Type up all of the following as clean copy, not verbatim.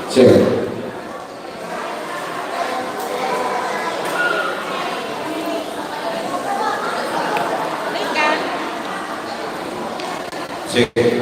Cek. Cek.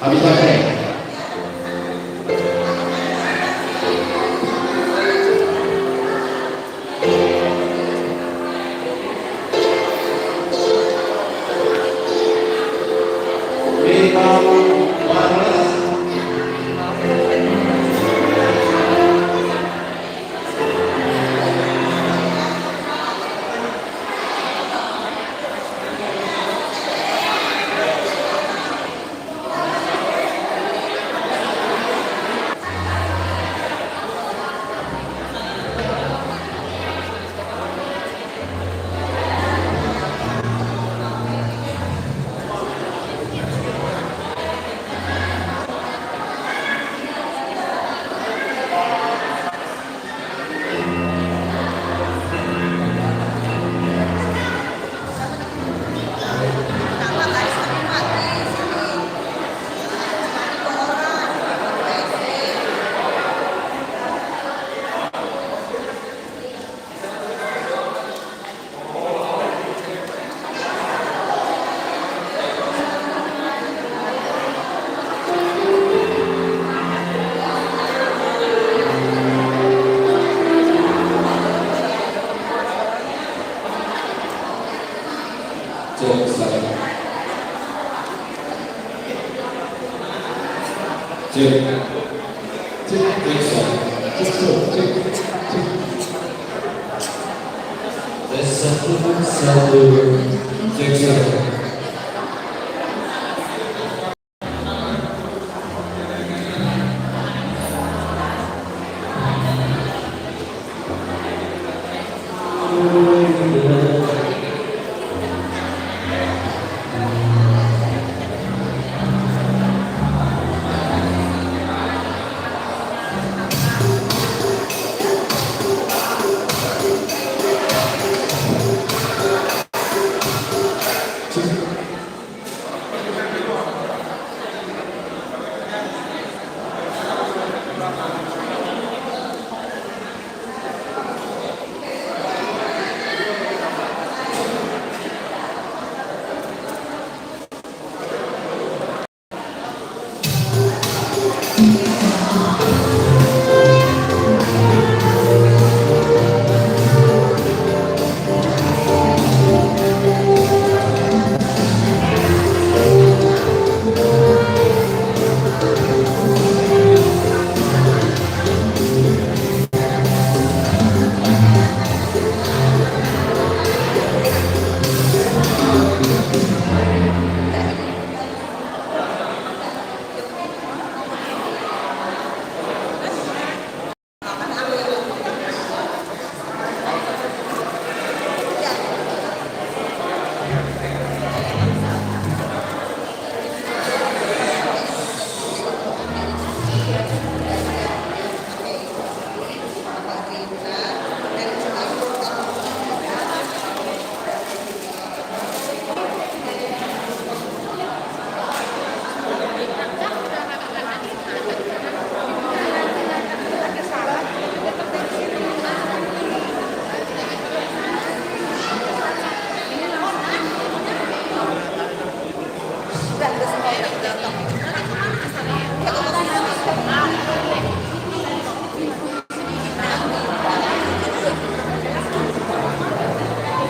Habis pakai.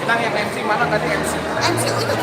Bilang yang MC mana tadi MC? MC itu.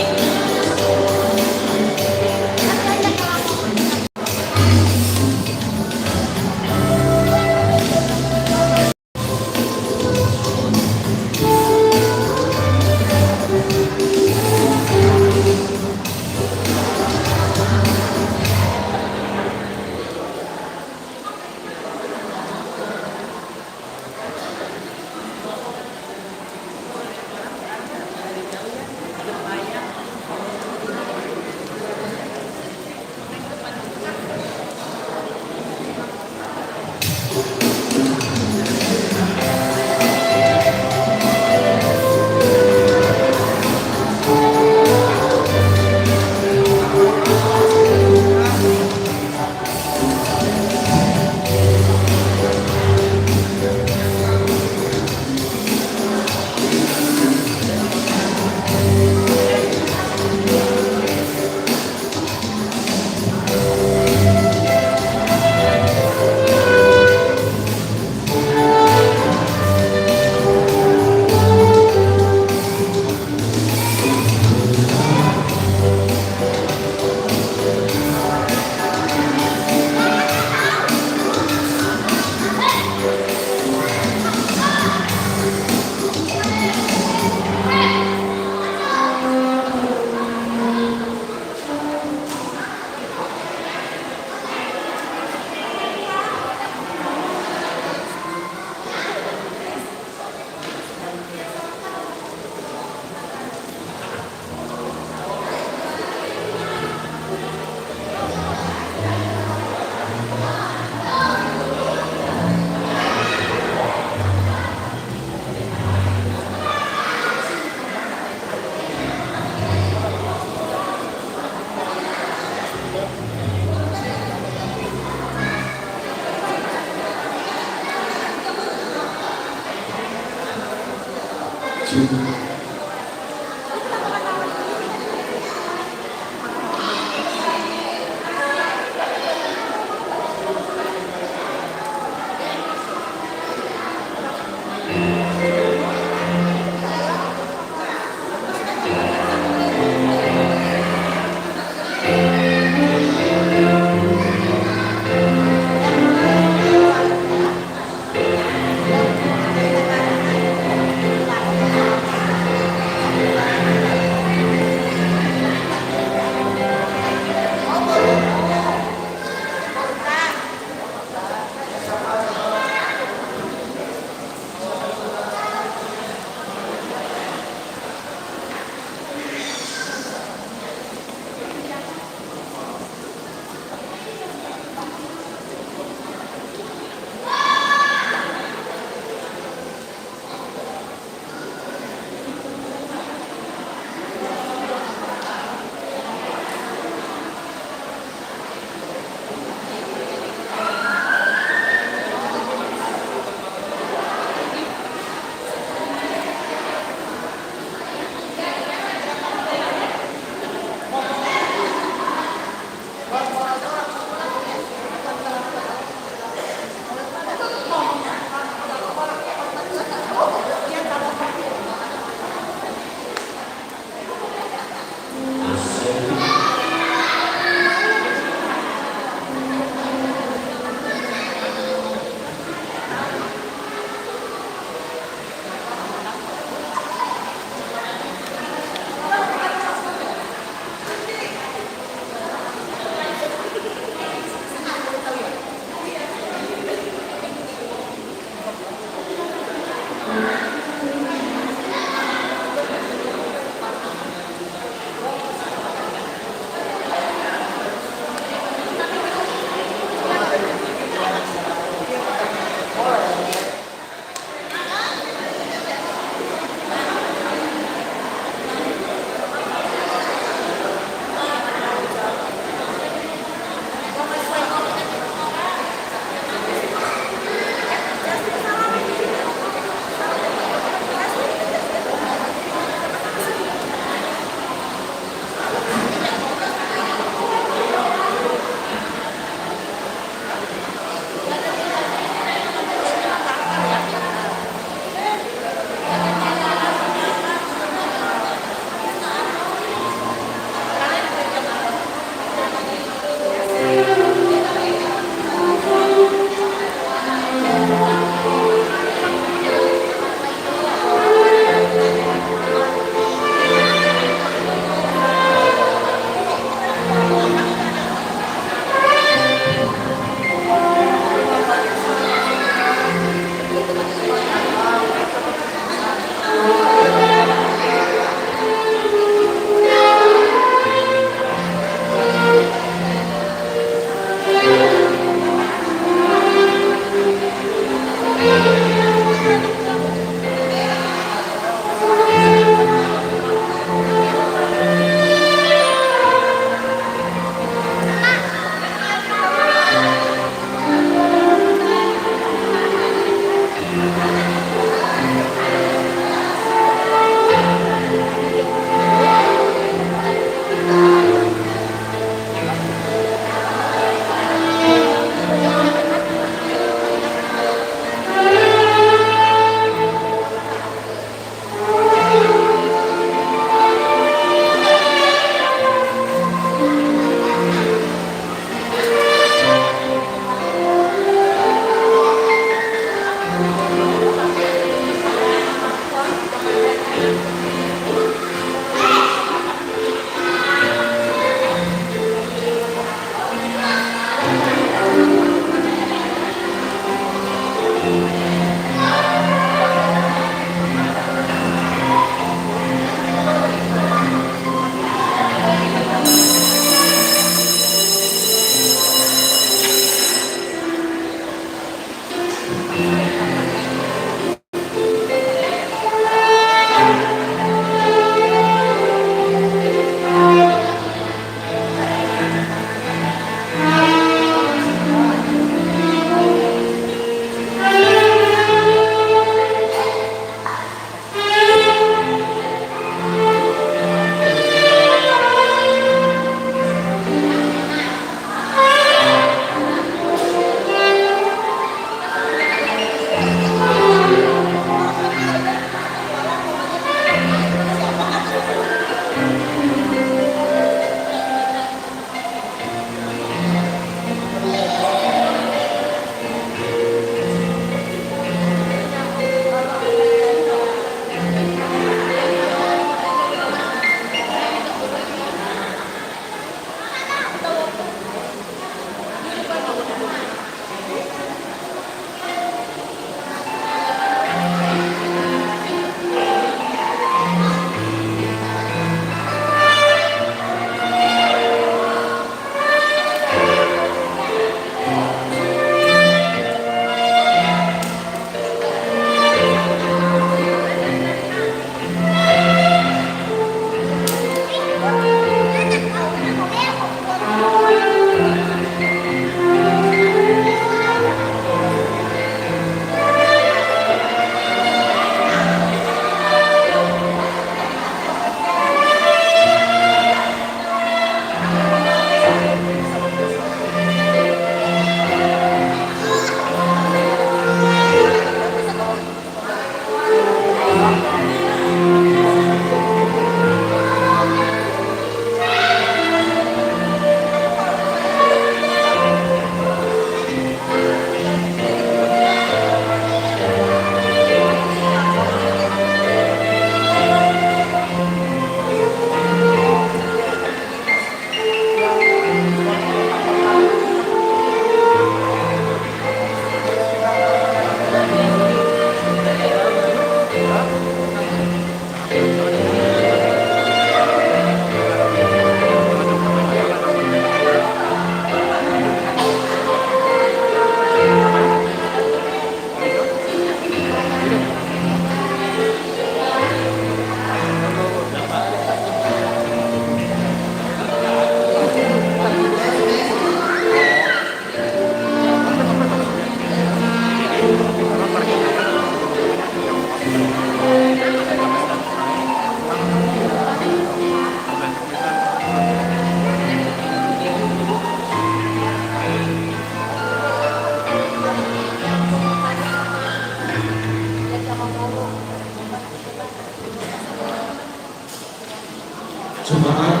Jemaat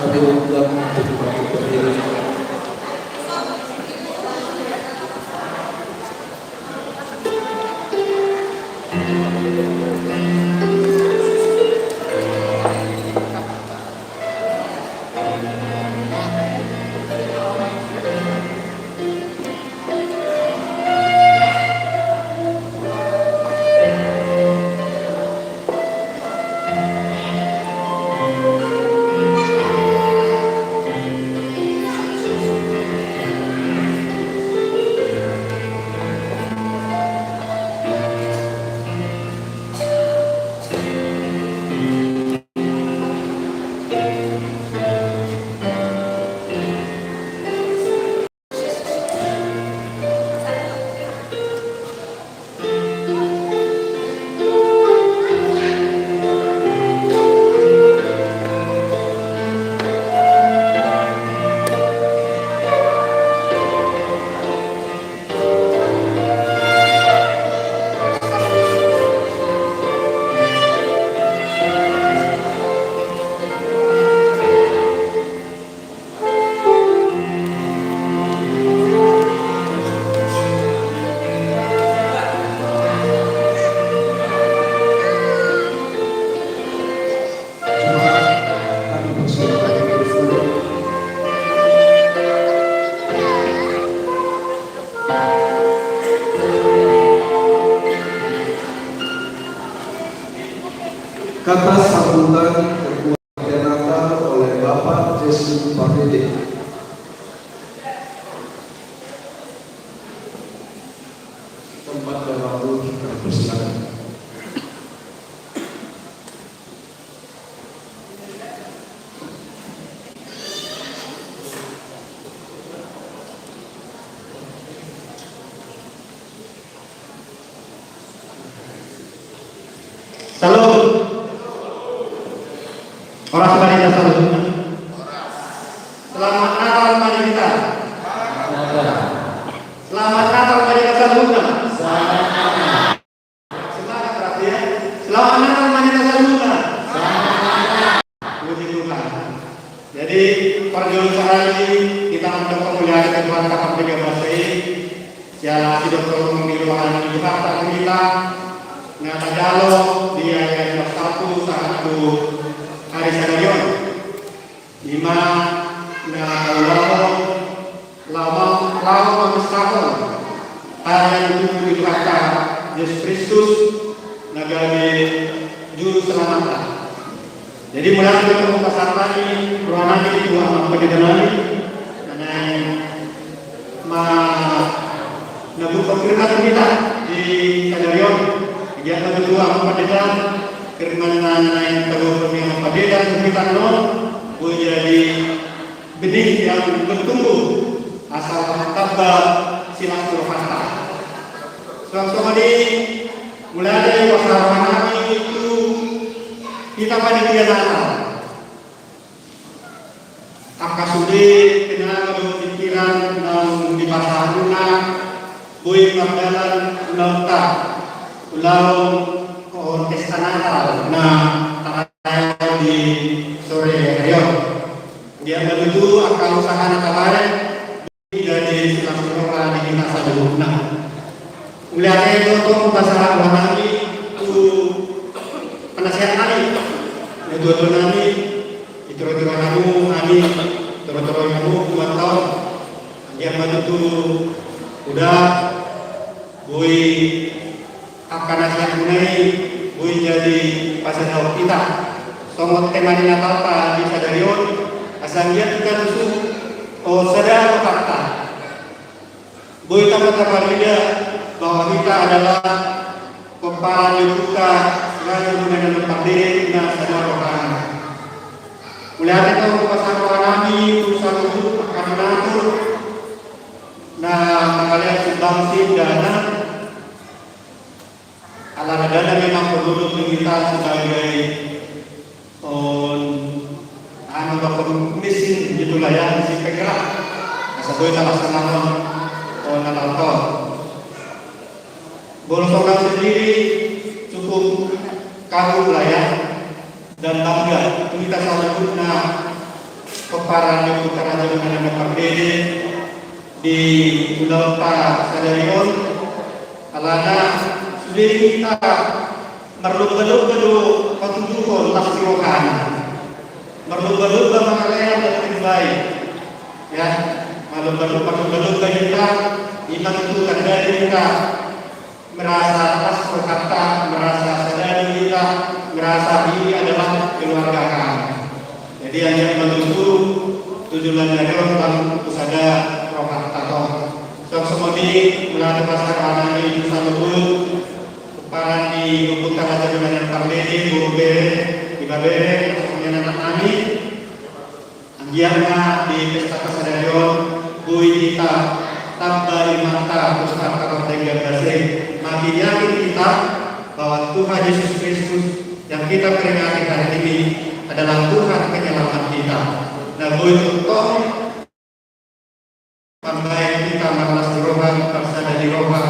kami undang untuk berdiri. Kata sambutan keluarga Natal oleh Bapak Yesus Pardede. Tempat dan waktu kita persilakan. Salam. Orang sebanyak salam. Selamat Natal mari kita. Selamat Natal mari kita salam. Semangat berarti ya. Selamat Natal mari kita salam. Puji Tuhan. Jadi perjuangan hari ini kita untuk pemulihan Tuhan kakak 13 ini. Siapa hidup terus memilih di Jakarta kita. Ngata dialog dia yang satu satu hari Sadarion 5 na lama mustahil hari yang itu kata Yesus Kristus nagari juru selamat. Jadi mulai dari pasar tadi ruangan ini dua apa di dalam dan nabu firman kita di Sadarion dia kedua kepada firman yang kedua yang pada kita non menjadi benih yang bertumbuh asal tabah silaturahmi. Suatu ini mulai dari pasaran itu kita panitia Natal. Angka sudah kenal pikiran yang di pasaran bui panggalan nota ulang kontestan Natal tarai di sore hari dia menuju akan usaha Natal dari silaturahmi di masa depan. Mulai itu bahasa Rohani itu penasihat kami, itu kami itu kami kamu 2 tahun dia menuju udah bui akan nasihat mengenai bui jadi pasal kita somot tema di Natal di Sadarion asal dia kita tuh sadar fakta bui tambah dia bahwa kita adalah kepala duka yang mengenai takdir dan sadar rohani. Mulai kita pasal rohani urusan hidup akan mengatur. Nah, kalian sumbangsi dana ala dana memang perlu kita sebagai mesin gitulah ya, mesin penggerak. Sesuai salah sama Natal. Bolsonaro sendiri cukup kagum lah ya, dan bangga kita salahguna peparan putaran dengan PBD di Unauta Stadion alana sudah kita merlubah-lubah patujuhon laksirokan merlubah-lubah makanya lebih baik ya, merlubah-lubah kita menentukan dari kita merasa pas berkata, merasa sadar kita, merasa ini adalah keluarga kami. Jadi hanya menunggu tujuan dari orang pusada rokat atau semua ini melalui masyarakat ini bisa menunggu para di komputer aja dengan PBD, guru bere, di babere, semuanya anak kami. Angiarnya di pesta Stadion, bui kita tambah mata pustaka Ortega Basri. Makin yakin kita bahwa Tuhan Yesus Kristus yang kita peringati hari ini adalah Tuhan penyelamat kita. Nah, untuk toh sampai kita malas di roba, bersada di roba,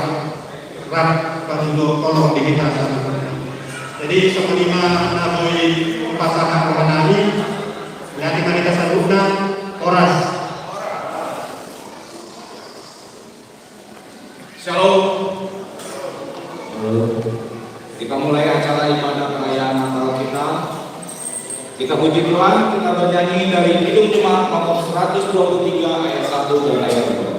rak untuk tolong di kita. Jadi sekelima naboi pasangan rohani yang kita sabuna oras. Shalom. Kita mulai acara ibadah perayaan Natal kita. Kita puji Tuhan, kita bernyanyi dari Kidung Jemaat nomor 123 ayat 1 dan ayat 2.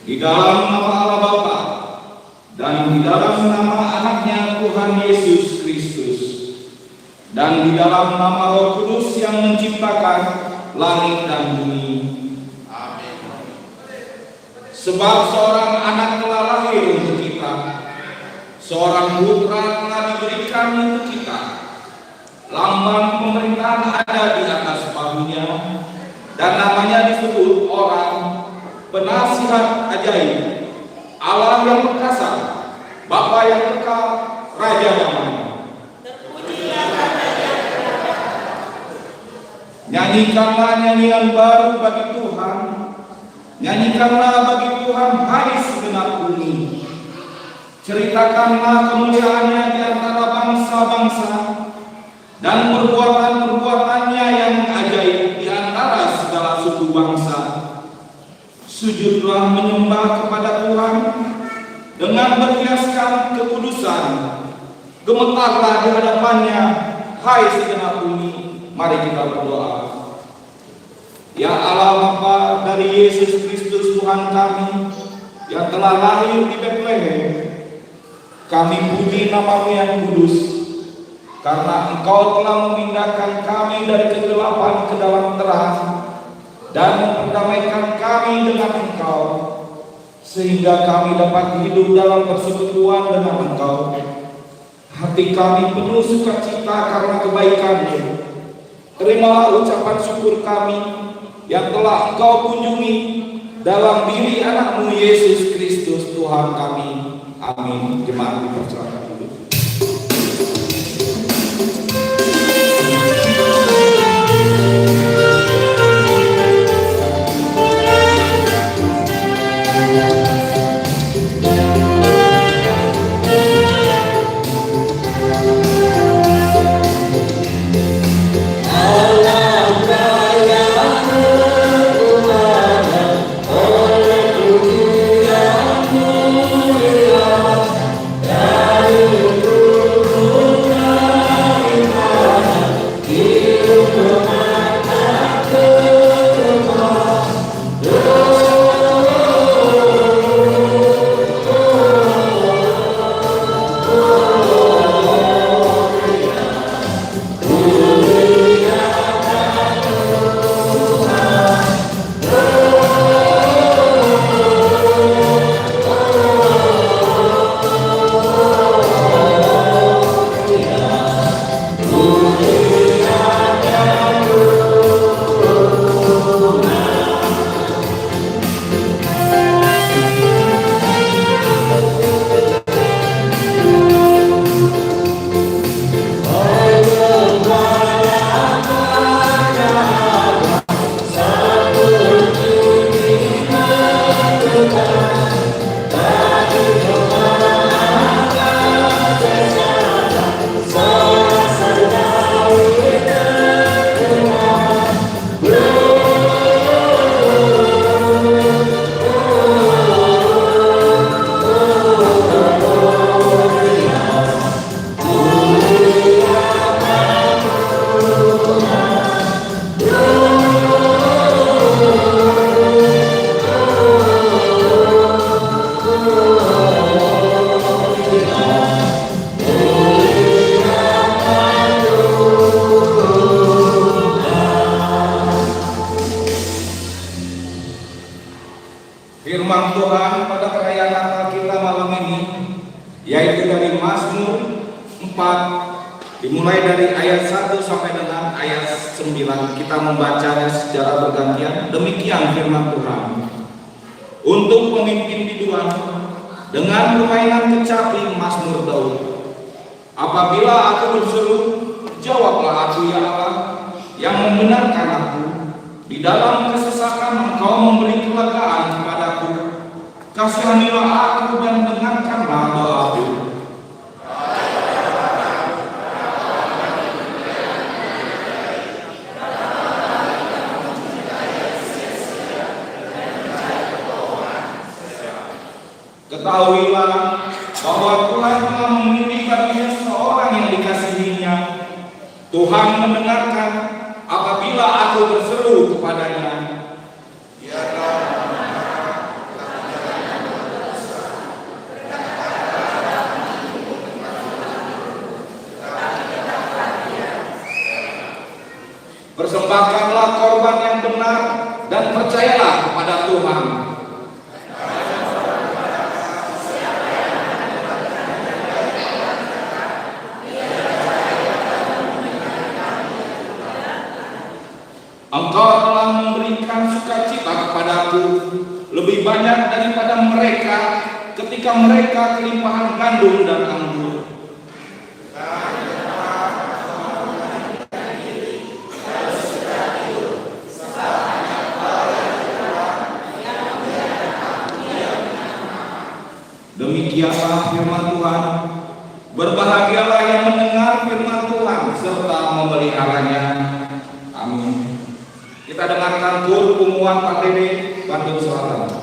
Di dalam nama Allah Bapa dan di dalam nama anaknya Tuhan Yesus Kristus dan di dalam nama Roh Kudus yang menciptakan langit dan bumi. Amin. Sebab seorang anak telah lahir untuk kita, seorang putra telah diberikan untuk kita. Lambang pemerintahan ada di atas bahunya dan namanya disebut orang Penasihat Ajaib, Allah yang perkasa, Bapa yang kekal, Raja damai. Nyanyikanlah nyanyian baru bagi Tuhan, nyanyikanlah bagi Tuhan hai segenap bumi. Ceritakanlah kemuliaannya di antara bangsa-bangsa dan perbuatan-perbuatannya yang ajaib di antara segala suku bangsa. Sujudlah menyembah kepada Tuhan dengan berhiaskan kekudusan. Gemetarlah di hadapannya, hai segenap bumi. Mari kita berdoa. Ya Allah Bapa dari Yesus Kristus Tuhan kami yang telah lahir di Bethlehem, kami puji nama-Mu yang kudus, karena Engkau telah memindahkan kami dari kegelapan ke dalam terang dan memperdamaikan kami dengan Engkau, sehingga kami dapat hidup dalam persekutuan dengan Engkau. Hati kami penuh sukacita karena kebaikan-Mu. Terimalah ucapan syukur kami yang telah Engkau kunjungi dalam diri anak-Mu Yesus Kristus Tuhan kami. Amin. Jemaat dipersilakan dulu. Oleh Tuhan yang mulia. yaitu dari Mazmur 4 dimulai dari ayat 1 sampai dengan ayat 9. Kita membacanya secara bergantian. Demikian firman Tuhan. Untuk pemimpin biduan dengan permainan kecapi Mazmur Daud. Apabila aku berseru, jawablah aku ya Allah, yang membenarkan aku. Di dalam kesesakan Engkau memberi kelegaan kepadaku. Kasihanilah aku dan dengarkanlah doaku. Ketahuilah bahwa Tuhan telah memilih baginya seorang yang dikasihinya. Tuhan mendengarkan apabila aku berseru kepadanya. Persembahkanlah korban yang benar dan percayalah kepada Tuhan. Engkau telah memberikan sukacita kepadaku lebih banyak daripada mereka ketika mereka kelimpahan gandum dan anggur. Demikianlah firman Tuhan. Berbahagialah yang mendengar firman Tuhan serta memeliharanya. Amin. Kita dengarkan tur pengumuman Pak Dede, Bandung Selatan.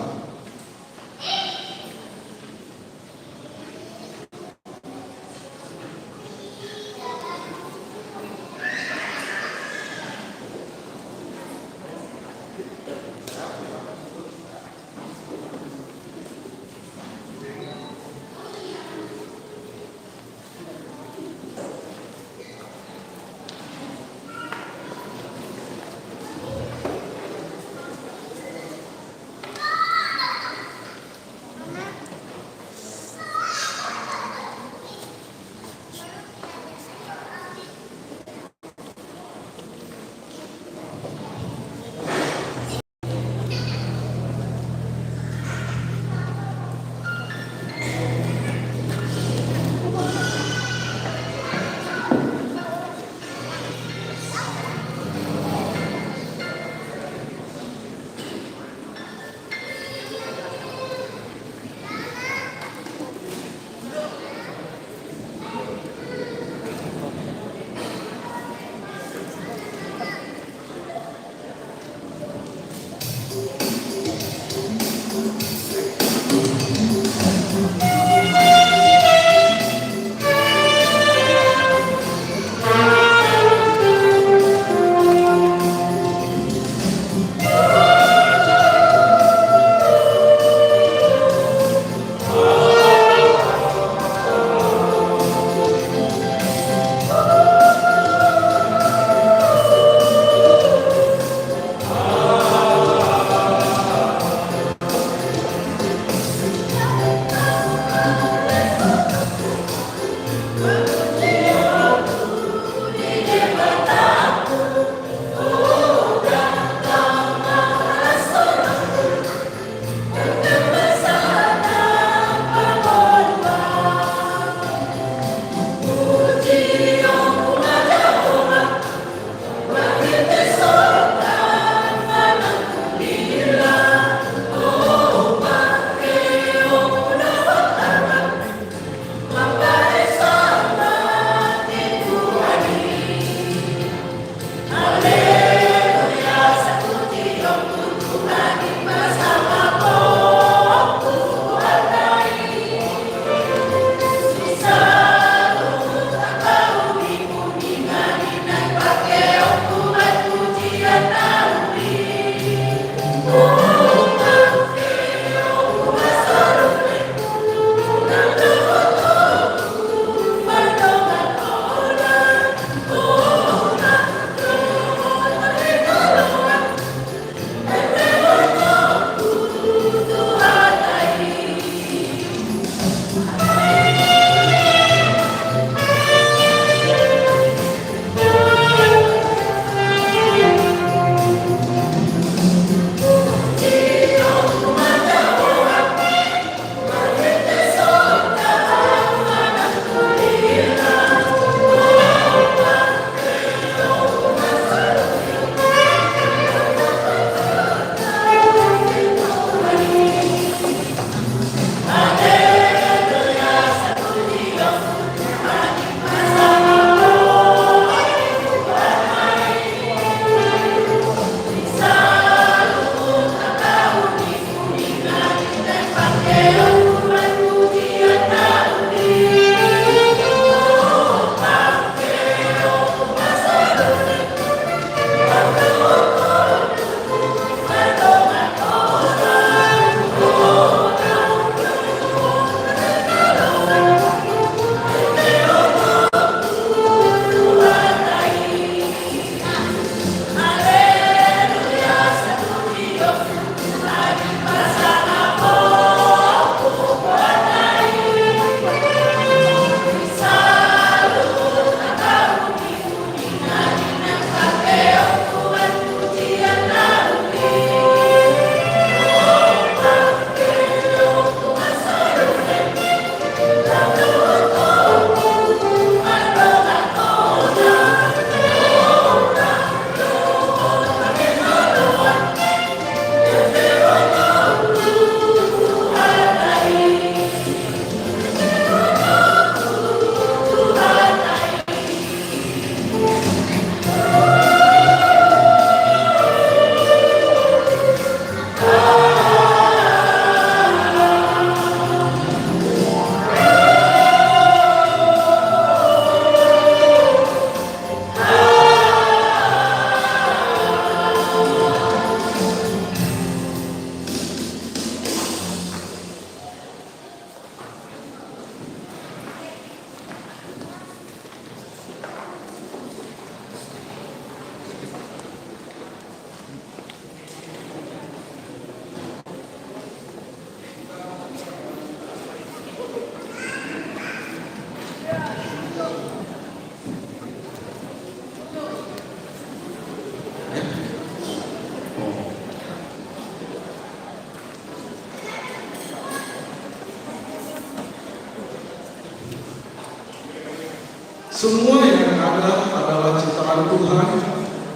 Semua yang ada adalah ciptaan Tuhan,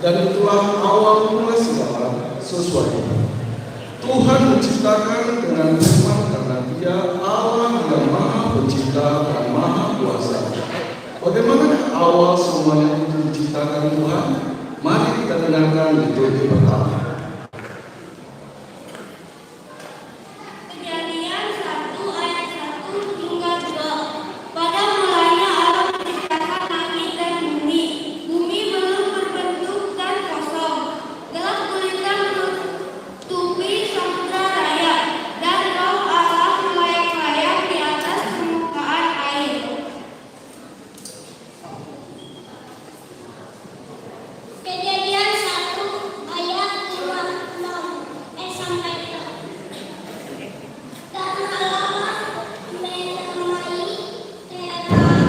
dan itulah awal mula segala sesuatu. Tuhan menciptakan dengan hikmat karena Dia Allah yang Maha Pencipta dan Maha Kuasa. Bagaimana awal semuanya itu diciptakan Tuhan? Mari kita dengarkan liturgi pertama. Kejadian 1 ayat 1 hingga 2. Pada mulanya Allah menciptakan langit dan bumi. Bumi belum berbentuk dan kosong. Gelap gulita menutupi samudra raya, dan roh Allah melayang-layang di atas permukaan air. Kejadian 1 ayat 5 sampai 6. Dan Allah menamai terang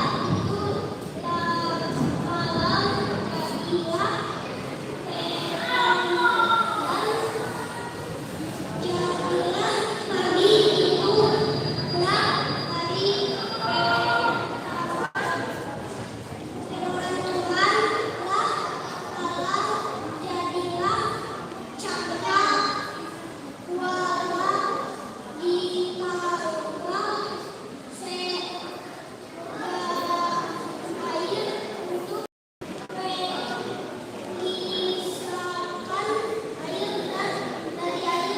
dan gelap itu malam jadilah terang dan jadilah hari itu gelap hari firman Tuhan lah Allah jadilah cahaya wala ditaruhlah segala air untuk mengisahkan air dan dari air.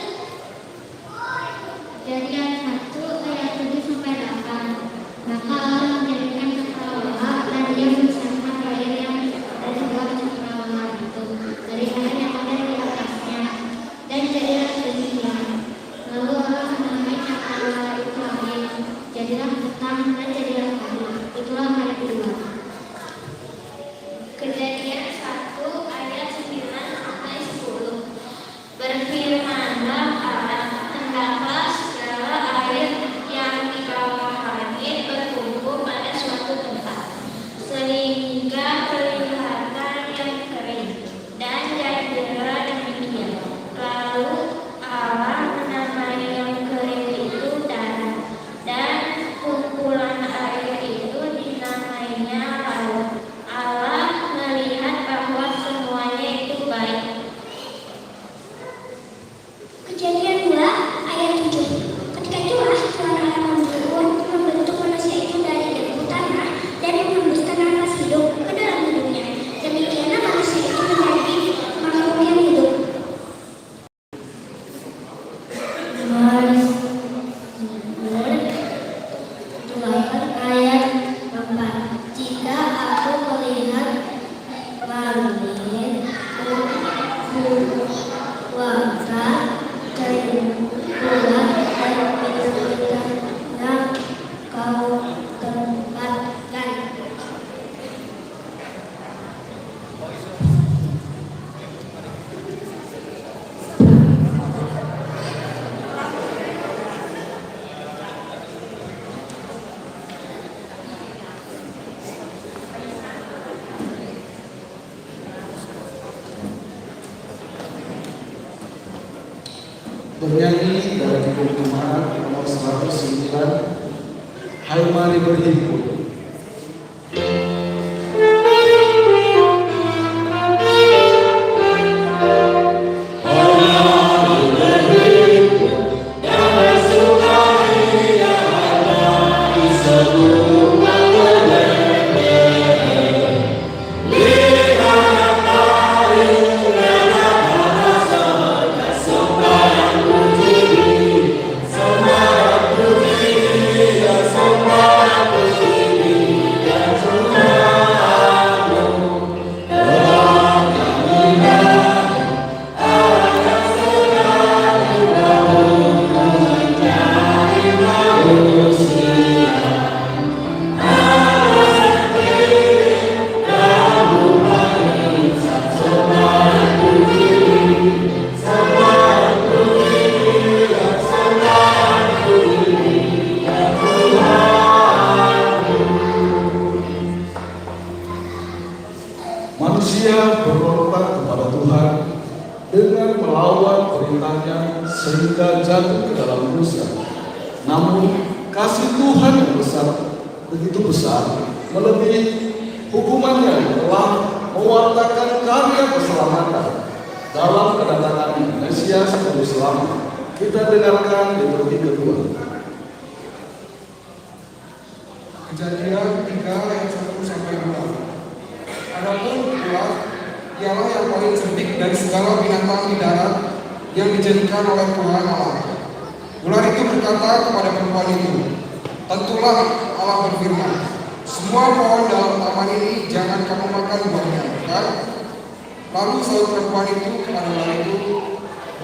Kejadian 1 ayat 7 sampai 8. Maka Allah menjadikan cakrawala dan Dia memisahkan air yang dari luar cakrawala itu dari air yang ada di atasnya, dan jadilah demikian. Lalu Allah menamai cakrawala itu langit, jadilah petang dan jadilah hari. Itulah hari kedua. Kejadian 1 ayat 9 sampai 10. Berfirmanlah Allah, hendaklah segala air yang di bawah langit berkumpul pada suatu tempat, sehingga kelihatan yang kering. Dan jadilah demikian. Lalu Allah menamai yang kering itu tanah, dan kumpulan air itu dinamainya laut. Allah melihat bahwa semuanya itu baik. Kejadian 2 ayat 7. Ketika itulah Tuhan Allah membentuk manusia itu dari debu tanah dan menghembuskan nafas hidup ke dalam hidupnya. Demikianlah manusia itu menjadi makhluk yang hidup. Mazmur 8 ayat 4. Jika aku melihat langit warna dan bulan dan bintang-bintangnya kau tempatkan. Bernyanyi dari Kidung Kemaran nomor 109, Hai mari berhimpun. Manusia berontak kepada Tuhan dengan melawan perintahnya sehingga jatuh ke dalam dosa. Namun kasih Tuhan yang besar, begitu besar, melebihi hukumannya yang telah mewartakan karya keselamatan dalam kedatangan Mesias Juru Selamat. Kita dengarkan liturgi kedua. Kejadian 3 ayat 1 sampai 2. Adapun ular ialah yang paling cerdik dari segala binatang di darat yang dijadikan oleh Tuhan Allah. Ular itu berkata kepada perempuan itu, "Tentulah Allah berfirman, semua pohon dalam taman ini jangan kamu makan buahnya, kan?" Lalu sahut perempuan itu kepada ular itu,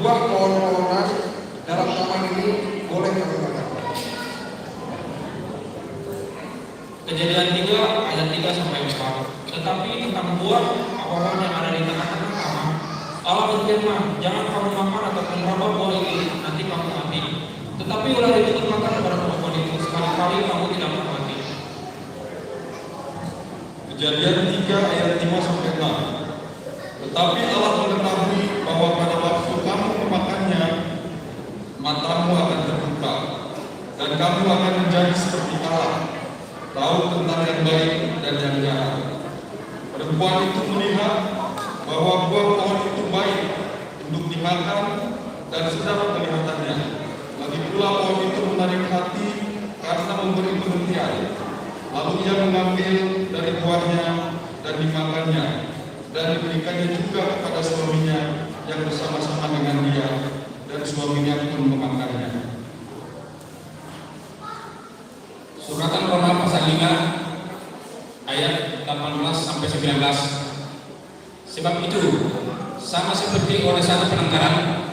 "Buah pohon-pohonan dalam taman ini boleh kamu makan." Kejadian 3 ayat 3 sampai 4. Tetapi tentang buah pohon yang ada di tengah-tengah taman, Allah berfirman, jangan kamu makan ataupun meraba buah itu, nanti kamu mati. Tetapi ular itu berkata kepada perempuan itu, sekali-kali kamu tidak akan mati. Kejadian 3 ayat 5 sampai 6. Tetapi Allah mengetahui bahwa pada waktu kamu memakannya, matamu akan terbuka dan kamu akan menjadi seperti Allah, tahu tentang yang baik dan yang jahat. Perempuan itu melihat bahwa buah pohon itu baik untuk dimakan dan sedap kelihatannya. Lagi pula pohon itu menarik hati karena memberi pengertian. Lalu ia mengambil dari buahnya dan dimakannya, dan diberikannya juga kepada suaminya yang bersama-sama dengan dia, dan suaminya pun memakannya. Suratan Roma pasal 5 ayat 18 sampai 19. Sebab itu, sama seperti oleh satu pelanggaran,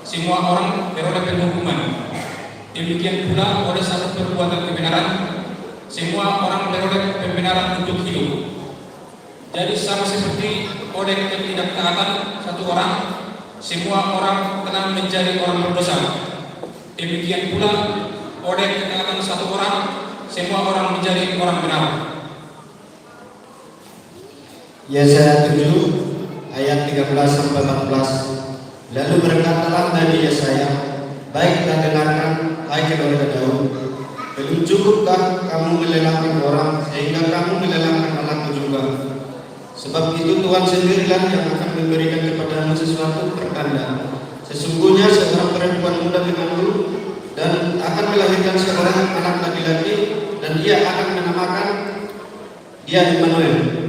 semua orang beroleh penghukuman. Demikian pula oleh satu perbuatan kebenaran, semua orang beroleh pembenaran untuk hidup. Jadi sama seperti oleh ketidaktaatan satu orang, semua orang telah menjadi orang berdosa. Demikian pula oleh ketaatan satu orang, semua orang menjadi orang benar. Yesaya 7 ayat 13 sampai 14. Lalu berkatalah Nabi Yesaya, baiklah dengarkan hai keluarga Daud, belum cukupkah kamu melelahkan orang sehingga kamu melelahkan anakku juga? Sebab itu Tuhan sendirilah yang akan memberikan kepadamu sesuatu pertanda. Sesungguhnya seorang perempuan muda mengandung dan akan melahirkan seorang anak laki-laki, dan dia akan menamakan dia Immanuel.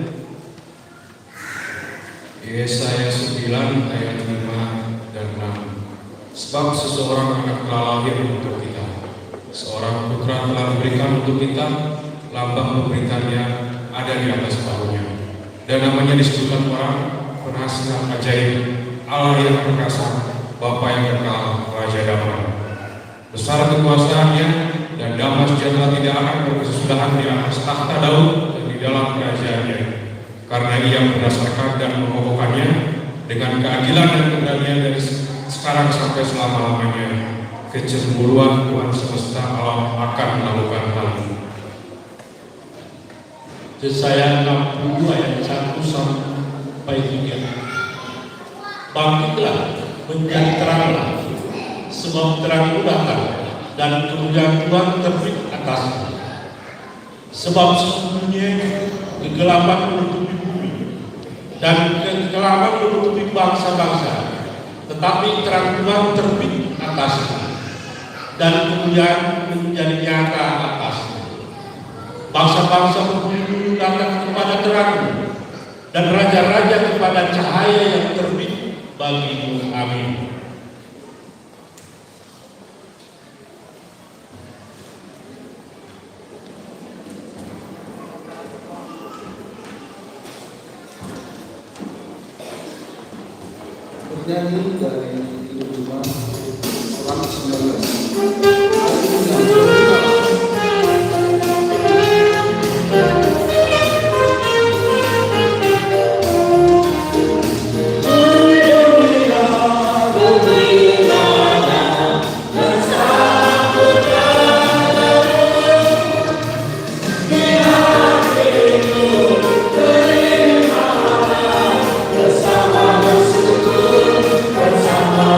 Yesaya 9 ayat 5 dan 6. Sebab seseorang anak telah lahir untuk kita, seorang putra telah diberikan untuk kita, lambang pemberitannya ada di atas bahunya, dan namanya disebutkan orang penasihat ajaib, Allah yang perkasa, Bapa yang kekal, Raja Damai. Besar kekuasaannya dan damai sejahtera tidak akan berkesudahan di atas tahta Daud dan di dalam kerajaannya. Karena ia berdasarkan dan mengokohkannya dengan keadilan dan keberanian dari sekarang sampai selama-lamanya. Kecemburuan Tuhan semesta alam akan melakukan hal ini. Yesaya 60 ayat 1 sampai 3. Bangkitlah, menjadi teranglah, sebab terangmu datang dan kemuliaan Tuhan terbit atasmu. Sebab sesungguhnya kegelapan menutupi bumi dan kegelapan menutupi bangsa-bangsa, tetapi terang Tuhan terbit atasnya dan kemuliaan menjadi nyata atasnya. Bangsa-bangsa berbulu datang kepada terangmu dan raja-raja kepada cahaya yang terbit bagimu. Amin. Bernyanyi dari Hidup Rumah 119. Bersama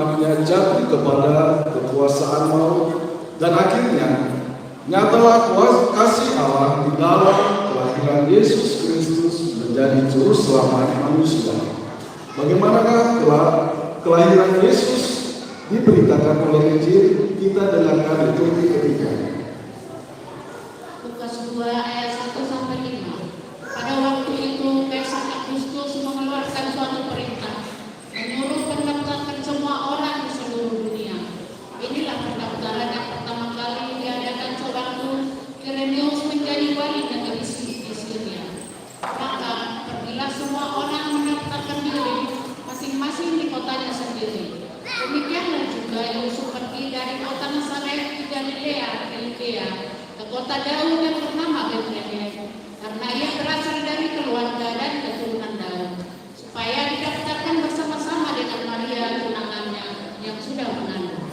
umatnya jatuh kepada kekuasaan maut, dan akhirnya nyatalah kasih Allah di dalam kelahiran Yesus Kristus menjadi juru selamat manusia. Bagaimanakah kelahiran Yesus diberitakan oleh Injil? Kita dengarkan liturgi ketiga. Lukas 2 ayat 1 sampai 5. Pada waktu itu Kaisar Agustus mengeluarkan suatu perintah menyuruh pendaftaran semua orang di seluruh dunia. Inilah pendaftaran yang pertama kali diadakan seorang Kirenius menjadi wali negeri di Syria. Maka pergilah semua orang mendaftarkan diri masing-masing di kotanya sendiri. Demikianlah juga Yusuf pergi dari kota Nazaret di Galilea ke kota Daud yang bernama Betlehem, karena ia berasal dari keluarga dan keturunan Daud, supaya didaftarkan bersama-sama dengan Maria tunangannya yang sudah mengandung.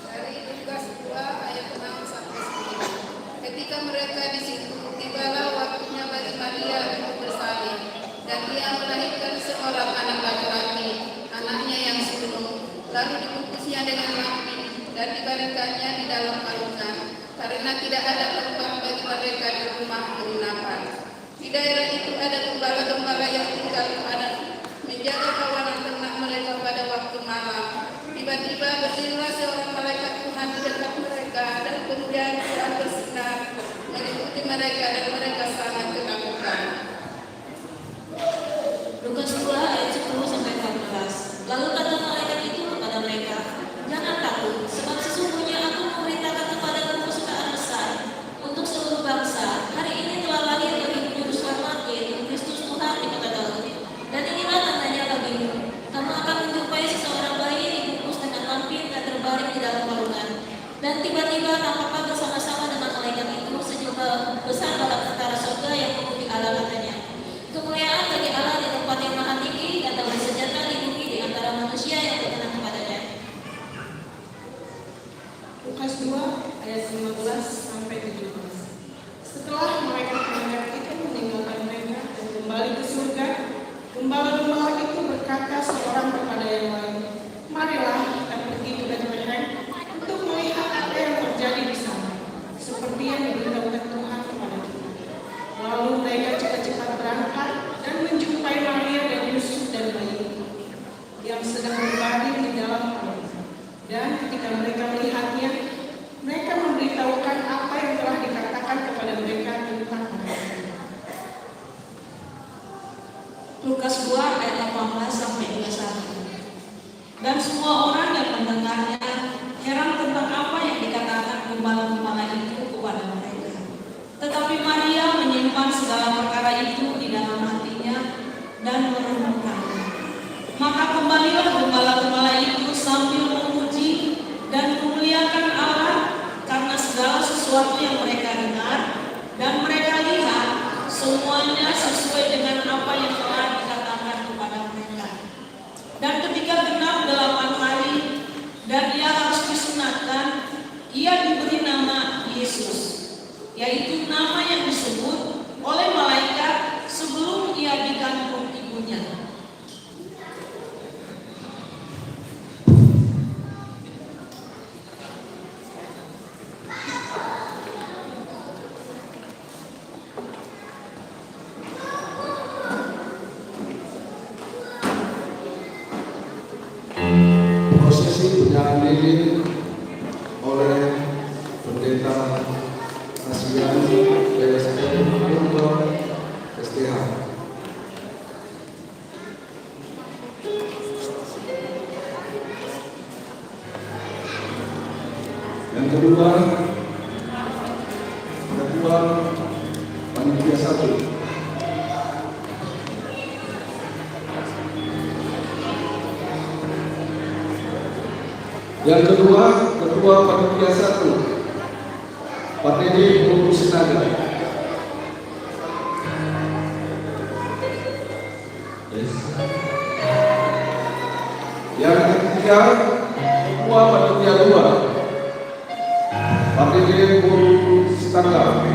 Dari Lukas 2 ayat 6 sampai 9. Ketika mereka di situ, tibalah waktunya bagi Maria untuk bersalin, dan ia melahirkan seorang anak laki-laki, anaknya yang sulung, lalu dibungkusnya dengan rapi dan dibaringkannya di dalam palungan, karena tidak ada tempat bagi mereka di rumah penginapan. Di daerah itu ada gembala-gembala yang tinggal menjaga kawanan ternak mereka pada waktu malam. Tiba-tiba berdirilah seorang malaikat Tuhan di dekat mereka, dan kemudian Tuhan bersinar mengikuti mereka, dan mereka sangat ketakutan. Lukas 2 ayat 10 sampai 14. Lalu kata malaikat itu kepada mereka, "Jangan takut, sebab sesungguhnya aku memberitakan kepadamu kesukaan besar untuk seluruh bangsa. Hari ini telah lahir bagimu juru selamat, yaitu Kristus Tuhan di kota Daud. Dan inilah tandanya bagimu, kamu akan menjumpai seseorang bayi dibungkus dengan lampin dan terbaring di dalam palungan." Dan tiba-tiba tampaklah bersama-sama dengan malaikat itu sejumlah besar dalam tentara surga yang memuji Allah, katanya, "Kemuliaan bagi Allah di tempat yang maha tinggi, dan damai sejahtera di bumi di antara manusia yang berkenan kepadanya." Lukas 2 ayat 15 sampai 17. Setelah mereka itu meninggalkan mereka dan kembali ke surga, gembala-gembala itu berkata seorang kepada yang lain, "Marilah kita pergi ke Betlehem untuk melihat apa yang terjadi di sana, seperti yang diberitahukan Tuhan kepada kita." Lalu mereka cepat-cepat berangkat dan menjumpai Maria dan Yusuf dan bayi itu yang sedang berbaring di dalam palungan. Dan ketika mereka melihatnya, mereka memberitahukan apa yang telah dikatakan kepada mereka tentang mereka. Lukas 2 ayat 18 sampai 21. Dan semua orang yang mendengarnya heran tentang apa yang dikatakan gembala-gembala itu kepada mereka. Tetapi Maria menyimpan segala perkara itu di dalam hatinya dan merenungkannya. Maka kembalilah gembala-gembala itu sambil memuji dan memuliakan Allah karena segala sesuatu yang mereka dengar dan mereka lihat, semuanya sesuai dengan apa yang telah dikatakan kepada mereka. Dan ketika genap 8 hari dan ia harus disunatkan, ia diberi nama Yesus, yaitu nama yang disebut oleh malaikat sebelum ia dikandung ibunya. Prosesi penyerahan lilin oleh pendeta Kasiani PSM Bogor STH. Yang kedua, ketua panitia 1. Yang kedua, ketua panitia 1, Pak Teddy Guru Sinaga. Yang ketiga, ketua panitia 2, Pak Teddy Guru Sinaga.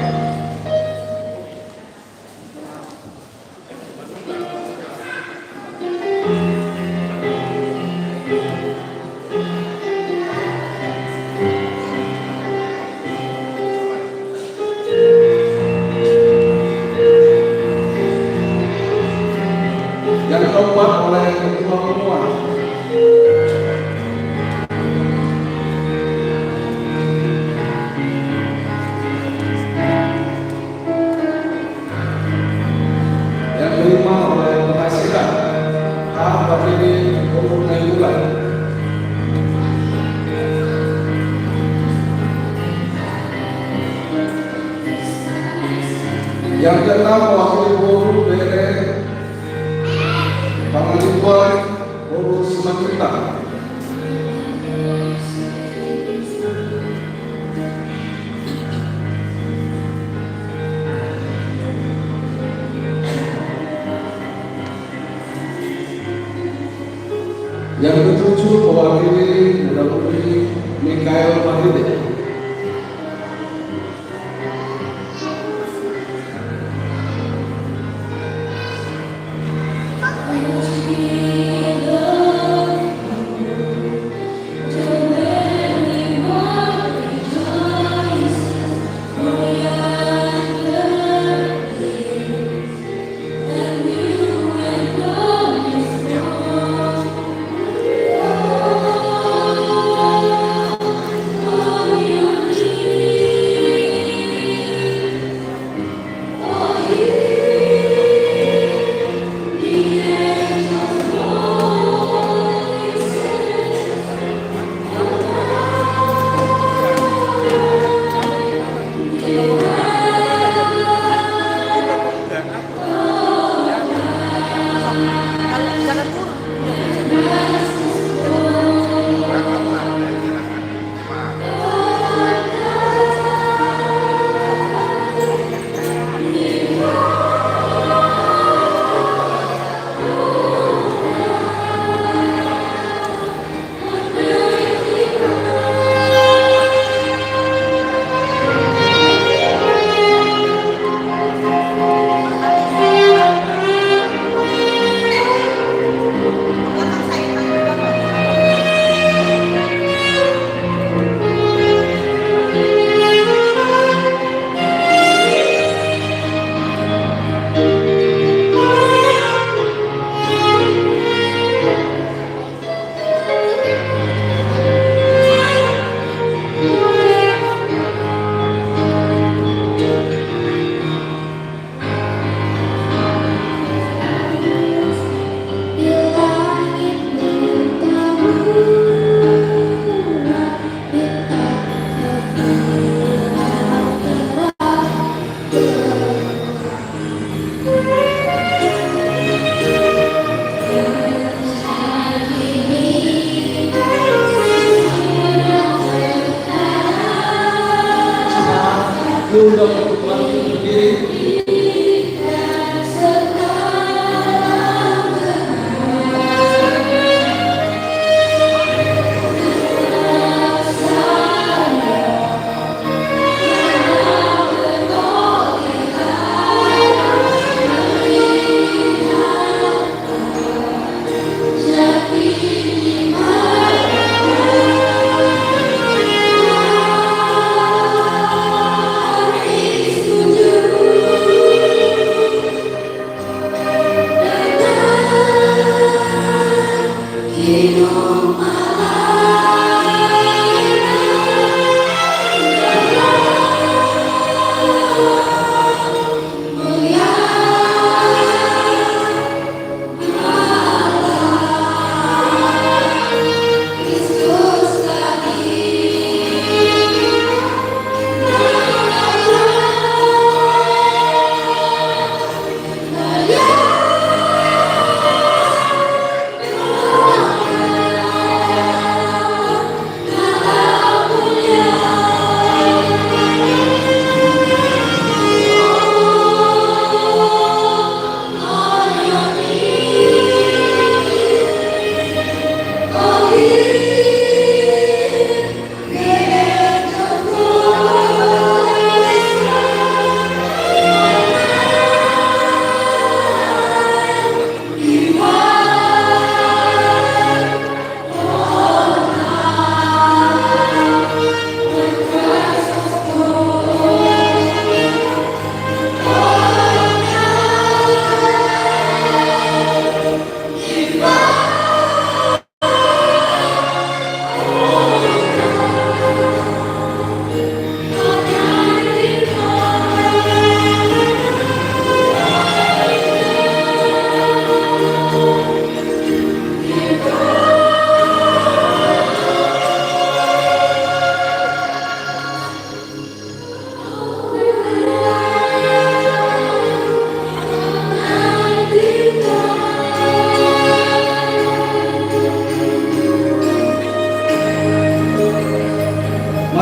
Yang keenam mewakili Boru BRE Pangalipuan Boru Semakinta. Yang ketujuh mewakili Muda Mudi Mikael Mahide.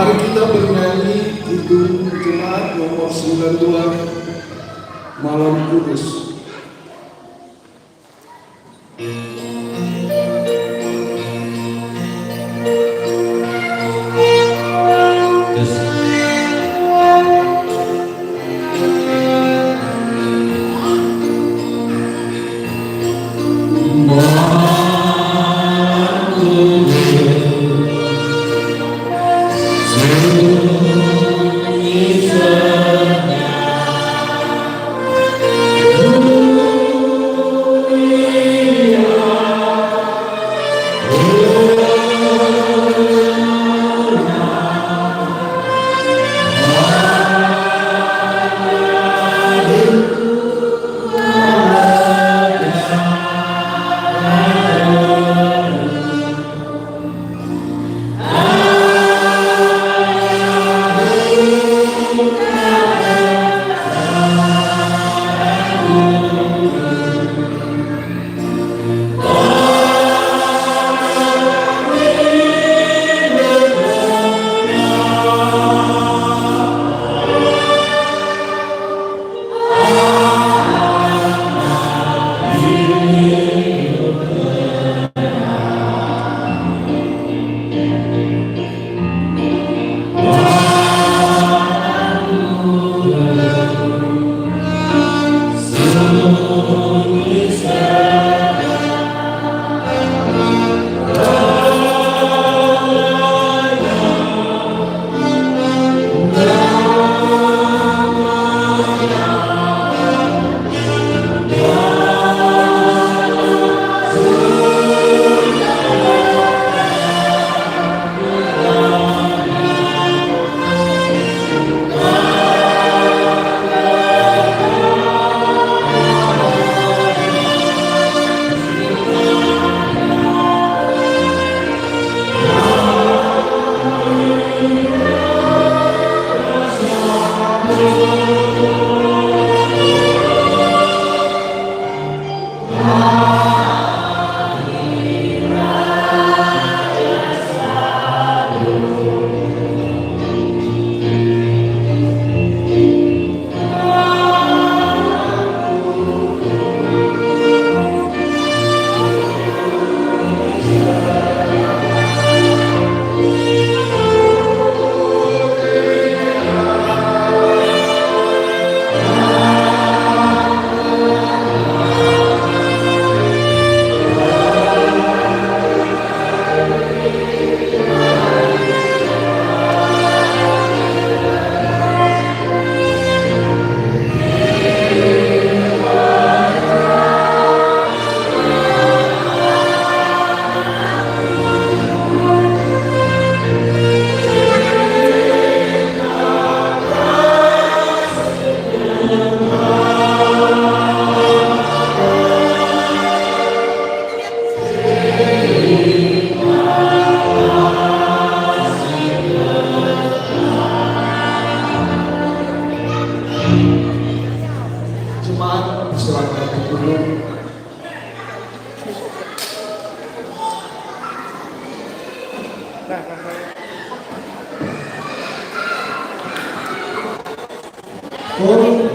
Mari kita bernyanyi Kidung Jemaat nomor 92, Malam Kudus.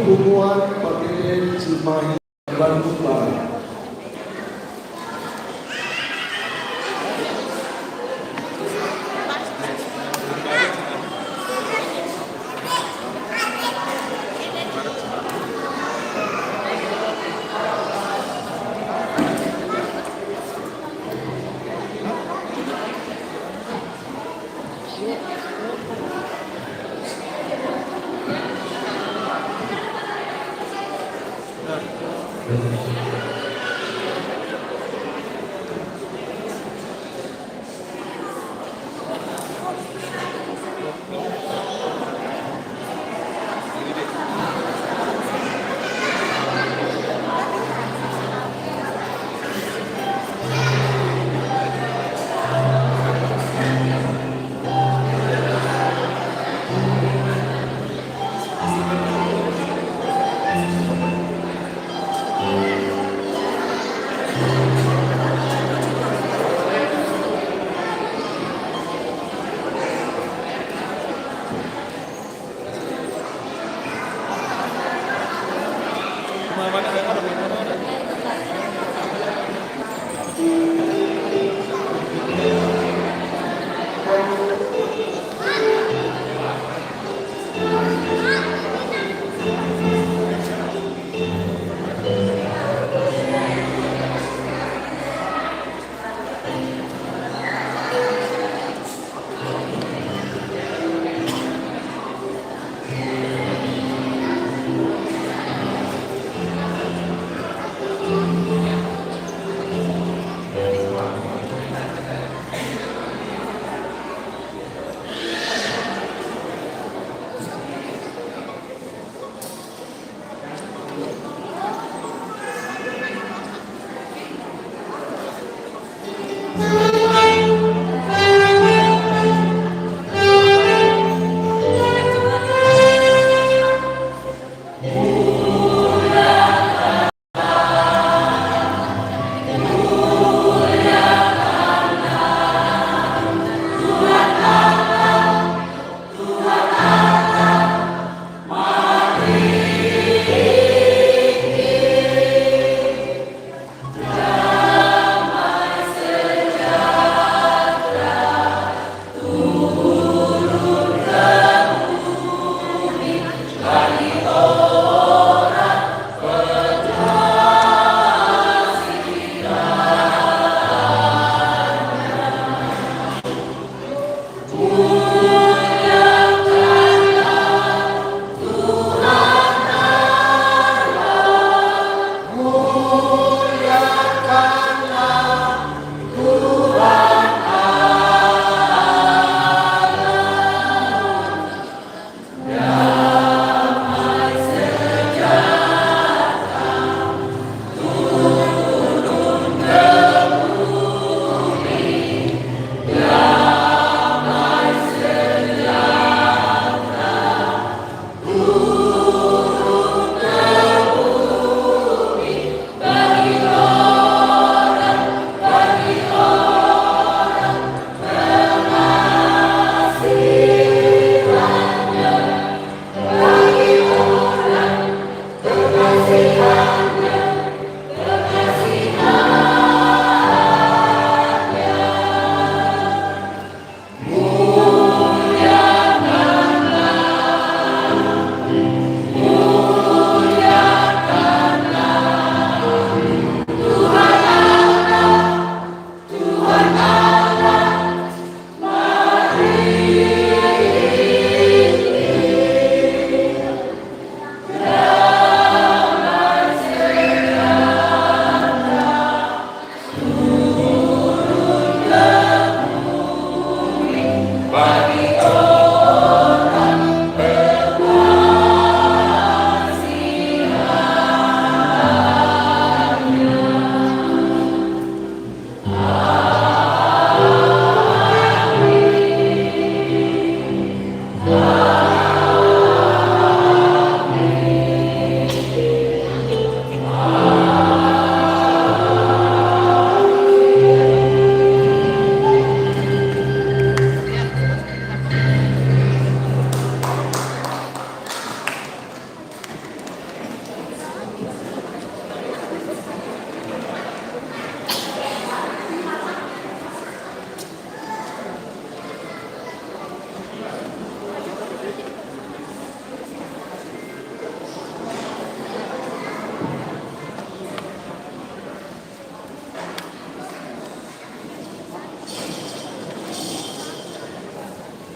Hubungan Pakai Cimahi Bandung Barat.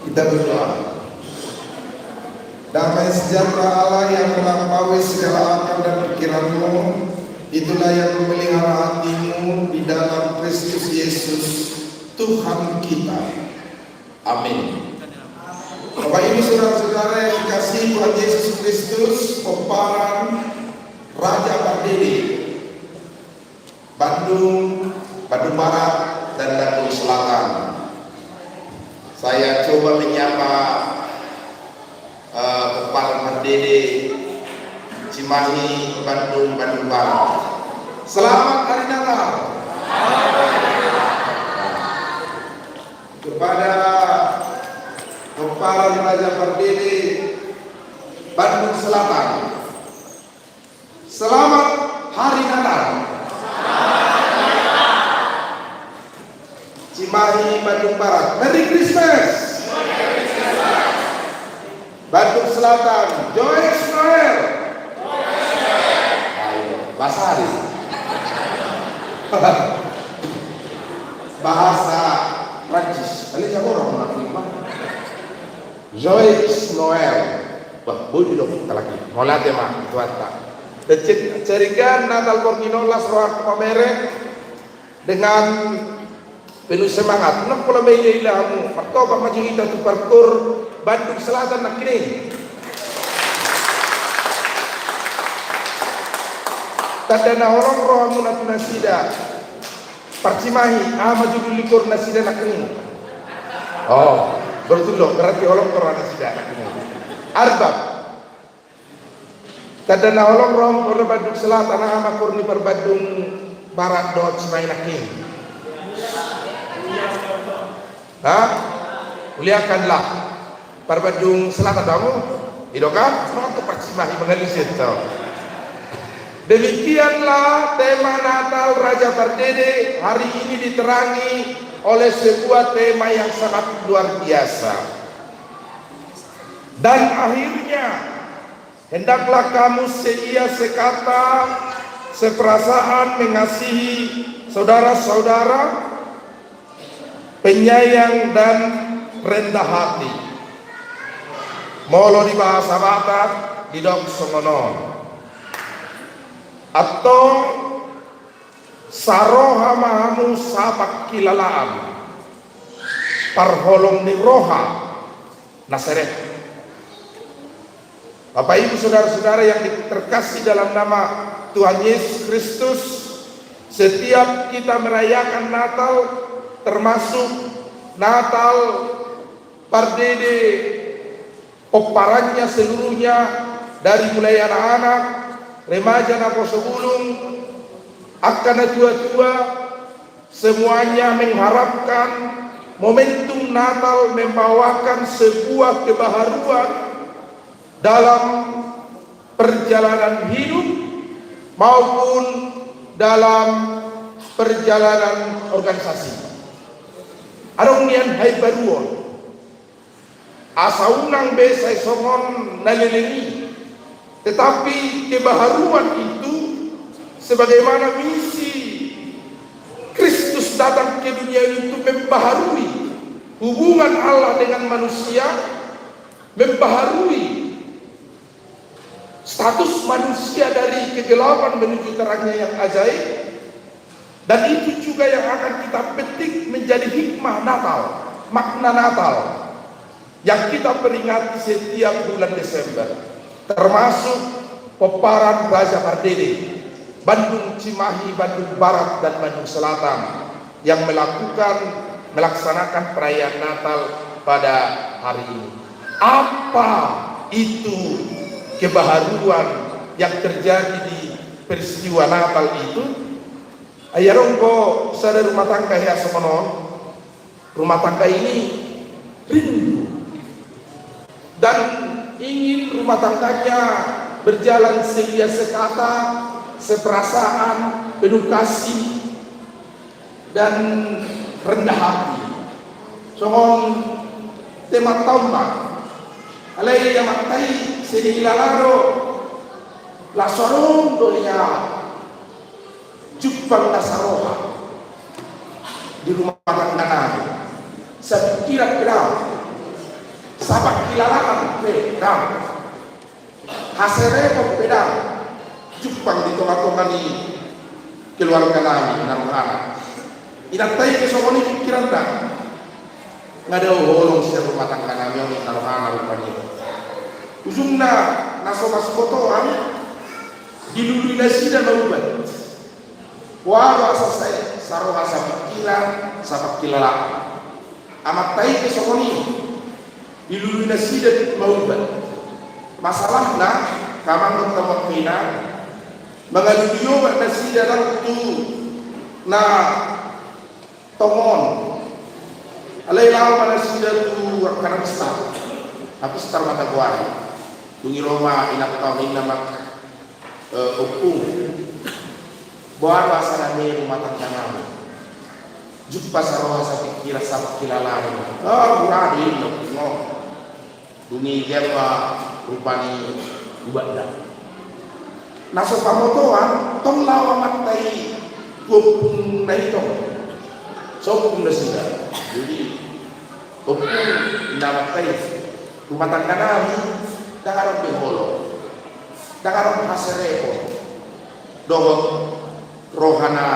Kita berdoa. Damai sejahtera Allah yang melampaui segala akal dan pikiranmu, itulah yang memelihara hatimu di dalam Kristus Yesus Tuhan kita. Amin. Bapak Ibu saudara-saudara yang dikasihi Tuhan Yesus Kristus, Peparan Raja Pardede, Bandung Barat dan Bandung Selatan. Saya coba menyapa Peparan Pardede Cimahi, Bandung Barat. Selamat Hari Natal. Kepada Peparan Raja Pardede Bandung Selatan, selamat Hari Natal. Cimahi, Bandung Barat, Merry Christmas. Bandung Selatan, Joyous Noel. Bahasa hari. Bahasa Prancis. Kali siapa orang mengaku? Joyous Noel. Wah, boleh dong kita lagi. Molat ya mak, itu ada. Cerikan Natal Porkinolas roh pamere dengan penuh semangat. Nak pula bayi ilmu. Pertoba maju kita tu parkur Bandung Selatan nak kini. Tadana orang roh amunat nasida. Parcimahi maju likur nasida nak kini. Oh, betul loh. Berarti orang roh nasida nak kini. Arbab. Tadana orang roh Bandung Selatan amakur ni per Bandung Barat dot Cimahi nak kini. Uliakanlah per Bandung Selatan kamu. Itu kan? Semua tu Cimahi mengalisir tau. Demikianlah tema Natal Raja Pardede hari ini diterangi oleh sebuah tema yang sangat luar biasa. Dan akhirnya hendaklah kamu seia sekata, seperasaan mengasihi saudara-saudara, penyayang dan rendah hati. Molo di bahasa Batak di dok songono. Atau saroha mahamu sapak kilalaan parholong ni roha naseret. Bapak Ibu saudara-saudara yang terkasih dalam nama Tuhan Yesus Kristus, setiap kita merayakan Natal, termasuk Natal Pardede, peparannya seluruhnya dari mulai anak-anak, remaja nako sebelum akan tua-tua, semuanya mengharapkan momentum Natal membawakan sebuah kebaharuan dalam perjalanan hidup maupun dalam perjalanan organisasi. Arong nian hai baruon asaunang besai songon naleleni. Tetapi kebaharuan itu sebagaimana misi Kristus datang ke dunia ini untuk membaharui hubungan Allah dengan manusia, membaharui status manusia dari kegelapan menuju terangnya yang ajaib. Dan itu juga yang akan kita petik menjadi hikmah Natal, makna Natal yang kita peringati setiap bulan Desember. Termasuk peparan Raja Pardede, Bandung Cimahi, Bandung Barat dan Bandung Selatan yang melaksanakan perayaan Natal pada hari ini. Apa itu kebaharuan yang terjadi di peristiwa Natal itu? Ayarongko sada rumah tangga ya semono. Rumah tangga ini rindu dan ingin rumah tangganya berjalan seia sekata, seperasaan, penuh kasih dan rendah hati. Songon tema tahun alai yang matai sedilalaro la sorong dolia jupang nasaroha di rumah tangga saya kira-kira sabak kilalaan pedang hasere pedang Jepang di tengah-tengah ni keluarga kami naruhana inatai ke sokoni pikiran dah ngada holong setiap rumah tangga kami yang naruhana rupanya ujungna naso kotoan dilului nasi dan ubat walau selesai saroha sabak kilalaan amat tai ke sokoni dilului nasi dan ubat masalahnya kamang bertemu mina mengajudiyo nasi dalam tu na tongon alai lau nasi tu akan besar tapi setar mata kuari tungi Roma inak tahun nama opung buat bahasa nami rumah tangga jumpa saroha sakit kira sabak kilalaan buradi no tungi dia rupani ubadda naso pamotoan tong lawa matai gopung nai tong sopung nasida jadi gopung namatai rumah tangga nami dakarong beholo dakarong hasereko dohot rohana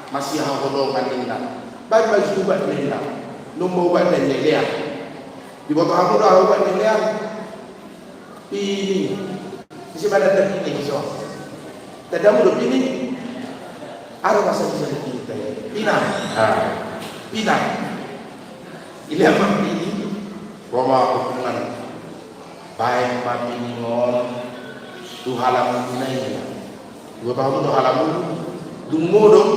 masih hahodongan ninda baik bagi ubat ninda numbo ubat dan nelea di bawah aku dah ubat nelea ini isi pada terpilih so tidak mudah ini ada masa bisa dipilih pinang ini apa ini Roma hubungan baik mati ngon tu halaman ini dua tahun tu halaman dumodong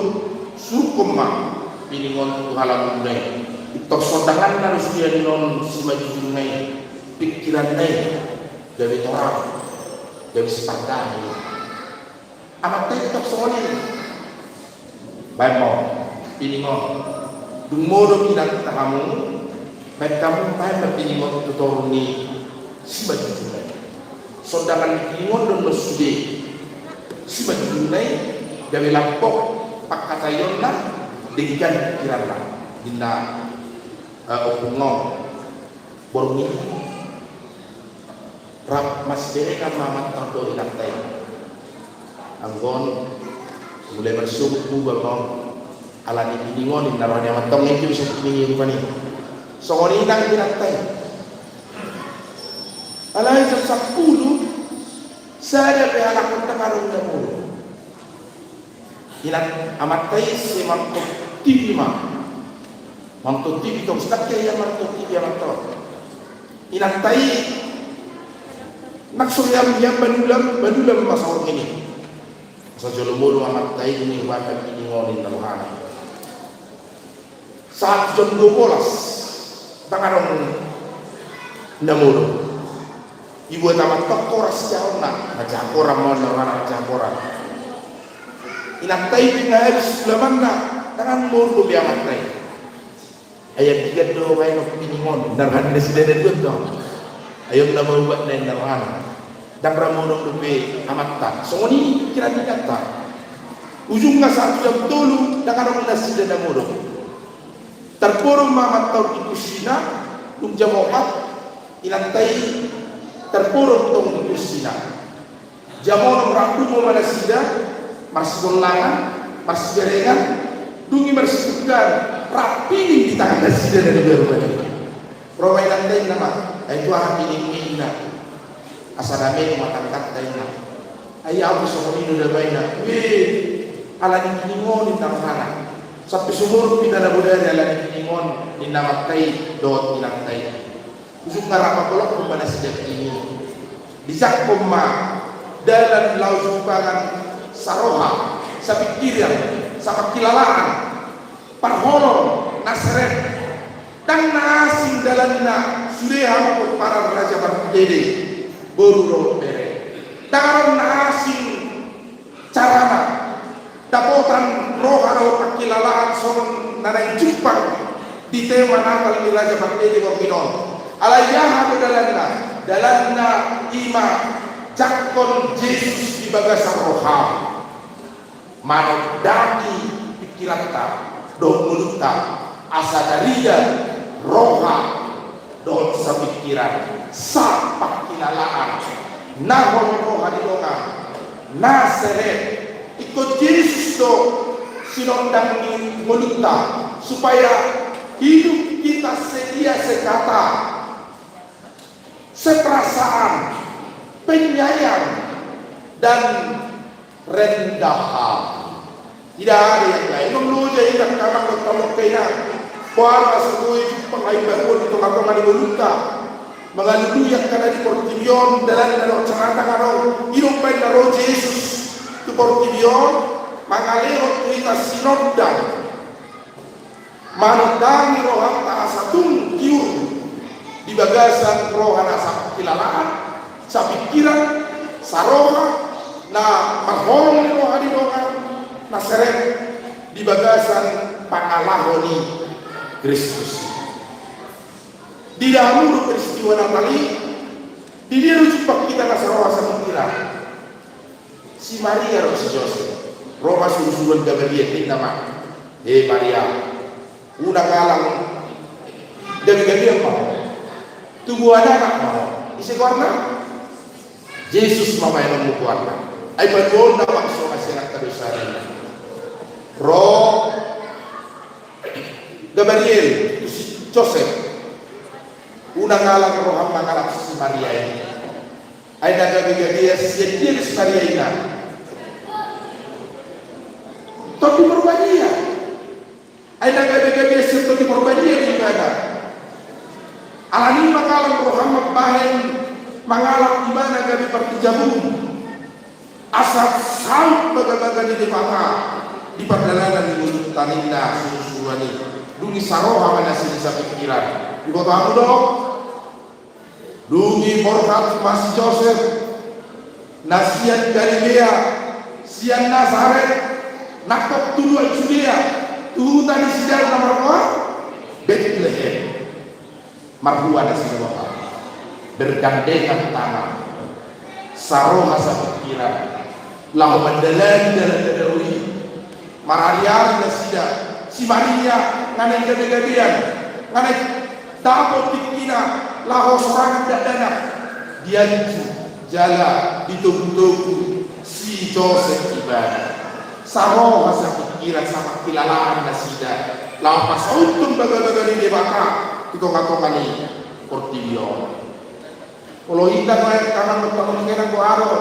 sukuma piningon tu halaman ini itu sondangan harus dia non semaju ini pikiran ini dari orang dari sepandang amat tetap soalnya baik mau piningon dumodong tidak kamu baik kamu baik piningon itu turun ni semaju ini sondangan piningon dan bersudah semaju ini dari lampok pak katayonna dengan kirana dinda opungong bormi rap mas kan mamat tanto ilantai anggon mulai bersuku bangong ala ni piningon ni naranya matong itu bisa piningi rupani songoni nang ilantai ala jam 10 saya ada anak pendengarun dahulu ilang amatai si mantuk TV mantuk TV tong sedaknya yang mantuk TV yang mantuk ilang tai maksudnya yang badulam masalah ini masa jolomolo amat tai ini wakat ini ngolin daluhana saat jam 12 tangarong namuro ibu tamat koras jauh nak macam orang mau orang macam orang inatay pinahayos laman na tangan mundo biya matay ayag tiga do kayo ng piningon narhan na sila na doon ayog na maubat na yung narhan dan ramonong lupi amatan so ngoni kira dikata ujung nga sa jam tulu nakarong na sila na mundo terpurong mamataw di kusina nung jam 4 inatay terpurong tong di kusina jamon rampu mo manasida masih ulangan, masih jaringan, dungi bersihkan, rapi di tangan nasi dan berubah. Provai lantai nama, itu hati ini ina, asal kami matangkat ina. Ayah aku semua ini udah banyak. Ala ini ngon di tangan. Sampai sumur kita ada budaya ala ini ngon di nama tai dot di lantai. Usuk ngarap kolok kepada sejak ini. Dijak pema dalam laut sumbangan saroha, sapikirian, sapakilalaan, parholong, nasret, dan nasin dalamnya sudah hamil para raja berdede, boruro bere. Dalam nasin carana, dapotan roharo pakilalaan son nanay Jepang di tema nakal ni raja berdede Gorbinon. Alayah dalamnya ima jakon Yesus di bagasan roha. Manok daki pikiran tak, dong mulut tak, asa daria roha, dong sabik pikiran sa pakilalaan na roh hadilonga na seret ikut Yesus do sinondang ni mulutna supaya hidup kita sedia sekata, seperasaan, penyayang dan rendah hati. Tidak ada yang lain. Mengeluarkan ikan kamar bertolak kena. Puan asal pengai bangun itu atau mandi mulutna. Mengalami yang kena di Portivion dalam cerita karo hidup pada roh Yesus di Portivion mengalir kita sinodang mandangi roh tak satu kiur di bagasan roh asa kilalaan sa pikiran saroha na marhong roh hadidongan na seret di bagasan pangalahoni Kristus. Di dahulu peristiwa Natali di dia rujuk kita nasaroha sa pikiran si Maria roh si Joseph roh suruh-suruhan Gabriel ini nama Maria udah ngalang gabi-gabi apa tunggu anak mau isi warna Yesus mama yang mau warna ay padol na makso kasi nagkadusaran roh Gabriel si Joseph udah ngalang roh ang mangalak si Maria ini ay nagabi-gabi si Maria ini tapi berbahaya. Ada gabi-gabi seperti berbahaya di mana? Alani mengalang Muhammad bahen mengalang di mana gabi pertijabung. Asal saut baga-baga di mata di perjalanan di mulut taninda susuani. Dungi saroha mana sih bisa pikiran. Di kota dong. Dungi Borhat Mas Joseph Nasian Galilea Sian Nazaret nakok tuduhan Judea tuh tadi sejarah nomor apa? Bethlehem marhua nasi bapak bergandengan tangan saroha sa pikiran lau mendalan dalam dadari mararian nasida si Maria nganen gede-gedean nganen dapot pikina lahu sorang dadana dia jala ditunggu-tunggu si Joseph ibadah saroha sa pikiran sama kilalaan nasida lapas untung baga-baga di debaka itong-atong ni Portillo kalau hindang lain karena bertemu ko aro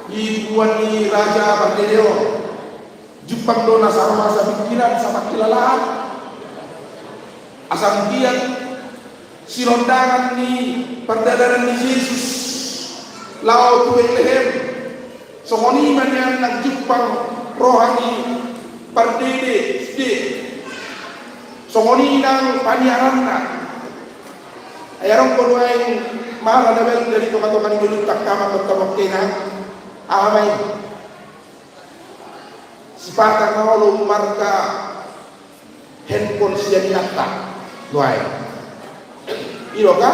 ibuan ni Raja Bardeo Jepang dona saroha sa pikiran sama kilalaan asal dia silondangan ni perdadaran ni Yesus lao tu Bethlehem songoniman yang nagjupang rohani perdede sdi songoni nang paniaranna ayarong kono ay mahal na bel dari toka-toka ni dulu tak kama bertemu kena amay sipata ngolo marka handphone siya niata doay iro ka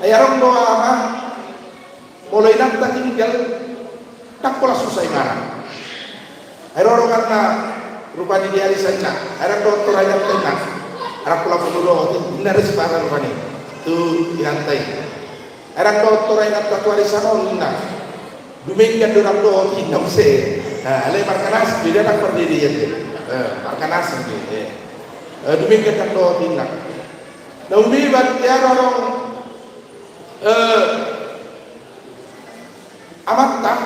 ayarong doa ama mulai nanta tinggal tak pola susah ibarat Aero karena rupa di hari saja. Aero dokter ayat tengah. Aero pula penuh. Ini ada sebarang rupa ni. Tu dihantai. Aero dokter ayat katuari sana nina. Dumingkan dorang doa hindam se. Alai markanas bila nak berdiri ya. Markanas ni. Dumingkan tak doa hindam. Naumi batia orang amat tak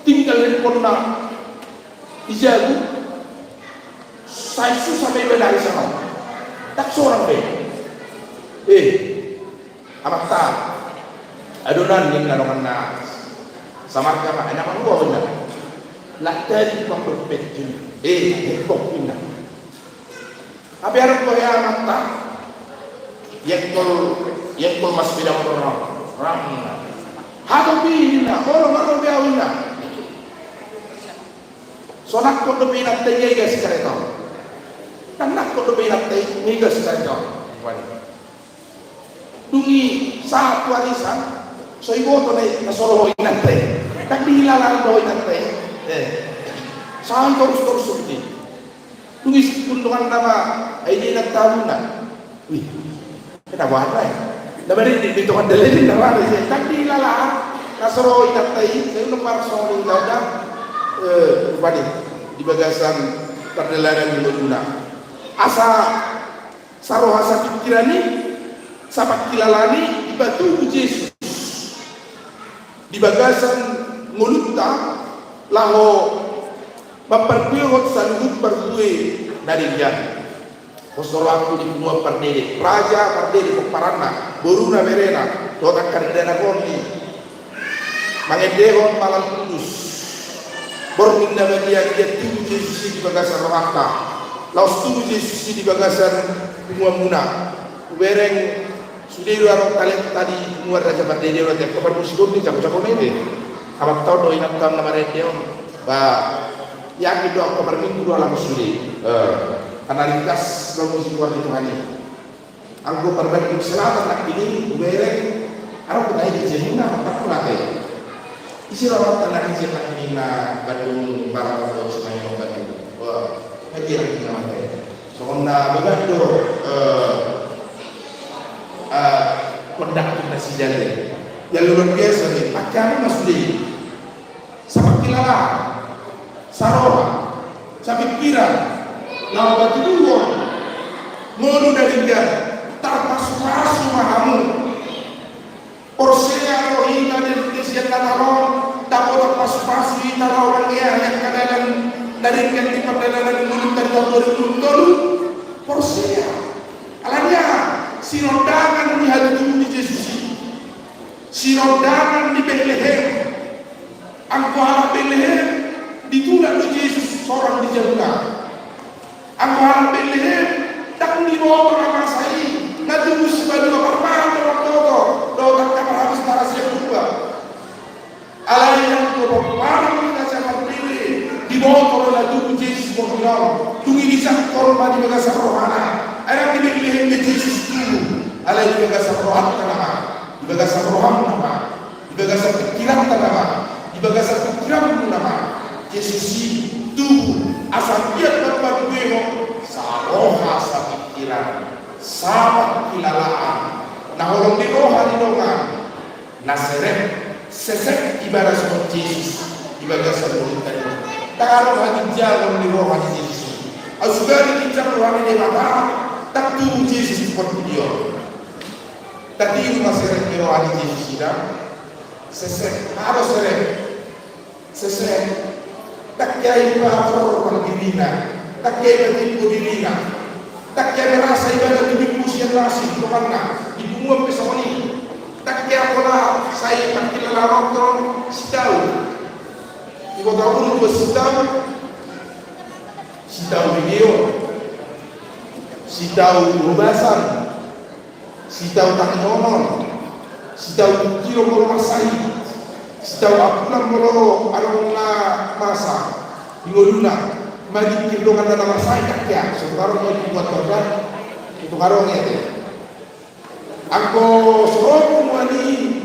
tinggal di kota Ijagu saya susah dari sana tak seorang amat tak adonan yang narongan na sama kama anak man gua benar nak dari pemperpetun kok ina tapi harap ko ya amat tak yang kol mas bidang orang hadapi ina orang biawin na so nak ko dobi nak tay guys kareta kan nak ko dobi nak tay guys kareta dungi sa warisan so iboto na solo inat tay tak dihilalang do inat tay saan terus di dungi kundungan nama ay di nagtawo na Wih, kenapa ada ya? Dapat di tuan dalilin dalam ada sih. Tadi lala, kasro itatai, saya nomor soal itadah, bani di bagasan perdelaran di Luna. Asa saroha sakit kirani, sapat kilalani di batu Yesus. Di bagasan ngulutta, laho memperkuat saluhut berdua dari dia. Kosoroku di semua perdede, raja perdede peparana, boruna berena, doa kardena kondi, mangedehon malam kudus, borminda media dia tubuh Yesus di bagasan rohaka, laus tubuh Yesus di bagasan semua muna, bereng sudah orang kalian tadi luar raja perdede orang yang kabar musikun ni jago-jago ni, kabar tahu doa ingat kau nama dia, bah, yang itu aku kabar minggu dua lama sudah. Analitas dalam musik luar itu hanya aku perbaikan selatan nak ini bereng aku naik di Jemina tak pernah kayak isi rawat tanah di Jemina Bandung Barat atau Semarang Bandung wah lagi lagi nama kayak soalnya begitu kondak kita sijalah yang luar biasa nih pakaian masuk sama kilala sarora sampai kira nama batu dua mulu dari dia terpasu-pasu mahamu Porsea rohina dan kesian tanahon tak boleh terpasu-pasu ita orang yang kadang dari yang di perdagangan mulut dari tahun 2000 Porsea alanya sinondangan di hati tubuh di Yesus sinondangan di Bethlehem angko harap Bethlehem ditulang di Yesus seorang di Jerusalem. Aku harap Bethlehem tak dibawa orang masai nanti musibah dua permainan orang toto doa kamar habis taras yang kedua alai yang dua permainan kita jangan pilih dibawa orang tubuh Yesus berbilang tunggu bisa korban di bagasar rohana ayam di Bethlehem di Yesus dulu alai di bagasar rohana nama di bagasar rohana nama di bagasar pikiran nama di bagasar pikiran nama Yesus tubuh asal dia dapat bemo saroha sapikiran sama kilalaan nah orang di roha di dongan naseret sesek ibarat seperti Yesus ibarat seperti tadi tak harus hati jalan di roha di Yesus asugari kita roha di mata tak tubuh Yesus seperti dia tadi naseret di roha di Yesus tidak sesek harus sesek tak kiai bahasa orang dirina, tak kiai bertipu dirina, tak kiai merasa ibadah tubuh usia nasi di mana, di semua pesawat ini, tak kiai pola saya tak kira lawan setahun, di kota Ulu dua setahun video, setahun rubasan, setahun tak nyonon, setahun kilo rumah saya. Setahu aku nak molo arona masa ingoluna magi kindongan dalam masa tak ya sekarang mau dibuat korban itu karongnya deh aku suruh wani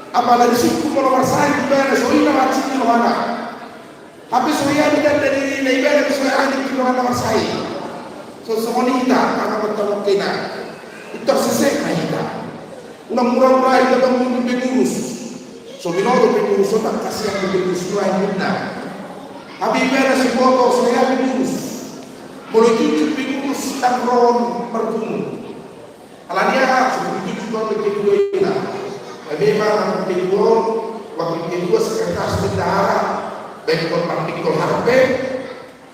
apalagi suku molo masa di mana soalnya macam di mana tapi soalnya tidak dari ibadah soalnya di kindongan masa so semua kita karena bertemu kita itu sesek kita ulang murah-murah itu kamu pengurus so minoro pengurus tak kasih yang pengurus lain benar tapi ibadah si foto saya pengurus boleh cuci pengurus dan ron bertemu alanya seperti itu juga kedua ini memang kedua waktu kedua sekretaris bendahara baik pikul harpe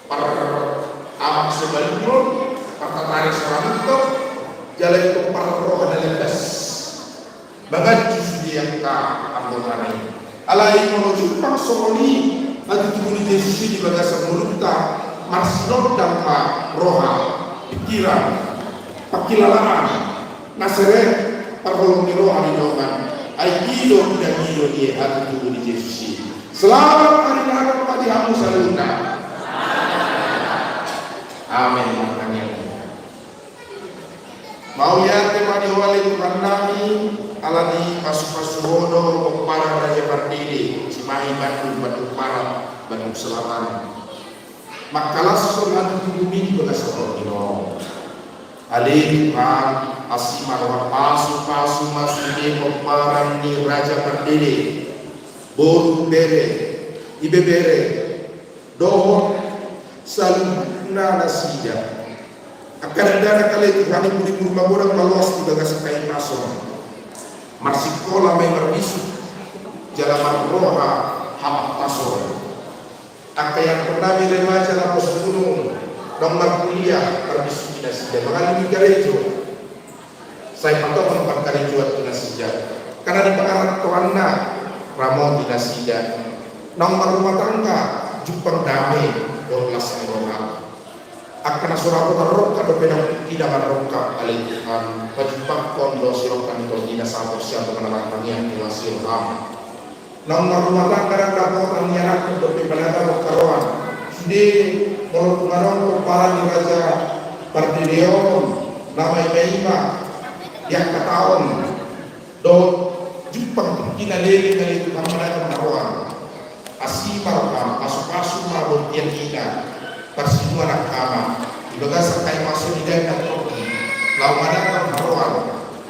para amak sebaliknya para tarik seorang itu jalan itu para roh dan lepas bagai justru yang tak anggota ini alai menuju pangsoni nanti tubuh Yesus di bagasan mulut kita masnot dan roha pikiran pakilalaan naseret parholong di roha di dongan aikido dan gido dia hati tubuh Yesus selamat hari raya kepada kamu saluna amin makanya mau ya tema diwali Tuhan nami alani pasu-pasu bodoh para raja berdiri Cimahi Batu Para Bandung Selatan makalah sesuatu di bumi juga seperti Ali Tuhan asimar wa pasu masih memparang ni raja berdiri boru bere ibe bere dohon saluna nasija akan dana kali Tuhan ibu ibu maburan balos di bagas kai mason marsikola mai merbisu jalan roha hamak pasor yang pernah remaja la pos gunung nomor kuliah perbisu nasija mengalami garejo saya pantau tempat garejo at nasija karena di pengarah tuanna ramo di nasija nomor rumah tangga jupang damai dolas roha akan surau terroka berbeda tidak meroka alih Tuhan bajupang kondo sirokan itu tidak sabor siapa menawarkan yang dilasi ram nomor rumah tangga dan laporan yang untuk berbeda rokaroan di mulut mengarong para raja Bardirion nama Iba yang ketahuan do jupang kina lagi dari Tuhan menawarkan menaruan asimar kam pasu-pasu mabut yang kita persidu anak kama dibagas kai masuk di dalam kopi lau madakan haruan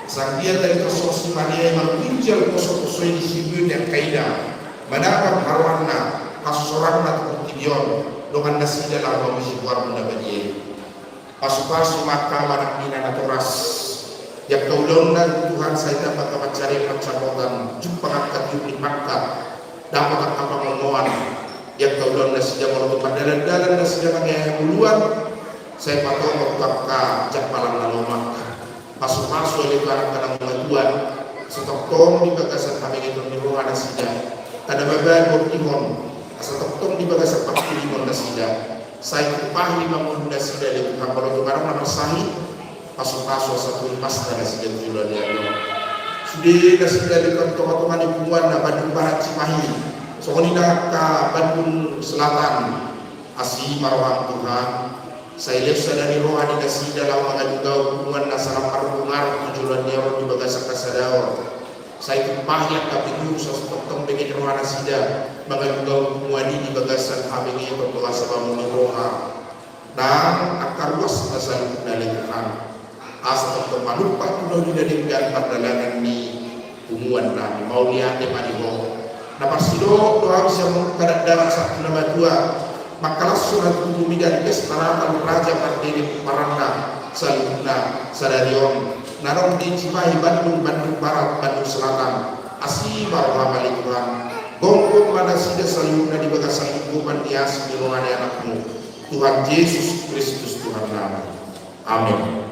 sang dia dari kososi madia yang menginjal kosok-kosoi di sibun yang kaida madakan haruanna kasoran na tukutidion dengan nasi dalam komisi buar bunda badie pasu-pasu maka manak mina naturas yang kaulon dan Tuhan saya dapat mencari pencapotan jumpa angkat jumpa pangkat dapat apa ngomongan yang kaulon nasi jaman untuk dalan-dalan nasi jaman yang duluan saya patong membuka japalan lalomak pasu-pasu oleh kadang-kadang mengaduan setokong di bagasan kami itu di ruang nasi jaman kada bagan bertihon setokong di bagasan pakti limon nasi jaman saya kupah 50 nasi jaman itu kalau itu kadang nama sahih pasu-pasu satu pas nasi jaman duluan ya sudah nasi jaman di kantor-kantor di Bunguan dan Bandung Barat Cimahi soalnya ke Bandung Selatan asih marwah Tuhan saya lihat dari rohani kasih dalam mengajukan hubungan nasalam arungar tujuan nero di bagas kasadao saya kepah yang kapitu sosok begini rohana sida mengajukan hubungan di bagasan abingi berpuasa bangun roha dan akar luas nasal dari Tuhan asal termalupa kuno didadikan perdalangan di hubungan dan mau lihat di maniho na parsido doa bisa mengkadat dalam satu nama dua makalah surat bumi dan kestaratan raja Bardiri Paranda Saluna Sadarion narong di Cimahi Bandung Barat Bandung Selatan asih barwa balik Tuhan gongkot pada sida Saluna di bagasan ibu pantias di ruangan anakmu Tuhan Yesus Kristus Tuhan nama amin.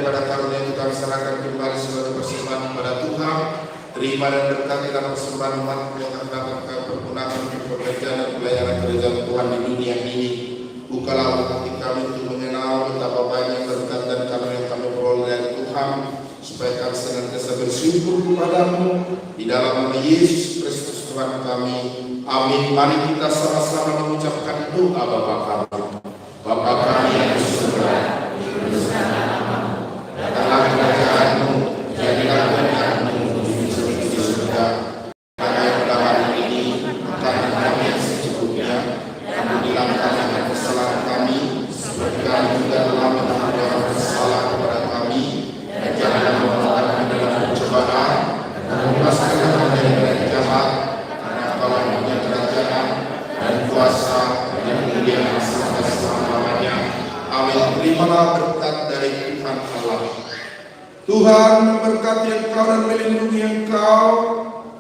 daripada karunia kita serahkan kembali sebagai persembahan kepada Tuhan. Terima dan berkatilah persembahan umat yang dapat kau pergunakan untuk pekerjaan dan pelayanan kerajaan Tuhan di dunia ini. Bukalah hati kami untuk mengenal betapa banyak berkat dan karunia yang kami peroleh dari Tuhan, supaya kami senantiasa bersyukur kepadamu di dalam nama Yesus Kristus Tuhan kami. Amin. Mari kita sama-sama mengucapkan doa Bapa kami. Bapa kami yang di surga, dikuduskan namamu, datanglah kerajaanmu, jadilah kehendakmu di surga. Kami pada hari ini makan kami yang secukupnya, ampunilah kami akan kesalahan kami, seperti kami juga telah mengampuni orang bersalah kepada kami, dan janganlah membawa kami dalam pencobaan, dan lepaskanlah kami dari jahat, karena Engkau yang punya kerajaan dan kuasa dan kemuliaan sampai selama-lamanya. Amin. Terimalah berkat dari Tuhan Allah. Tuhan memberkati engkau dan melindungi engkau.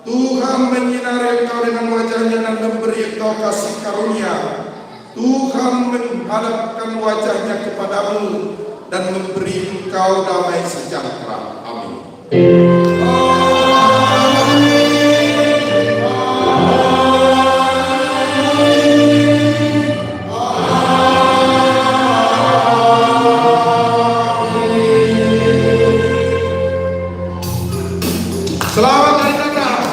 Tuhan menyinari engkau dengan wajahnya dan memberi engkau kasih karunia. Tuhan menghadapkan wajahnya kepadamu dan memberi engkau damai sejahtera. Amin. Selamat hari Natal.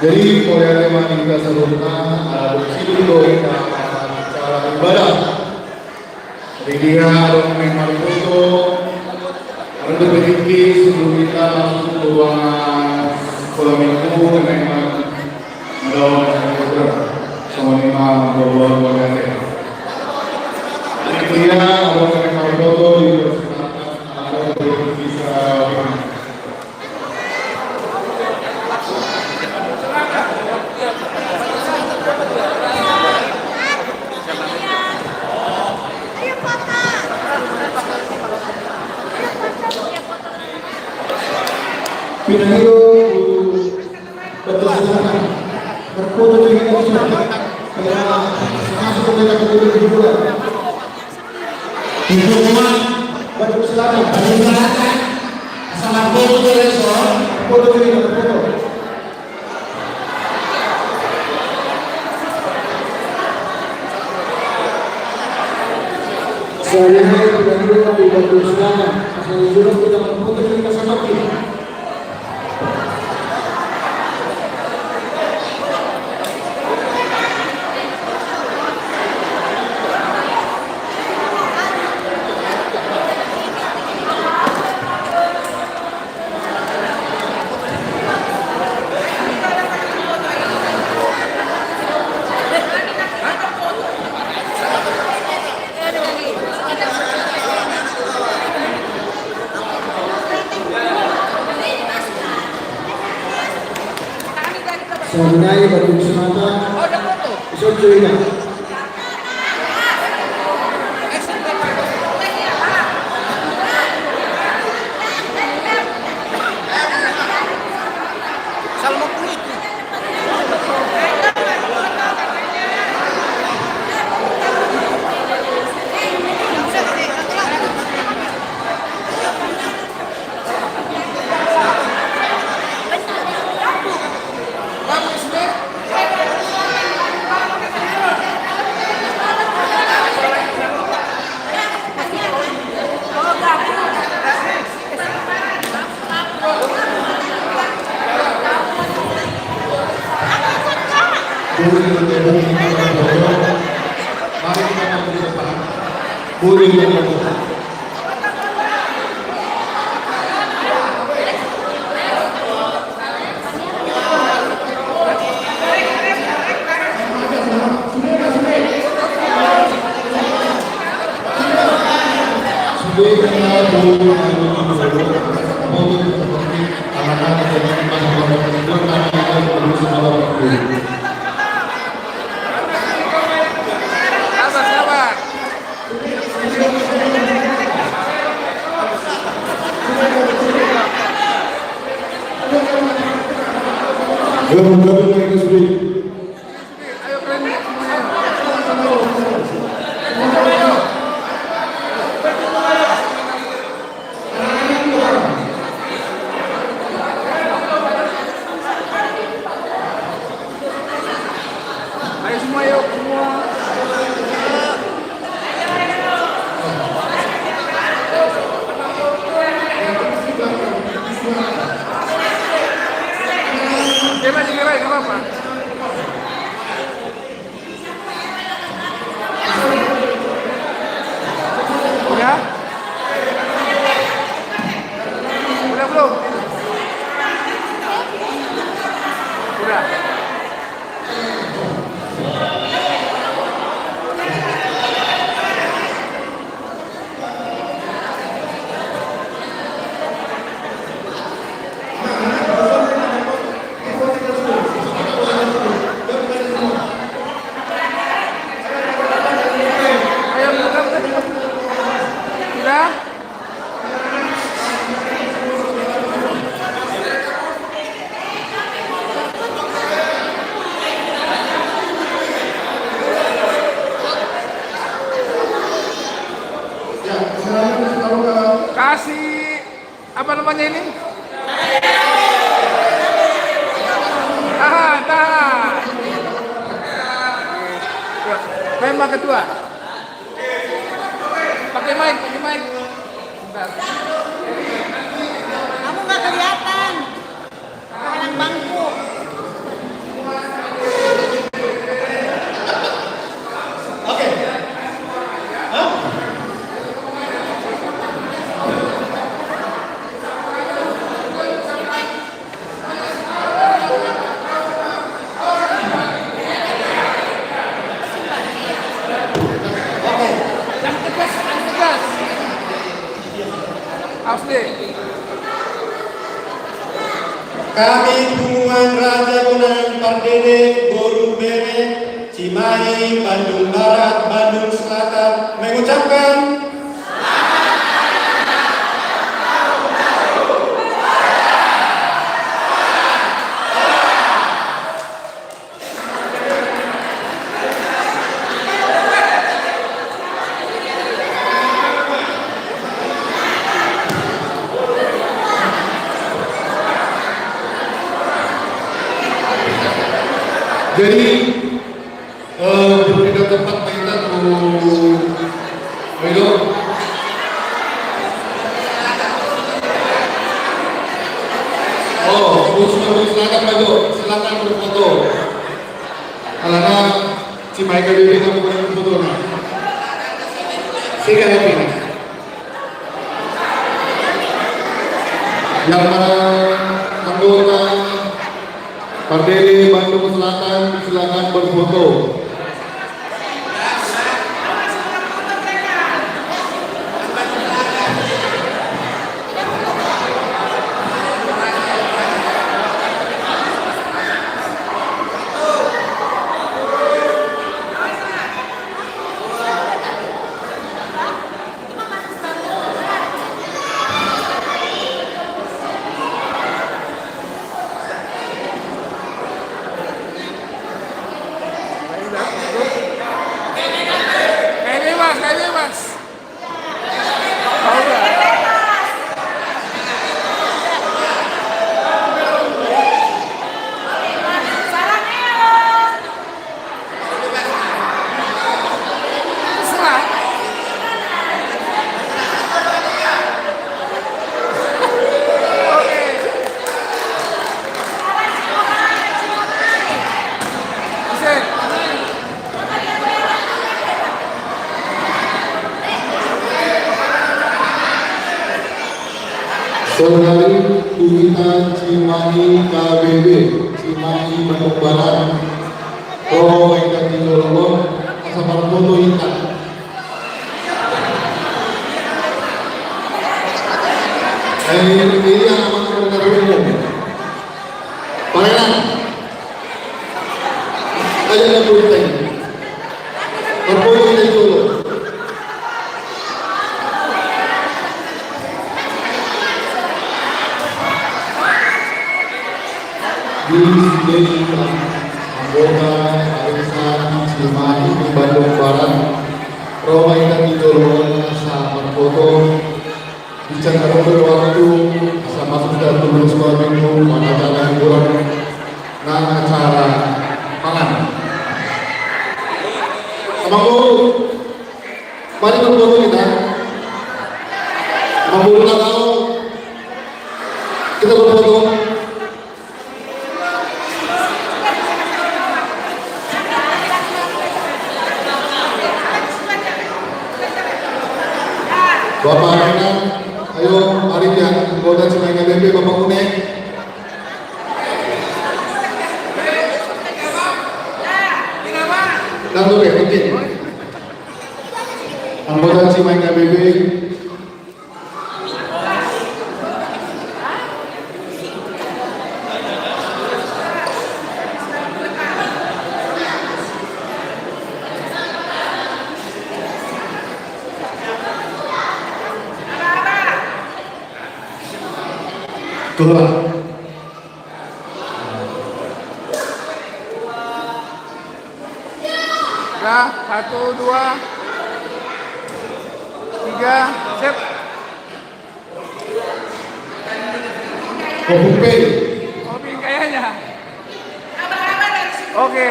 Jadi oleh tema yang kita sebutkan ada bersih cara ibadah. Jadi dia ada memang foto, ada berhenti sebelum kita langsung ke ruangan kolam itu memang ada sama lima dua tema. Jadi dia ada memang foto di ada bisa. Pinahiro berdoa berfoto dengan Tuhan karena masuk ke dalam kehidupan itu semua berdoa berdoa sama foto dengan foto Selanjutnya Gubernur di Batu Selatan, selanjutnya kita menuntut kita sama kita. Selanjutnya Batu Selatan, Isol Joina. Kasih apa namanya ini? Tahan. Memang kedua. Pakai mic. Bentar. Kamu nggak kelihatan. Halang bangku. Oke. Hah? Kami Hubungan Raja Bonang Pardede, Boru Bere, Cimahi, Bandung Barat, Bandung Selatan mengucapkan Jadi berbeda tempat kita tuh, Alana si Michael Bibi na muna yung foto na. Sige na pina. Yang anggota Pardeli Bandung Selatan silakan berfoto. Kayak bebas. Saudari Bumita Cimahi KBB Cimahi Bandung Barat Pro Eka Tindolong sama foto hitam. Ini yang amat negara umum. Pangeran, aja yang berita ini. Berfoto ini dulu. Di sini anggota Arisan Cimahi Bandung Barat Roma Ikan Tidolong sama foto bicara waktu sama sudah turun sekolah minggu mana acara hiburan dan acara pangan. Abangku, mari berfoto kita. Abangku udah tahu kita berfoto. Bapak Renan, ayo mari ya, anggota Cimahi KBB Bapak Kuning. Dan tuh penting. Anggota Cimahi KBB. Keluar. Dah, 1, 2, 3, sip. Kopi. Kopi kayaknya. Oke.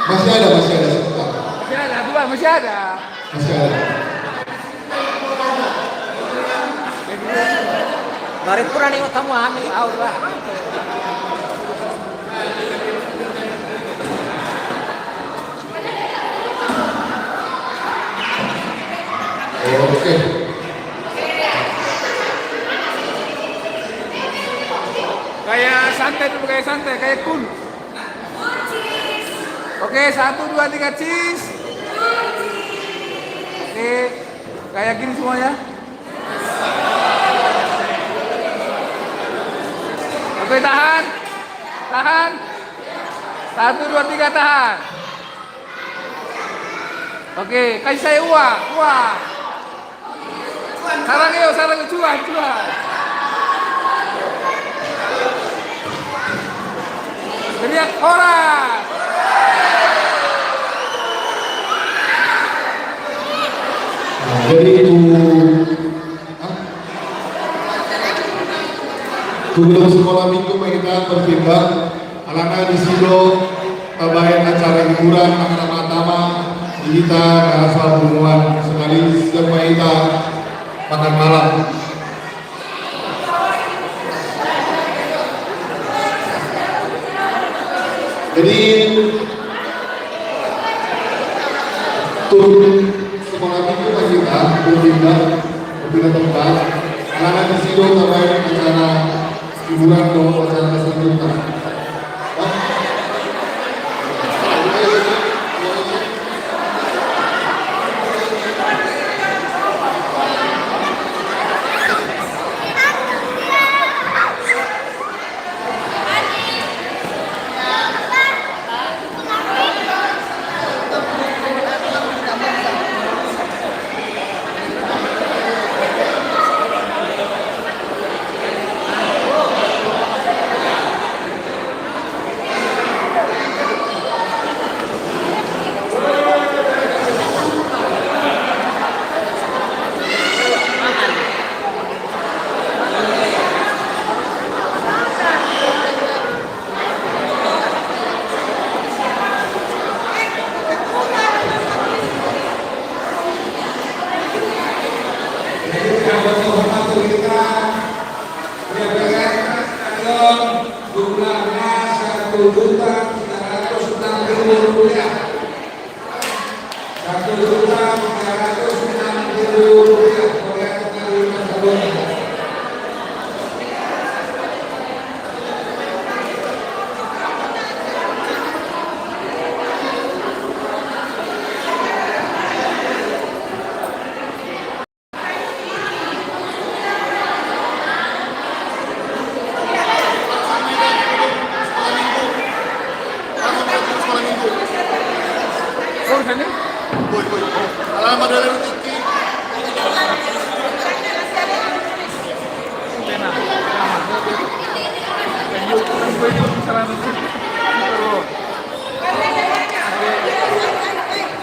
Masih ada sebentar. Masih ada, dua, masih ada. Masih ada. Mari kurang nih kamu ambil aura. Oke. Kayak santai, kayak cool. Oke, 1, 2, 3, cheese. Oke, kayak gini semuanya. Oke, tahan. 1, 2, 3, tahan. Oke, kasih saya uang. Sarang cuan. Teriak orang. Jadi itu Tunggu sekolah minggu kita berpindah alangkah di silo tabayan acara hiburan pertama kita asal hubungan sekali siapa kita makan malam. Jadi turun sekolah minggu kita berpindah tempat. Anak-anak di situ terkait acara hiburan atau acara keseluruhan.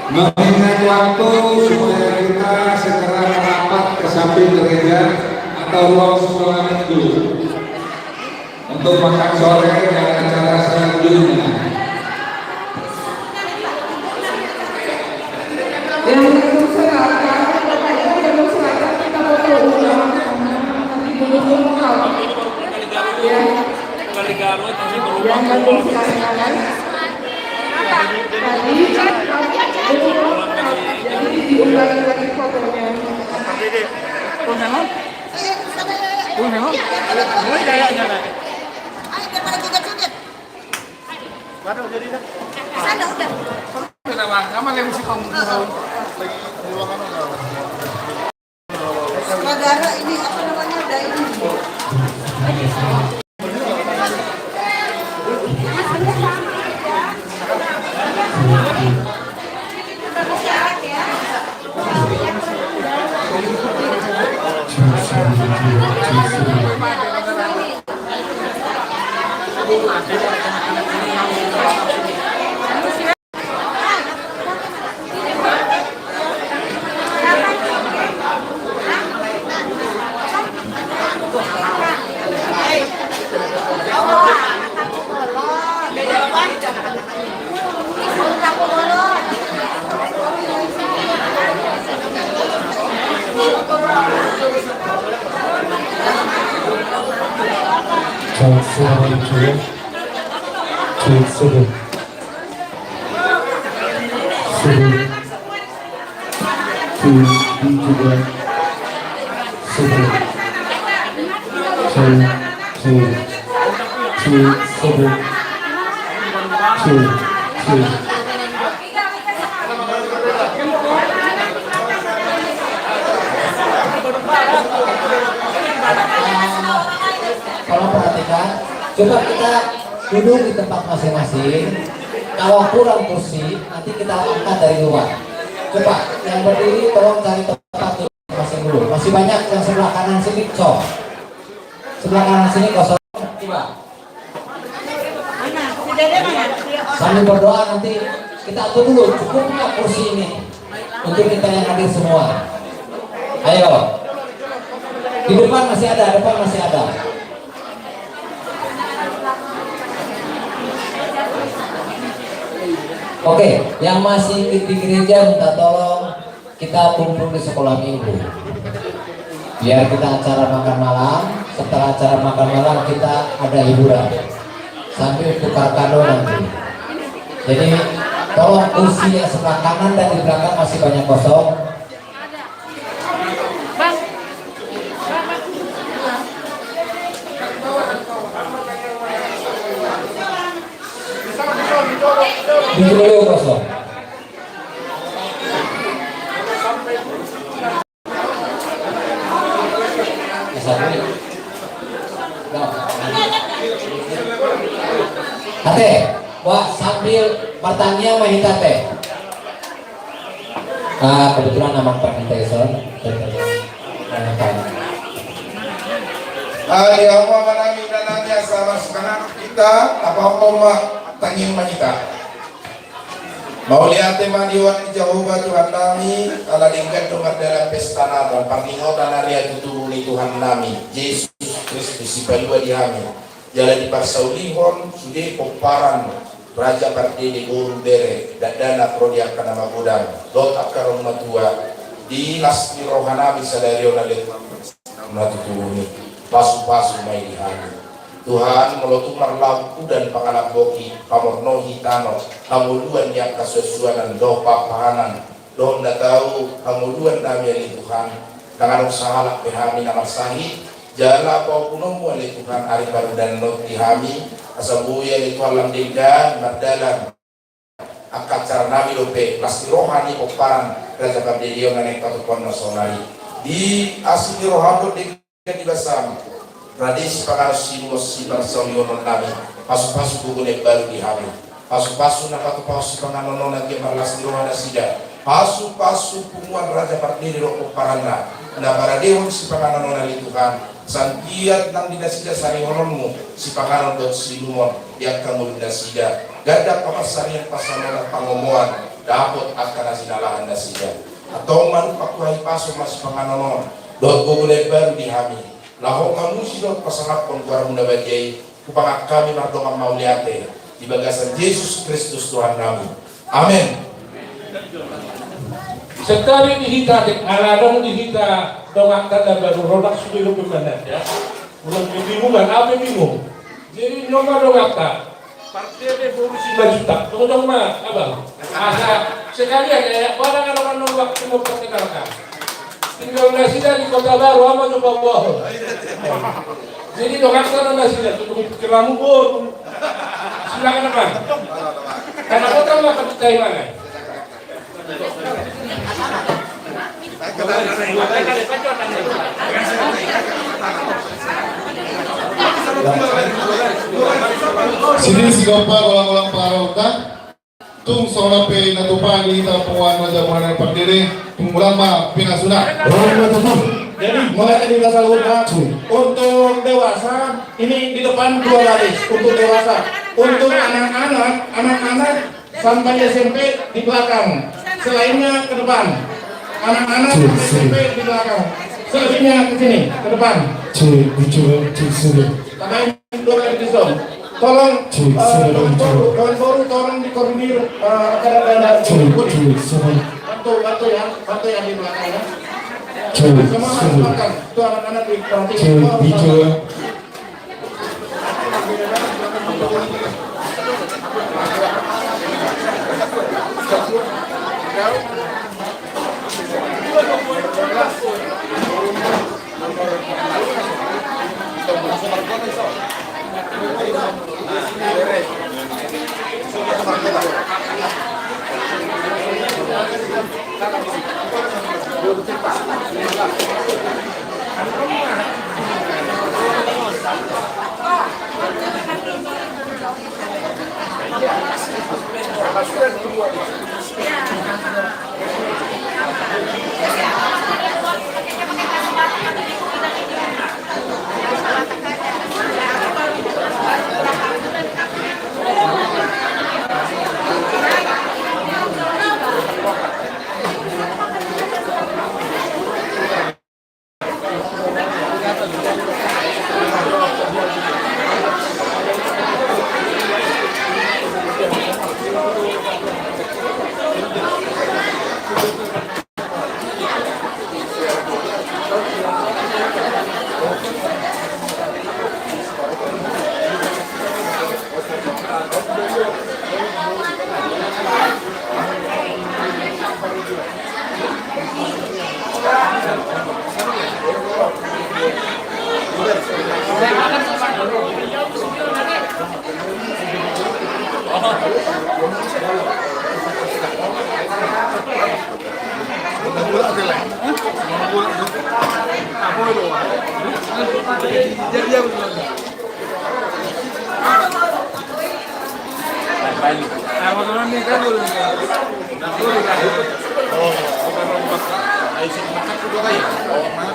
Mengingat waktu supaya kita segera merapat ke samping gereja atau ruang sekolah minggu untuk makan sore dan acara selanjutnya. Yang belum silakan, Bapak Ibu belum silakan kita foto ulang nanti belum lokal. Ya. Yang belum silakan. Jadi diulangi lagi fotonya. Saudara ini apa namanya ada ini. Kalau perhatikan, coba kita duduk di tempat masing-masing. Kalau kurang kursi, nanti kita angkat dari luar. Coba yang berdiri tolong cari tempat duduk masing dulu. Masih banyak yang sebelah kanan sini kosong. Sebelah kanan sini kosong. Coba. Sambil berdoa nanti kita atur dulu. Cukup nggak kursi ini untuk kita yang hadir semua? Ayo. Di depan masih ada, depan masih ada. Oke, yang masih di gereja minta tolong kita kumpul di sekolah minggu. Biar kita acara makan malam, setelah acara makan malam kita ada hiburan sambil tukar kado nanti. Jadi tolong kursi yang sebelah kanan dan di belakang masih banyak kosong. Dulu kosong. Ate, wah sambil bertanya mahita teh. Kebetulan nama Pak Tyson. Di Allah menami dananya sama sekarang kita apa tanging mahita. Mau lihat tema diwat Jehovah Tuhan nami ala dingkat domar dalam pesta Natal partingo tanaria tutuluni Tuhan nami Yesus Kristus si palua dihami jalan di Parsaulihon sude komparan Raja Pardede Guru Dere Dadana Prodia Kanama Godang Dot Akaron Matua di Lasmi Rohanami Sadario Nalet Natutuluni pasu-pasu mai dihami Tuhan melotumar lampu dan pangalap boki pamorno hitano kamuluan yang kasusuanan do papahanan do na tahu kamuluan nami ali Tuhan dengan usaha pehami nama sahih jala paupunom ali Tuhan ari baru dan not dihami asabuya itu alam degan mardalan akad cara nami lope pasti rohani oparan raja kabdedio nanek patupon nasonali di asli rohani degan di basam Radis pangarusimu si Barcelona nami pasu-pasu bugune baru dihami pasu-pasu na patu-pasu panganono na gemarlas di rohana sida pasu-pasu pumuan Raja Pardede roko parana na para dewon si panganono na Tuhan santiat nang dinasida sari hononmu si panganon dot si lumon yang kamu dinasida gada pamasarian pasangan pangomoan dapot akan asinalahan nasida atau manu pakuhai pasu mas panganono dot bugune baru dihami lahong manusia dot pasangat pengkuar munda bajai kupangak kami mardongan mauliate di bagasan Yesus Kristus Tuhan kami. Amin. Sekali dihita aladong dihita dongak tanda baru rodak sudah lebih mana ya. Belum bingungan apa bingung. Jadi nomor dongak tak. Partai Revolusi 5 juta. Tunggu mah abang. Asa sekalian ya barang orang nolak semua perkenalkan. Tinggal nasida di Kota Baru apa coba bohong. Jadi dokter nasida tutup keramu bor. Silakan apa? Karena kota mah percaya mana? Sini sigopa ulang-ulang parauta. Tung solape natupani tapuan majamuan Pardede pengulama pinasuna. Jadi mulai dari dasar untuk dewasa ini di depan 2 baris untuk dewasa. Untuk anak-anak sampai SMP di belakang. Selainnya ke depan. Anak-anak SMP di belakang. Selebihnya ke sini ke depan. Karena itu tolong kawan baru tolong dikoordinir agar ada bantu yang di belakang ya. Semua harus makan. Itu anak-anak diperhatikan. Jadi dia belum. Nah, motor ini kan dulu. Oh, ayo sini makan dulu kayak. Oh, mana?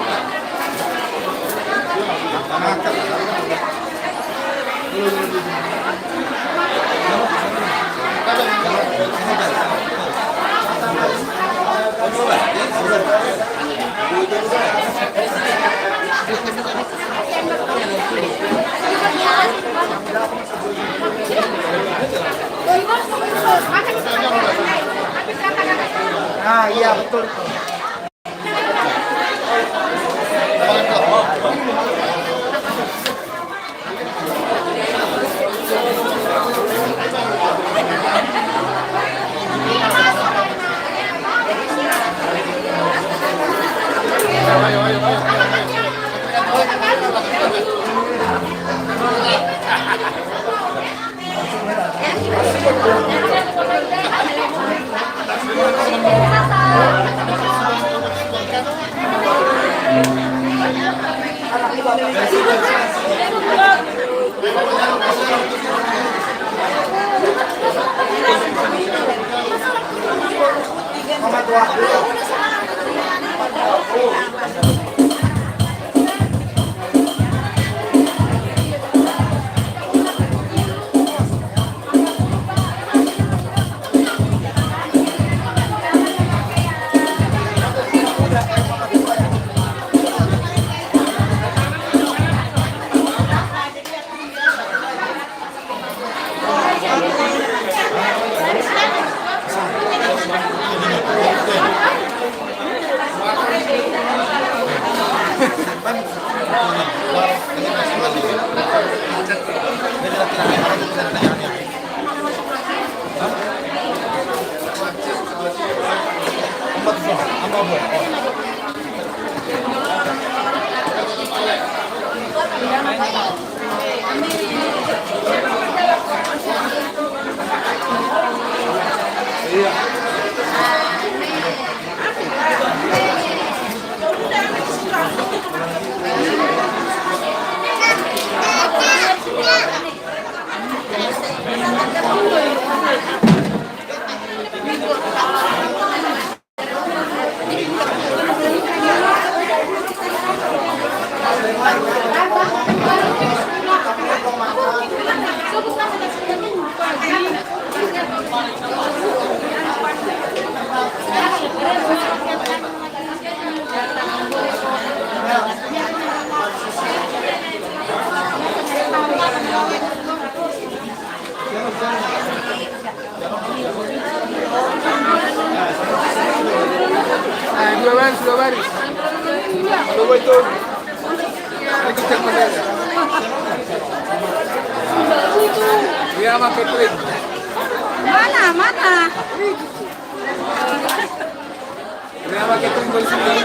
Ah, iya betul. Dua baris. Logo itu. Lagi cek mana? Dia sama Catherine. Mana? Dia sama Catherine bersini.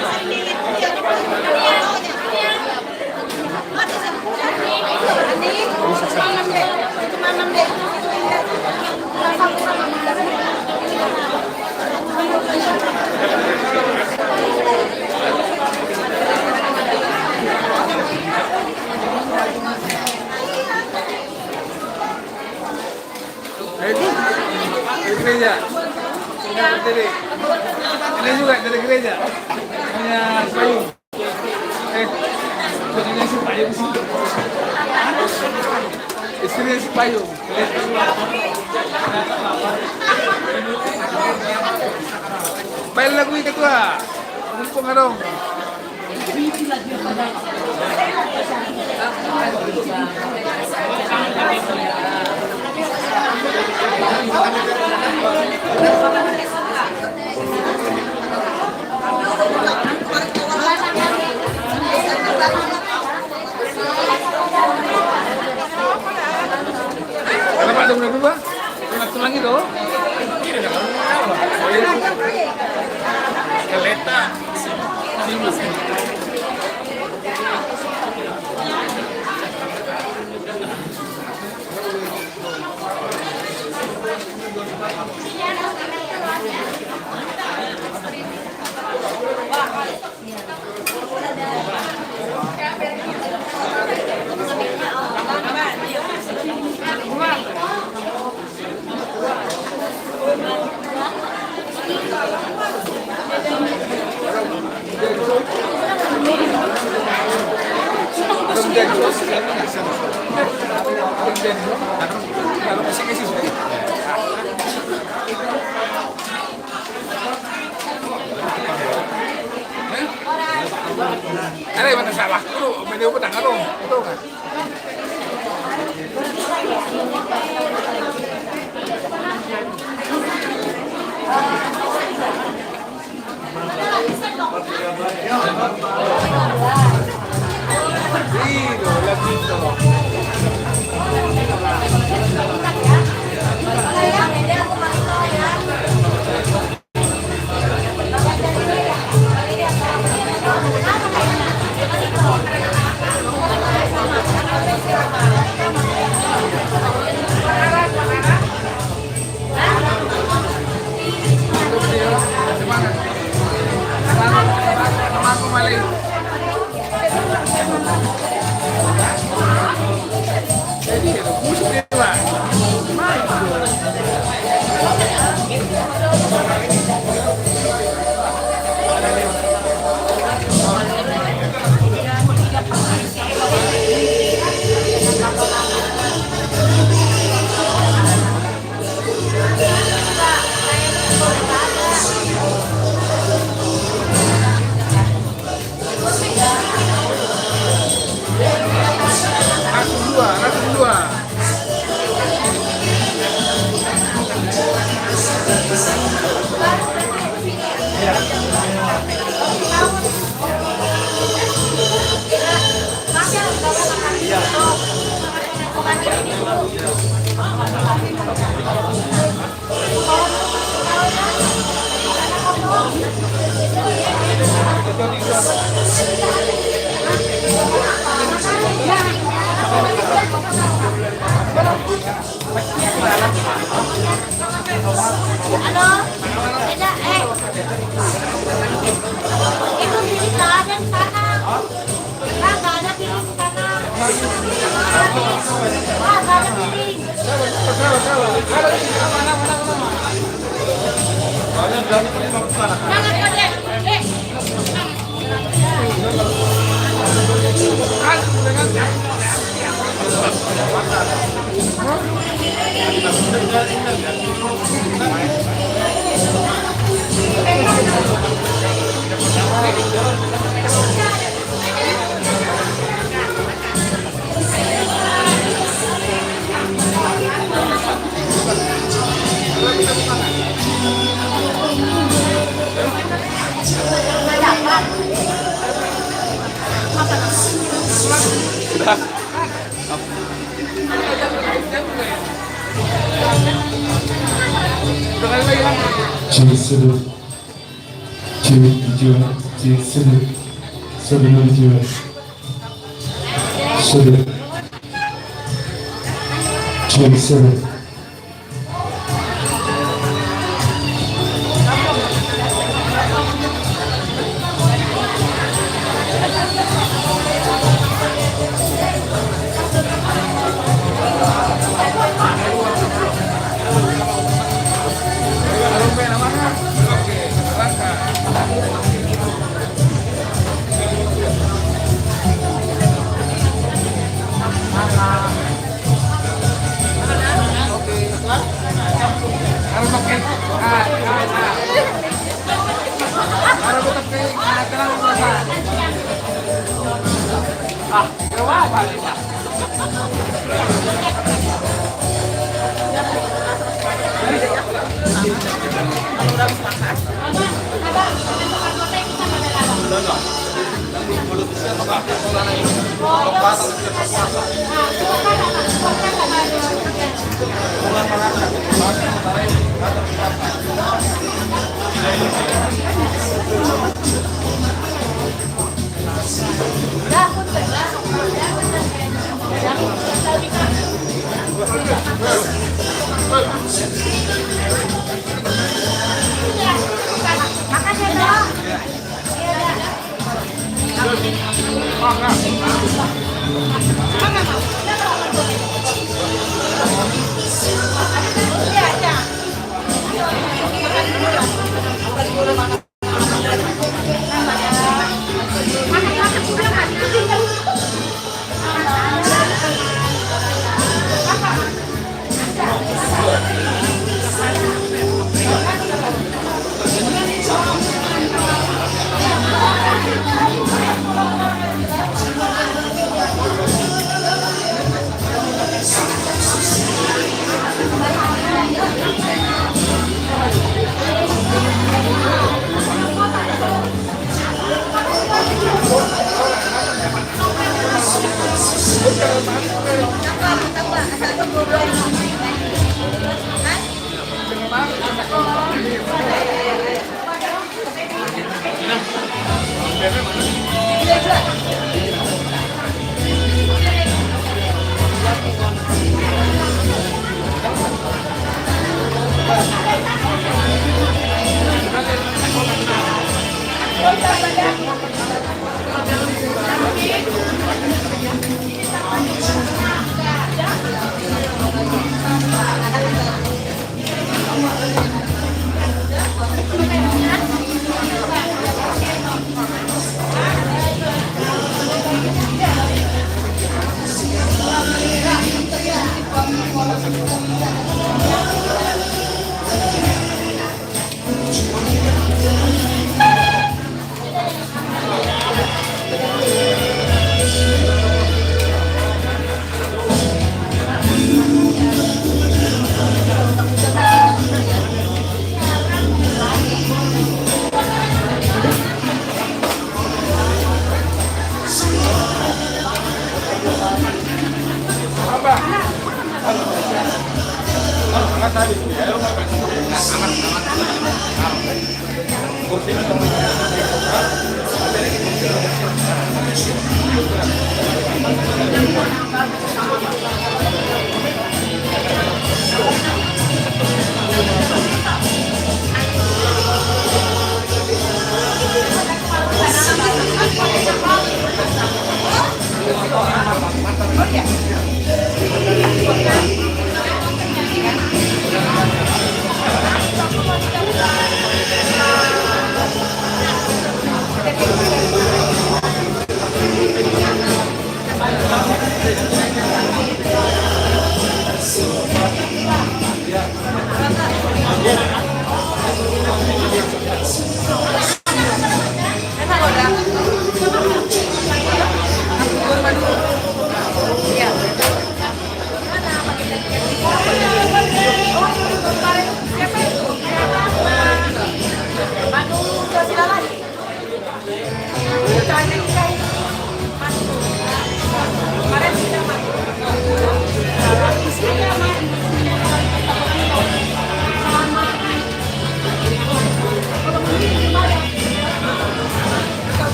Gereja. Ini juga dari gereja. Hanya payung. Istrinya si payung sih. Istrinya si payung. Bail lagu ini ketua. Untuk pengarong. Kenapa ada berapa? Kenapa lagi tuh? Keleta. Ada yang mana salah? Itu video petang atau itu kan? Seru,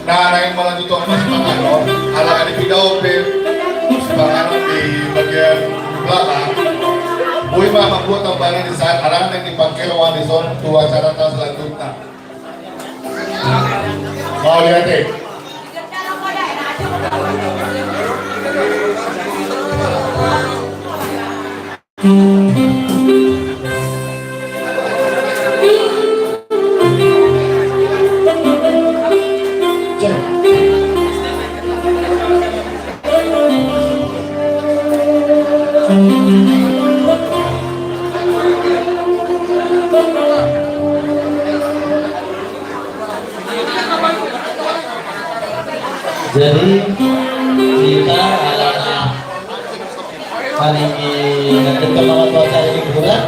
Nah, yang melanjutkan persembahan ala di video persembahan di bagian belakang. Boy mah membuat tambahan di saat arang yang dipakai lawan di zon tua cara tas selanjutnya. Mau lihat deh. Jadi kita adalah paling nanti kalau cuaca ini bulan,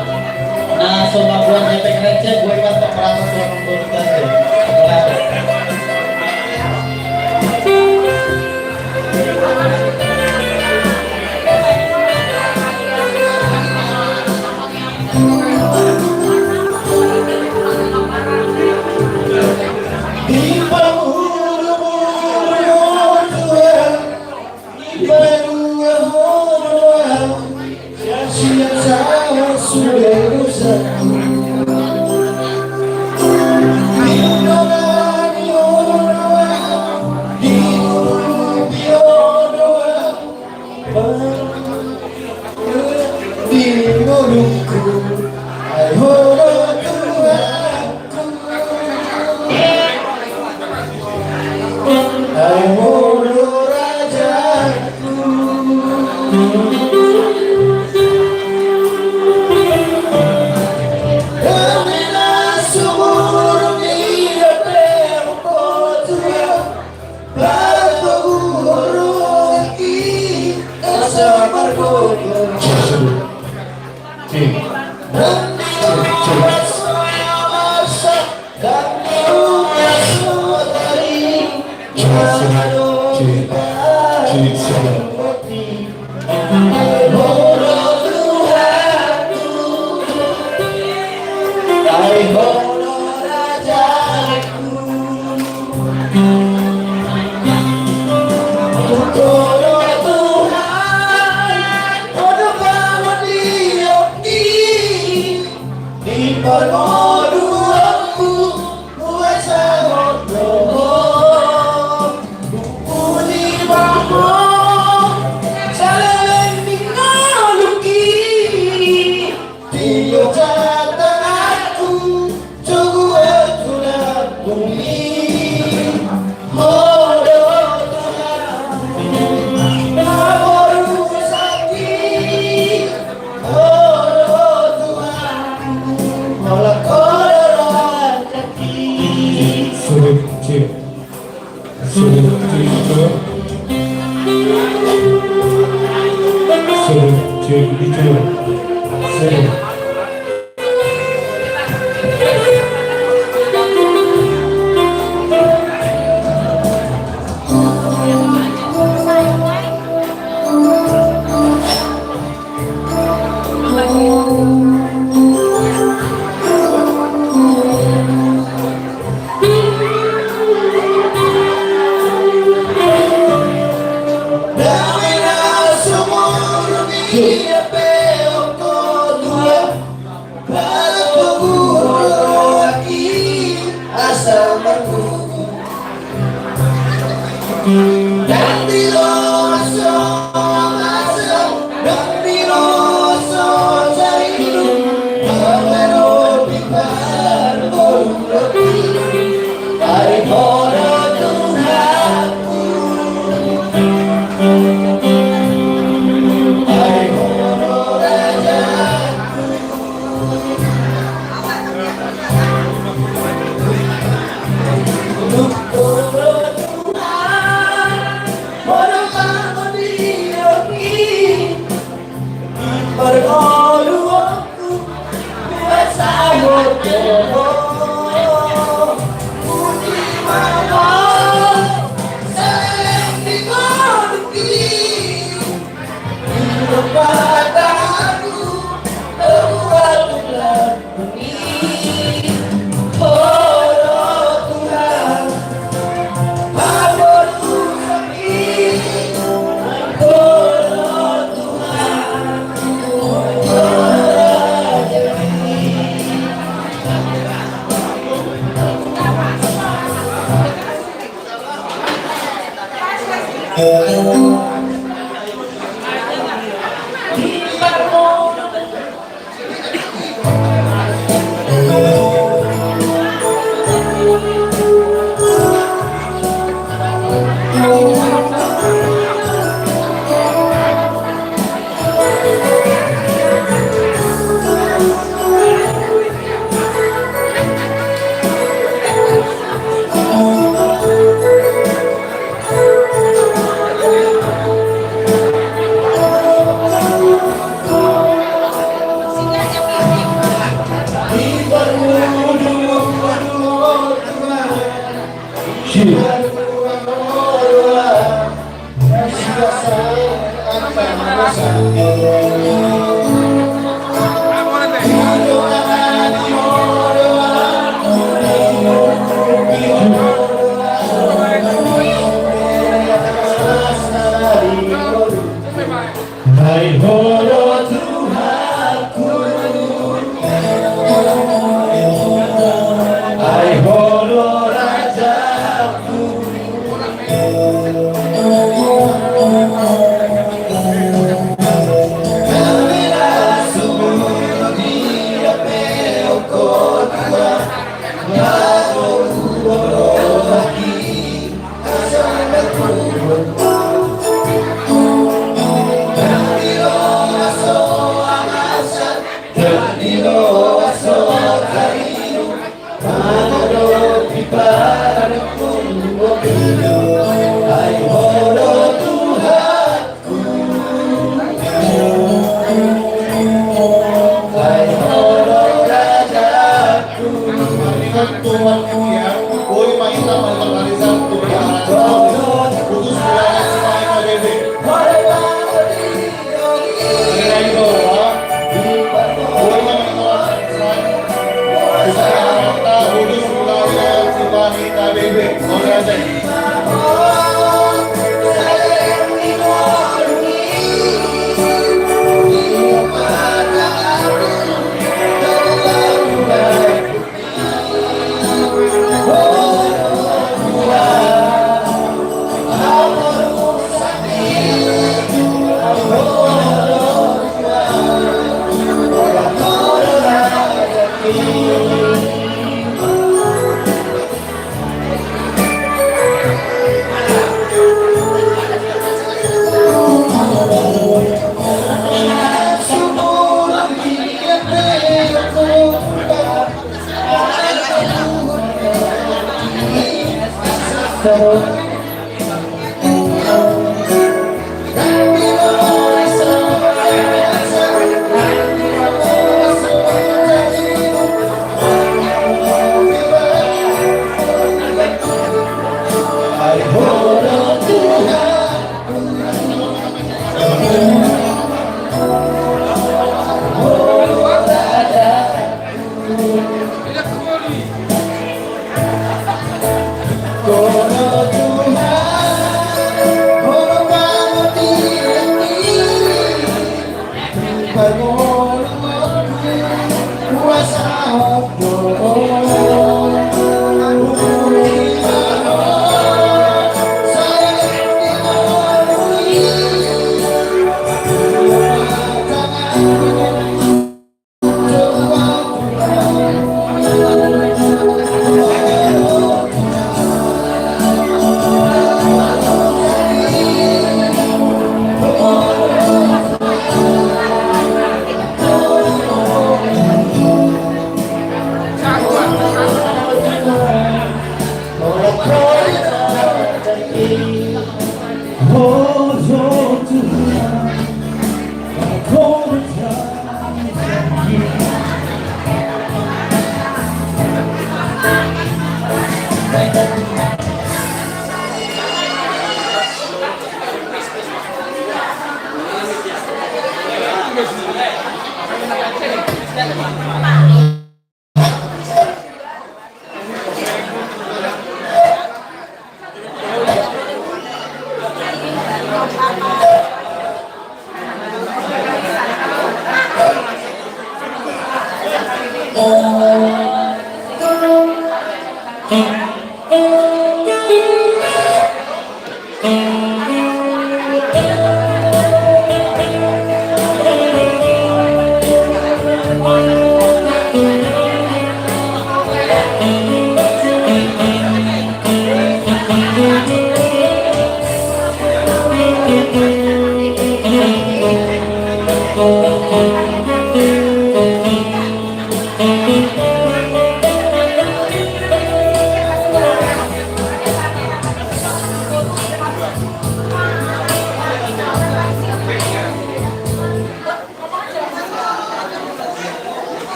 nah semua bulan efek receh gue pas perasaan tuan komunitas deh. Salah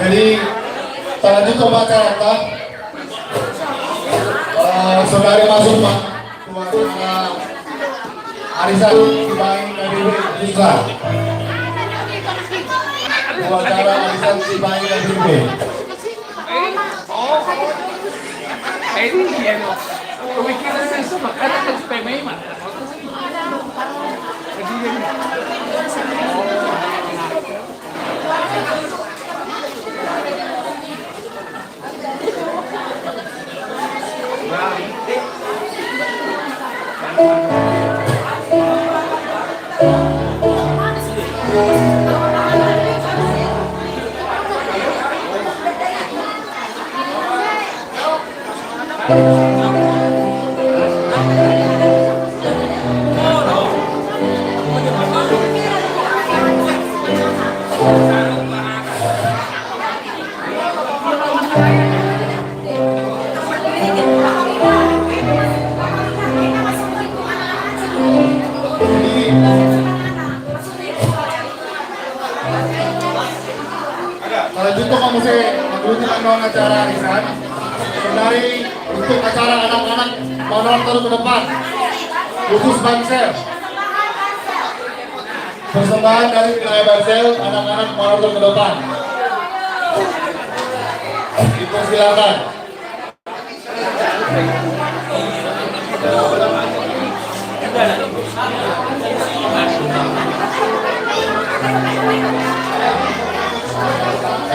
Jadi selanjutnya masyarakat saudari masuk Pak arisan dibaing dari Isra wawancara arisan dibaing dari B. Selanjutnya kamu sih mengurusan acara arisan. Saudari untuk acara anak-anak mohon terus ke depan. Khusus Bansel. Persembahan dari wilayah Bansel, anak-anak mohon terus ke depan. Dipersilakan.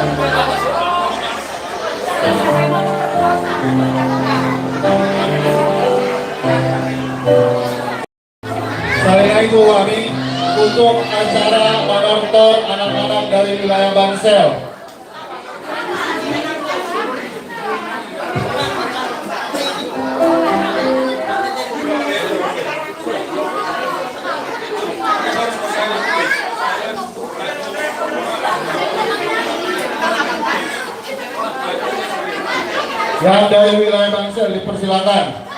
Selain itu kami untuk acara menortor anak-anak dari wilayah Bangsel. Yang dari wilayah Bangsel dipersilakan.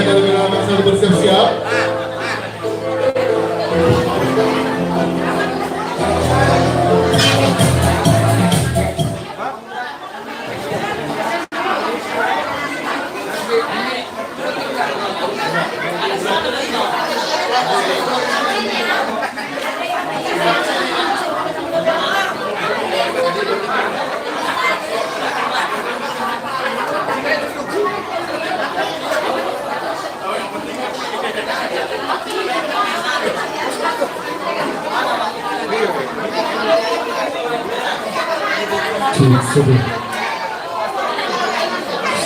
Dari wilayah Bangsel bersiap-siap.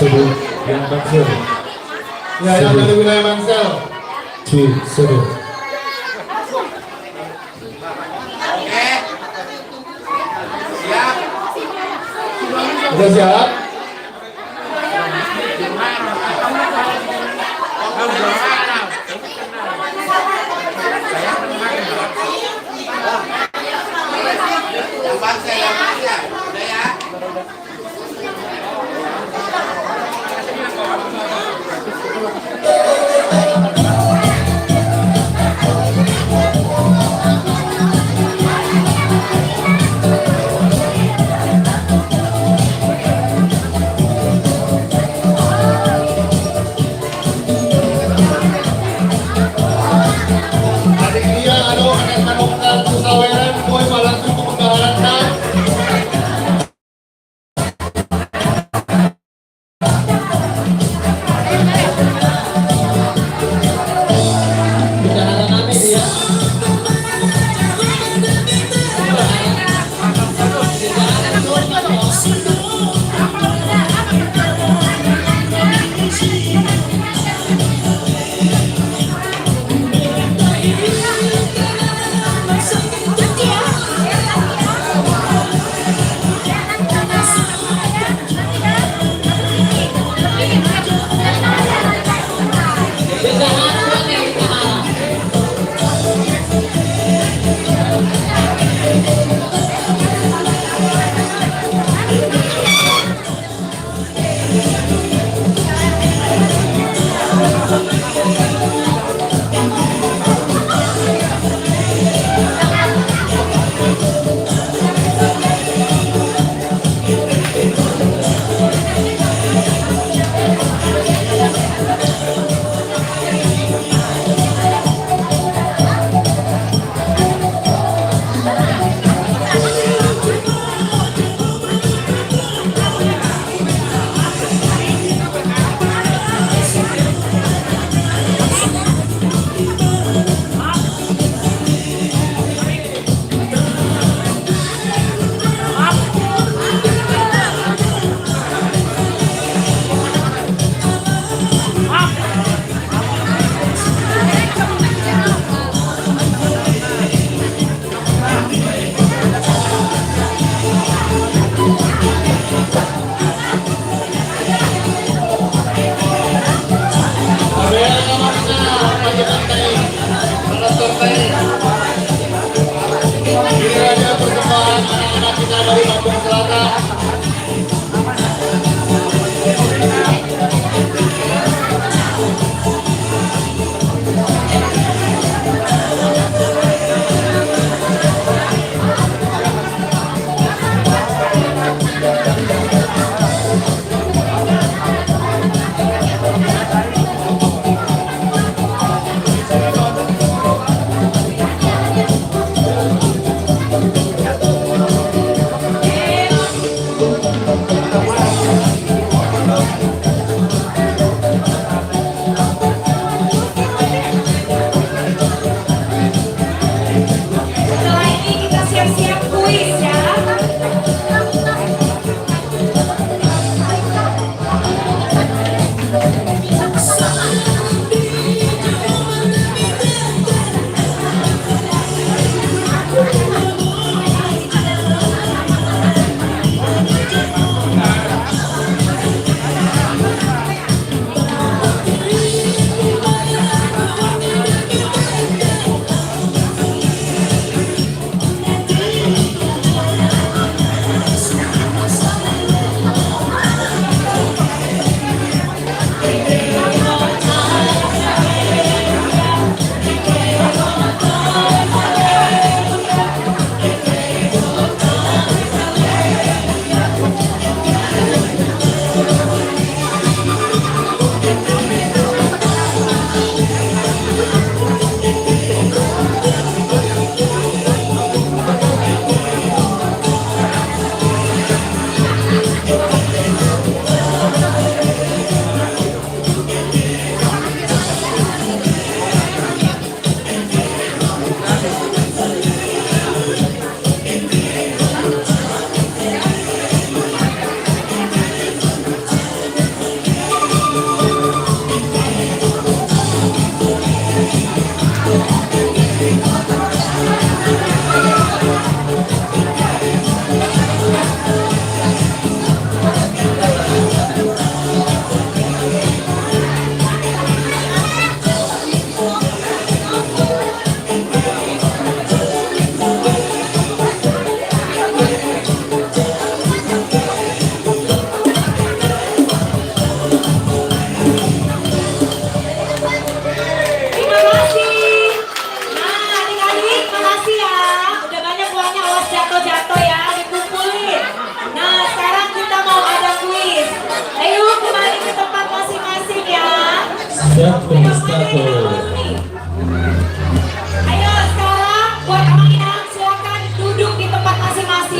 Sebut yang Bangsel. Ya, yang dari wilayah Bangsel. Sebut. Sudah siap?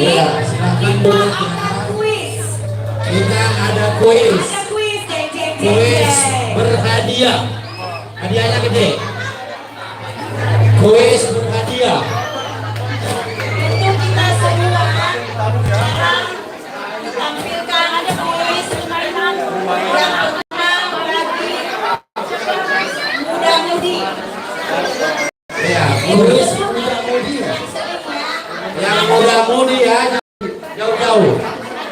Iya, silakan dulu. Kita ada kuis. Kuis berhadiah. Hadiahnya gede. Kuis berhadiah. Untuk kita semua sekarang ditampilkan ada kuis permainan yang pertama bagi muda-mudi. Ya, kuis muda-mudi. Yang muda-mudi ya, jauh-jauh.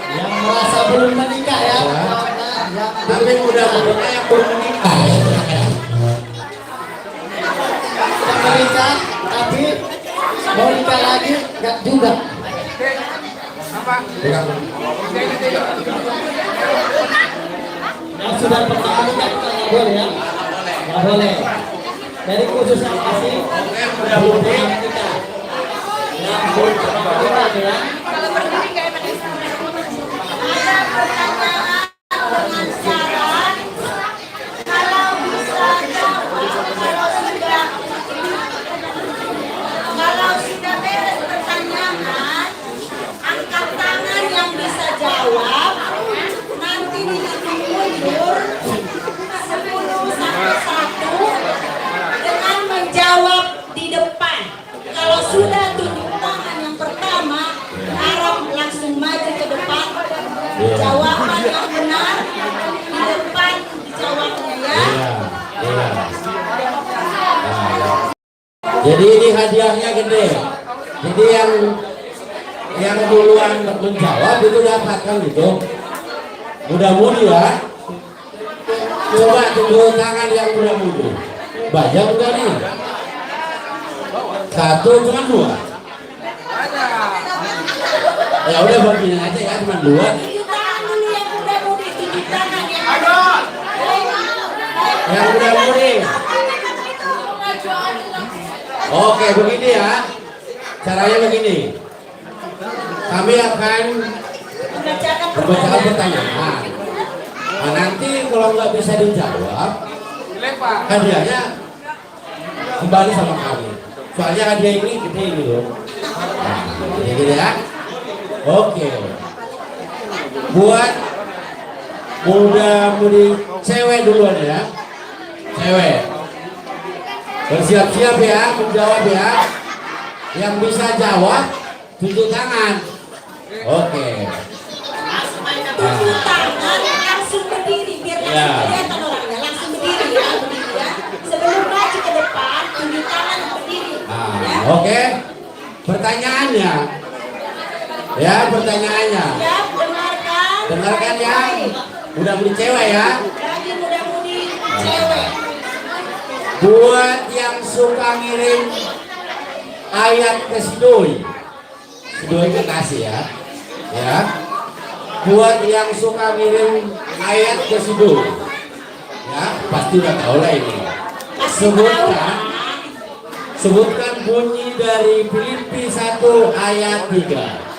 Yang merasa belum menikah ya. Tapi muda-mudinya yang belum menikah. Menikah, tapi mau nikah lagi enggak juga. Yang sudah pertama nikah nggak boleh ya? Nggak boleh. Jadi khusus yang kasih belum nikah. Yang belum nikah ya. Kalau berdiri kayak ada pertanyaan dengan syarat kalau bisa kalau sudah beres pertanyaan angkat tangan yang bisa jawab nanti dihitung mundur 10 sampai 1 dengan menjawab di depan. Kalau sudah tunjuk tangan yang pertama harap langsung maju ke depan. Jawaban yang benar di depan dijawabnya ya. Jadi ini hadiahnya gede. Jadi yang duluan menjawab itu dapat kan gitu. Mudah-mudi ya. Coba tunjuk tangan yang mudah-mudi. Banyak enggak nih? 1 cuma 2. Ya udah begini aja ya, cuma 2. Yang mudah-mudi. Oke, begini ya. Caranya begini. Kami akan membacakan pertanyaan. Nah, nanti kalau nggak bisa dijawab, hadiahnya kembali sama kami. Soalnya hadiah ini gede ini loh. Nah, jadi ya. Oke. Buat muda-mudi cewek duluan ya. Cewek. Bersiap-siap ya, menjawab ya. Yang bisa jawab, tunjuk tangan. Oke. Tunjuk tangan langsung berdiri biar langsung kelihatan orangnya. Langsung berdiri ya, berdiri ya. Sebelum maju ke depan, tunjuk tangan berdiri. Ya. Oke. Pertanyaannya. Ya, pertanyaannya. Ya, dengarkan. Dengarkan ya. Muda-mudi cewek ya. Lagi muda-mudi cewek. Buat yang suka ngirim ayat ke si Doi kasih ya. Ya. Buat yang suka ngirim ayat ke si Doi, ya pasti udah tahu lah ini. Sebutkan bunyi dari Filipi 1 ayat 3.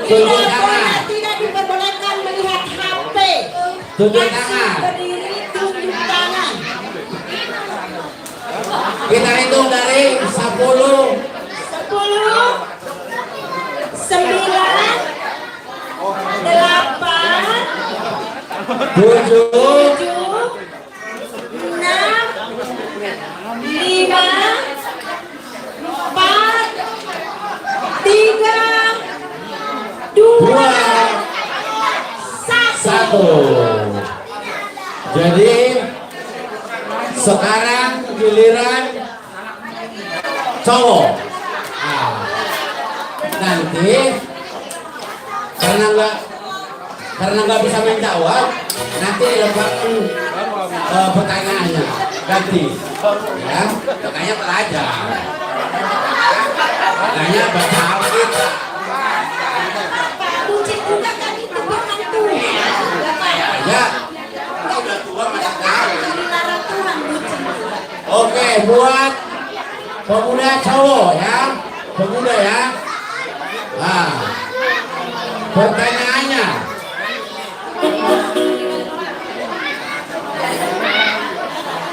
Tunjuk tangan. Tidak diperbolehkan melihat HP. Tunjuk tangan. Berdiri, tunjuk tangan. Kita hitung dari 10. 10, 9, 8, 7, 1. Jadi sekarang giliran cowok. Nah, nanti karena nggak bisa menjawab, nanti lepasin pertanyaannya ganti. Ya, makanya pelajar. Makanya baca Alkitab. Ya, udah tua masih tahu. Oke, buat pemuda cowok ya, pemuda ya. Nah, pertanyaannya,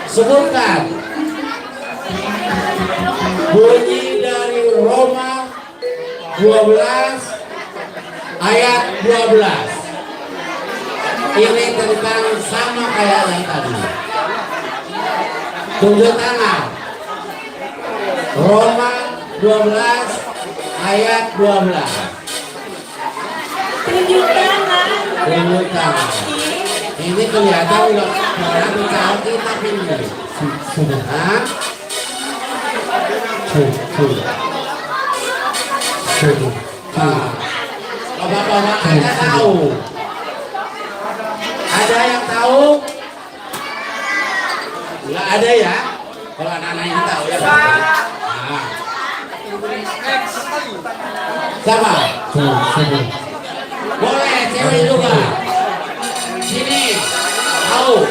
sebutkan bunyi dari Roma 12 ayat 12. Ini tentang sama kayak yang tadi. Tunjuk tangan. Roma 12 ayat 12. Tunjuk tangan. Tunjuk tangan. Ini kelihatan udah pernah bicara kita ini. Hah? Bapak-bapak Anda tahu? Ada yang tahu? Enggak ada ya? Kalau anak-anak ini tahu ya. Nah. Siapa? Boleh, cewek juga. Sini. Tahu?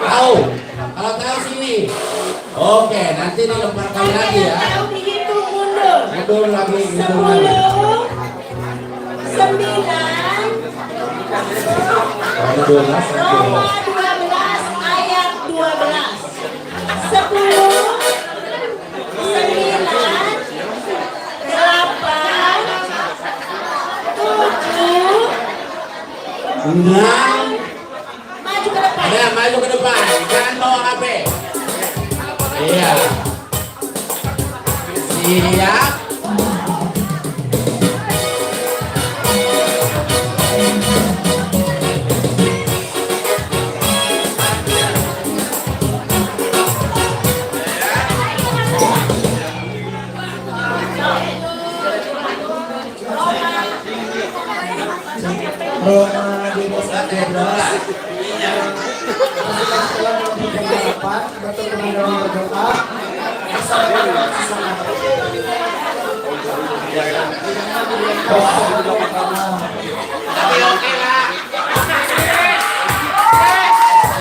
Tahu? Kalau tahu sini. Oke, nanti dilempar kali lagi ya. Tahu dihitung mundur. Mundur lagi. 10, 9. Roma 12 ayat 12. 10, 9, 8, 7. 6. Maju ke depan. Ada maju ke depan. Jangan bawa HP. Iya. Siap. Roma 12 ayat 12.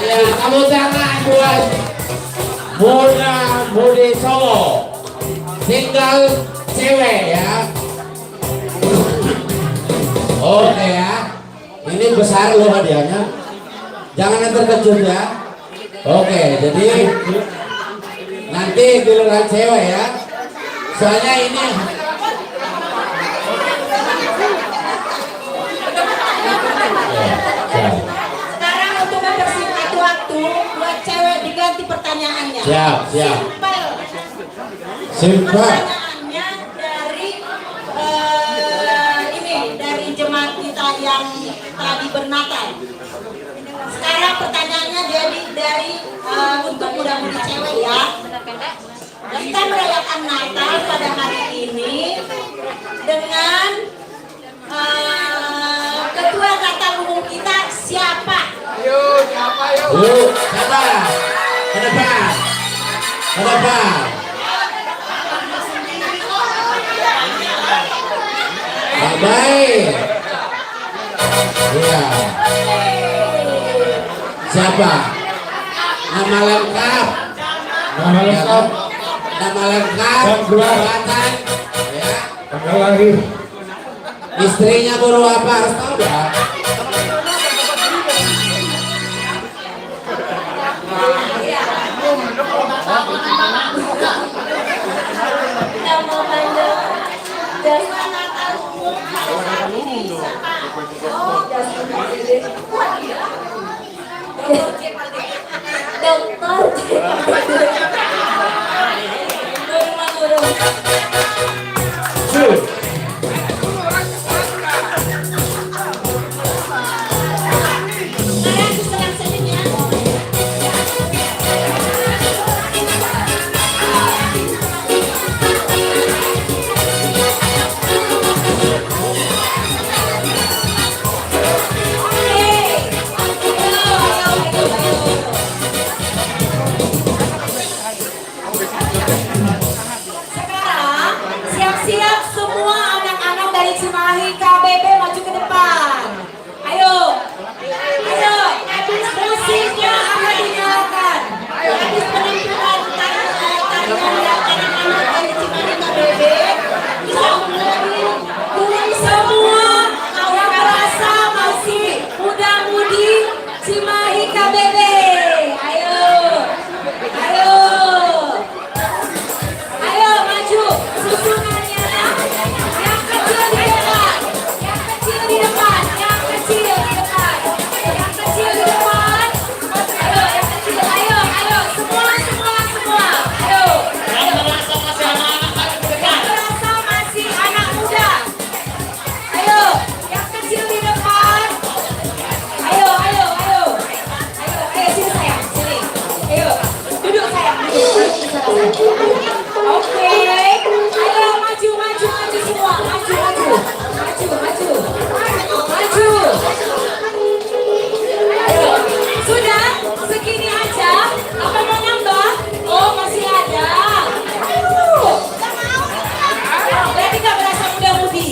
Ya, kamu jangan buat muda-mudi cowok, tinggal cewek ya. Oke ya, ini besar loh hadiahnya. Jangan terkejut ya. Oke, jadi nanti giliran cewek ya. Soalnya ini Sekarang untuk mempersingkat waktu, buat cewek diganti pertanyaannya. Siap. Simpel. Pertanyaannya dari dari jemaat kita yang tadi bernatal. Sekarang pertanyaannya jadi dari untuk muda-mudi cewek ya. Kita merayakan Natal pada hari ini dengan ketua Natal umum kita siapa? Siapa? Ke depan. Baik. Iya. Siapa? Nama lengkap. Jabatan. Ya. Tanggal lahir. Istrinya baru apa harus tahu ya. Nama panjang dasar Natal umum hari ini siapa? Sekarang siap-siap semua anak-anak dari Cimahi KBB maju ke depan. Ayo, musiknya akan dinyalakan. Habis penampilan tarian yang anak-anak dari Cimahi KBB bisa menari dengan semua yang merasa masih muda-mudi Cimahi KBB. Ayo maju, susul Segini aja? Apa mau nambah? Oh, masih ada. Berarti nggak berasa muda-mudi.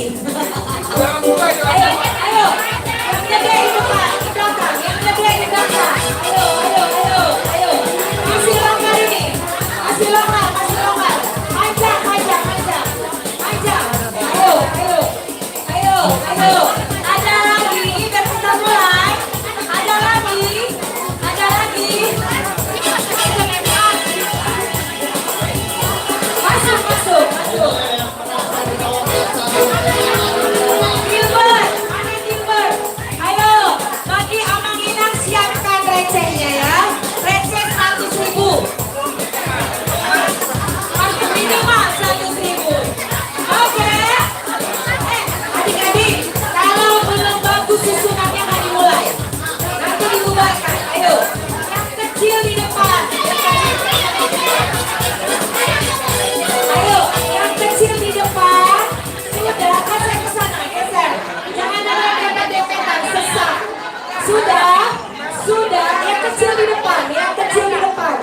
Ayo, ayo. Yang jaga di depan, ke belakang. Yang jaga di belakang. Ayo, ayo, ayo, ayo. Masih longgar ini. Masih longgar, masih longgar. Panjang, panjang, panjang. Panjang. Ayo, ayo. Ayo, ayo. Ada lagi, dan kita mulai. Ada lagi. Ada lagi. Masuk, masuk, masuk. Gilbert, mana Gilbert? Ayo, bagi Amang Inang siapkan recehnya ya. Receh 100.000. Minimal 100.000. Oke. Adik-adik, kalau belum bagus susunannya nggak dimulai. Nanti dibubarkan. Ayo, yang kecil di depan. Ayo, yang kecil di depan. Sudah, kasih ke sana, geser. Jangan ada dempet-dempetan, sesak. Sudah, sudah. Yang kecil di depan, yang kecil di depan.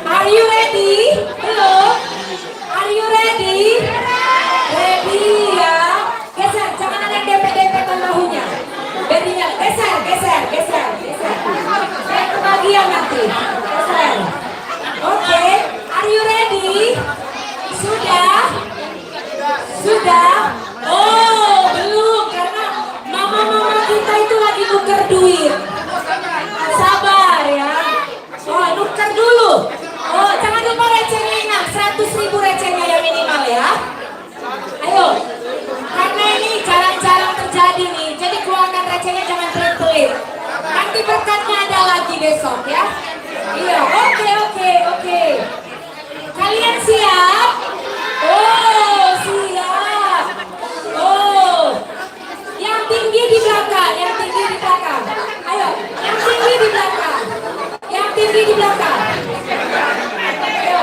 Are you ready? Belum? Are you ready? Ready ya. Geser, jangan ada yang dempet-dempetan bahunya. Bedinya, geser, geser, geser, geser. Yang kebagian nanti. Geser. Oke, are you ready? Sudah? Sudah? Oh, belum, karena mama-mama kita itu lagi nuker duit. Sabar ya. Oh, nuker dulu. Oh, jangan lupa recehnya Inang. 100.000 recehnya yang minimal ya. Ayo. Karena ini jarang-jarang terjadi nih. Jadi keluarkan recehnya, jangan pelit-pelit. Nanti berkatnya ada lagi besok ya. Iya, oke, oke, oke. Kalian siap? Oh, siap. Oh, yang tinggi di belakang, yang tinggi di belakang. Ayo, yang tinggi di belakang, yang tinggi di belakang. Ayo,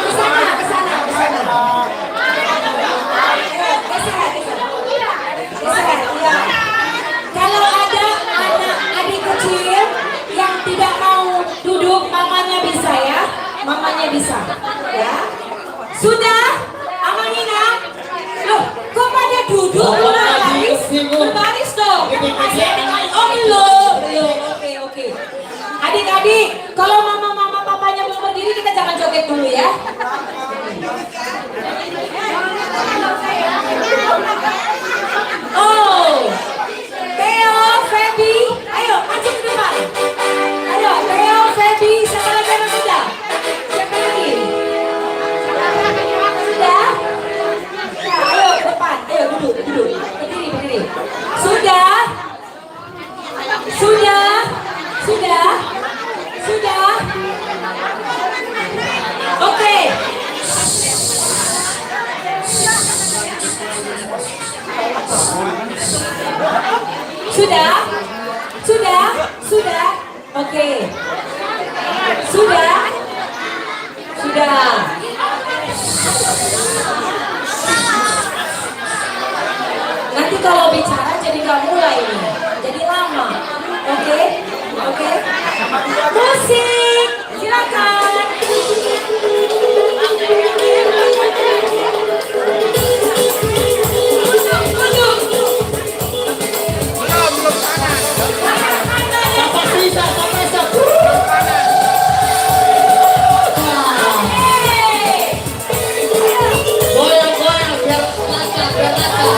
ke sana, ke sana, ke sana. Ayo, geser, geser. Geser, ya. Kalau ada anak adik kecil yang tidak mau duduk, mamanya bisa ya. Mamanya bisa, ya. Sudah? Amang Inang? Loh, kok pada duduk? Berbaris? Berbaris dong. Oh, belum. Belum, oke, oke. Adik-adik, kalau mama-mama papanya belum berdiri, kita jangan joget dulu ya. Oh, Theo, Feby, ayo, maju ke depan. Ayo, Theo, Feby, siapa lagi anak muda? Siapa lagi? Sudah? Ya, ayo ke depan. Ayo duduk, duduk. Berdiri, berdiri. Sudah? Sudah? Sudah? Sudah? Oke. Sudah? Sudah? Sudah? Oke. Sudah? Sudah. Nanti kalau bicara jadi nggak mulai nih, jadi lama. Oke? Oke? Musik, silakan. Goyang-goyang biar lancar, biar lancar.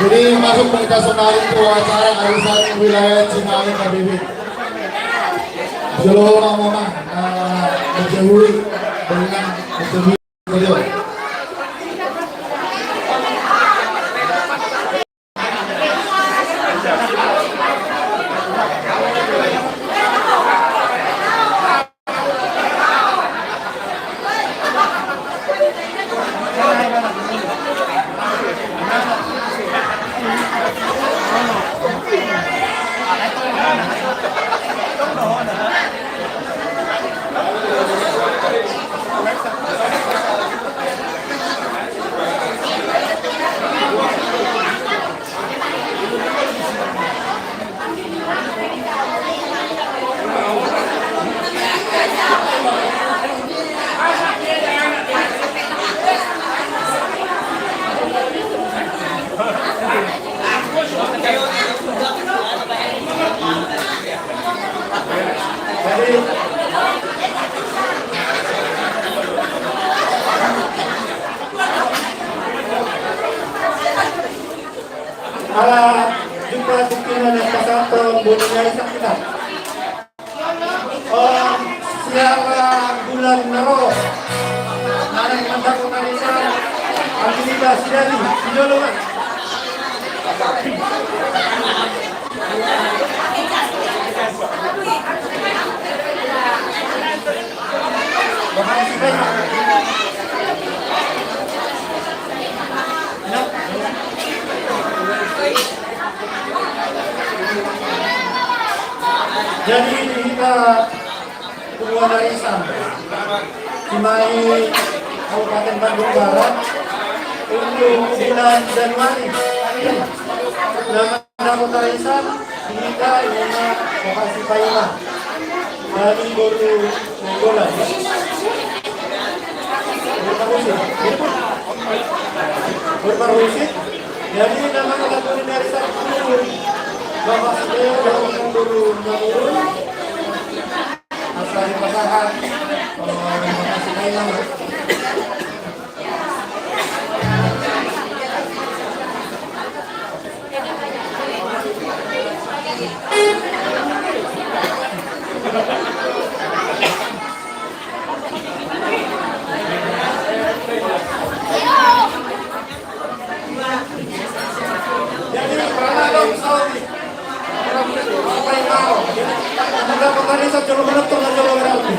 Jadi masuk kita sonari ke acara arisan wilayah Cimahi Kabibit. Seluruh orang-orang berjauh dengan berjauh. Jumpa pimpinan yang pasal bunyinya kita. Siapa bulan Naro, Narang Mandang Unarisan, aktivitas dari Sidolongan. Makasih banyak. Jadi kita keluar dari sana, Cimahi Kabupaten Bandung Barat untuk bulan Januari. Nama Utarisan kita ini lokasi Paima dari Boru Nenggolan. Berparusit. Jadi nama Kabupaten Utarisan Bapak Sedeo Bapak Boru Nenggolan. Asal pasangan lokasi Paima. Jadi pernah dong Saudi. Apa yang mau? Kita pokoknya saya coba menentuk dan coba berarti.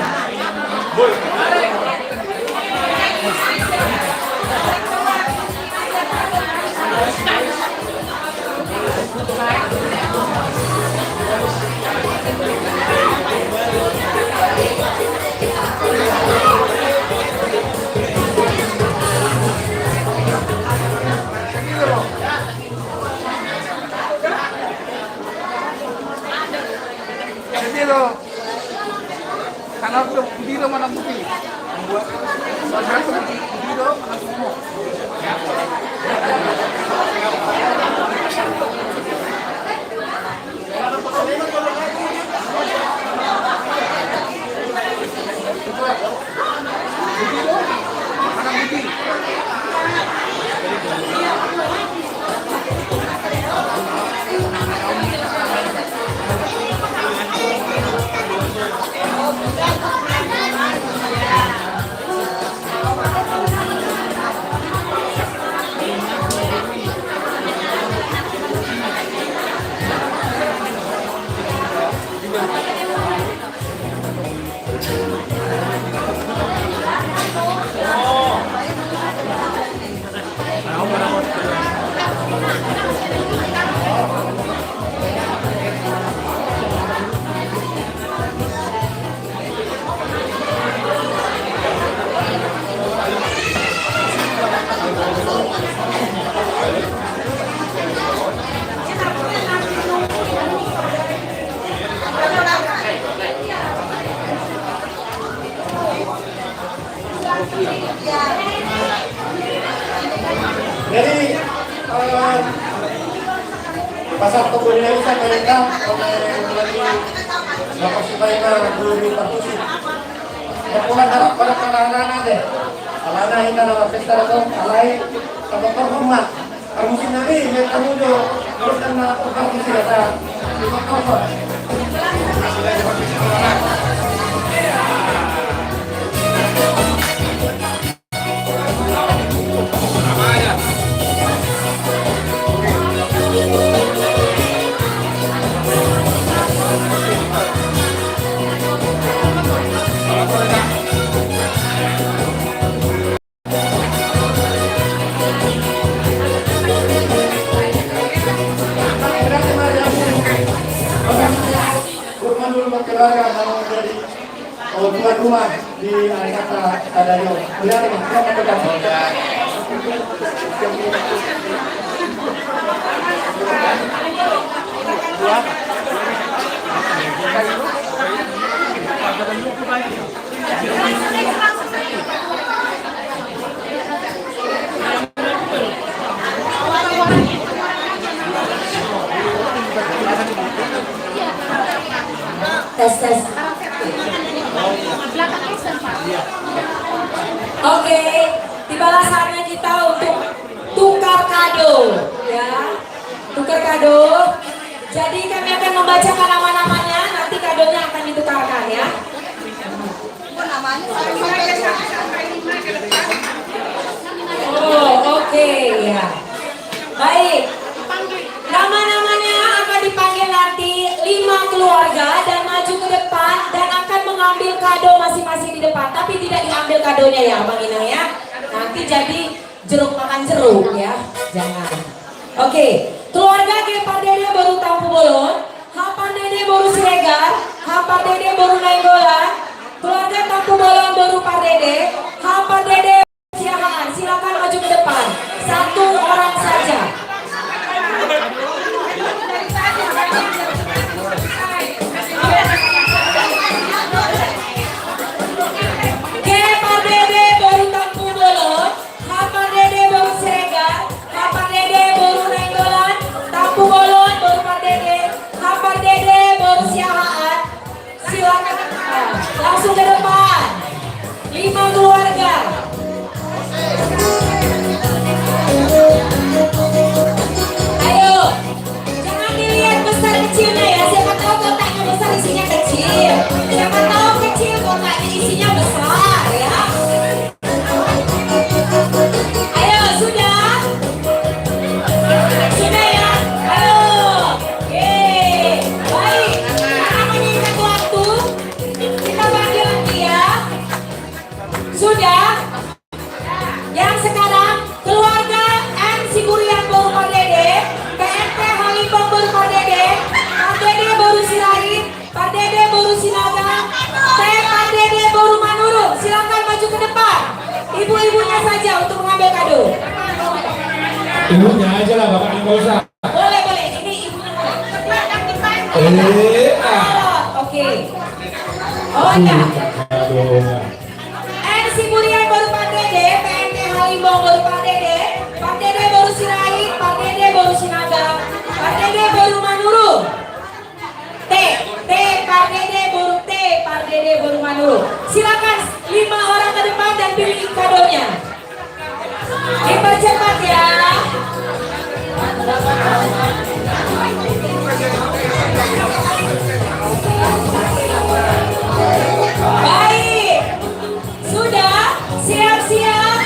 Boy. Karena itu biru mana putih, membuat saudara seperti biru mana semua. Jadi pasar kemudian bisa mereka oleh Bapak Supaya Guru Partusi. Berpulang harap pada anak-anak deh. Anak-anak ini adalah pesta atau alai atau terhormat. Kamu sinari, kamu jo, terus karena kamu tidak ada. Tuan rumah di kata Kadanyo. Benar, selamat datang. Tes. Oke, tibalah saatnya kita untuk tukar kado, ya. Tukar kado. Jadi kami akan membacakan nama-namanya, nanti kadonya akan ditukarkan, ya. Oh, oke, ya. Baik. Nama-namanya akan dipanggil nanti 5 keluarga dan maju ke depan dan akan mengambil kado masing-masing di depan, tapi tidak diambil kadonya ya Bang Inang ya. Nanti jadi jeruk makan jeruk ya, jangan. Oke, keluarga Gepar Dede baru Tampu Bolon, Hapan Dede baru Siregar, Hapan Dede baru Nainggolan, keluarga Tampu Bolon baru Par Dede, Hapan Dede Siahaan, silakan maju ke depan, 1 orang saja. Gepar Dede baru Tampu Bolon, Hapan Dede baru Siregar, Hapan Dede baru Nainggolan, Tampu Bolon baru Par Dede, Hapan Dede baru Siahaan. Silakan langsung ke depan. 5 keluarga. Ayo, jangan dilihat besar kecilnya ya. Siapa tahu kotaknya besar isinya kecil. Siapa tahu kecil kotaknya isinya besar ya. Ayo, sudah? Sudah ya? Ayo. Oke. Baik. Karena mengingat waktu, kita panggil lagi ya. Sudah? Yang sekarang keluarga M. Siburian baru Pak Dede, PNP Halimbang baru Pak Dede, Pak Dede baru Sirait, Pak Dede baru Sinaga, Pak Dede baru Manurung. Silakan maju ke depan. Ibu-ibunya saja untuk mengambil kado. Ibunya aja lah, bapaknya nggak usah. Boleh. Ini ibunya boleh. Oke. Oh enggak. Siburian baru Pak Dede, PNP Halimbang baru Pak Dede, Pak Dede baru Sirait, Pak Dede baru Sinaga, Pak Dede baru Manurung. Pak Dede baru Pak Dede baru Manurung. Silakan 5 orang ke depan dan pilih kadonya. Dipercepat ya. Baik. Sudah siap-siap.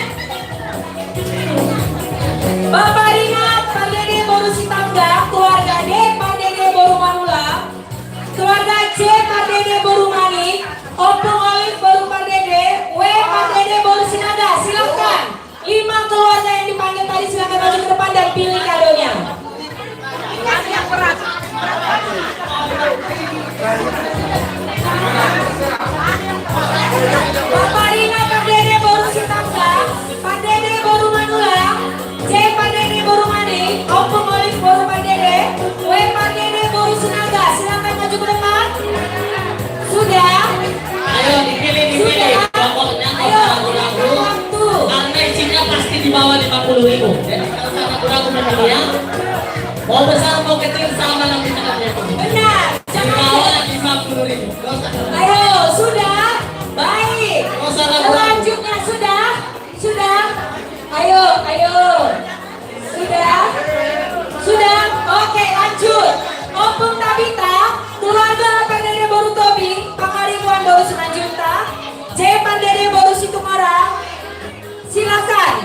Bapak Rinat, Pak Dede baru Sitangga, keluarga D, Pak Dede baru Manula, keluarga C, Pak Dede baru Manik, Opung Olive baru Pak Dede, W, Pak Dede baru Sinaga. Silakan 5 keluarga yang dipanggil tadi silakan maju ke depan dan pilih kadonya. Bapak Rina, Pak Dede baru Sitangga, Pak Dede baru Manula, C, Pak Dede baru Manik, Opung Olive baru Pak Dede, W, Pak Dede baru Sinaga. Silakan maju ke depan. Sudah? Ayo dipilih. Pokoknya Ayo, waktu. Karena isinya pasti di bawah 50.000. Jadi kalau saya ragu-ragu ya. Mau besar mau kecil sama nanti tengahnya. Benar. Di bawah 50.000. Ayo, sudah? Baik. Selanjutnya sudah? Ayo. Sudah? lanjut. Opung Tabita, keluarga Pandede Boru Tobing, Pangaribuan Boru Semanjunta, J Pandede Boru Situmorang. Silakan.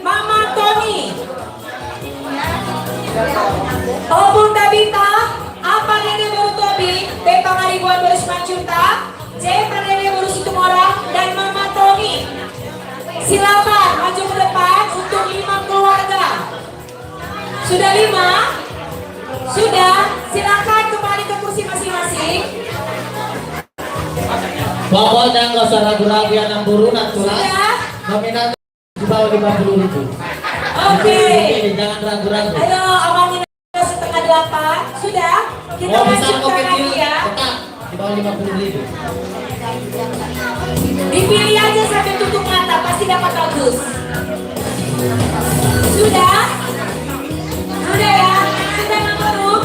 Mama Tony. Opung Tabita, A Pandede Boru Tobing, B Pangaribuan Boru Semanjunta, J Pandede Boru Situmorang, dan Mama Tony. Silakan maju ke depan untuk 5 keluarga. Sudah 5? Sudah, silakan kembali ke kursi masing-masing. Pokoknya nggak usah ragu-ragu ya, 6 buru, 6 tulas. Nominal di bawah 50.000. Oke. Jangan ragu-ragu. Ayo, awalnya setengah 8. Sudah, kita Mau besar mau lanjutkan kecil, lagi ya. tetap di bawah 50.000. Dipilih aja sampai tutup mata, pasti dapat bagus. Sudah? Sudah ya? Sudah nomor.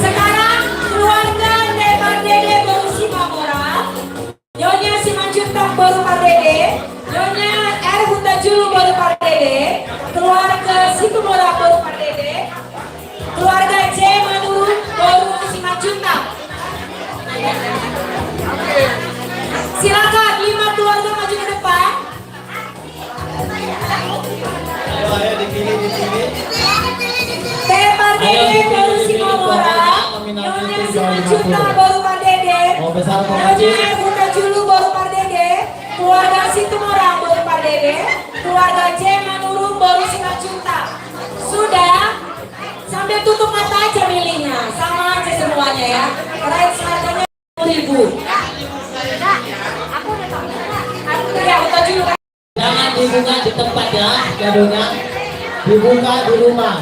Sekarang keluarga Pandede Boru Simamora, Nyonya Simanjuntak Boru Pandede, Nyonya R Hutajulu Boru Pandede, keluarga Situmora Boru Pandede, keluarga J Manuru Boru Simanjuntak. Silakan 5 keluarga maju ke depan. Ayo dipilih. Pandede Boru Simamora, Nyonya Simanjuntak Boru Pandede, Mau besar mau Nyonya kecil. R Hutajulu Boru Pandede, keluarga Situmorang Boru Pandede, keluarga J Manuru Boru Simanjuntak. Sudah? Sambil tutup mata aja milihnya, sama aja semuanya ya. Right, harganya 10.000. Ya, Hutajulu. Jangan dibuka di tempat ya, gadonya. Dibuka di rumah.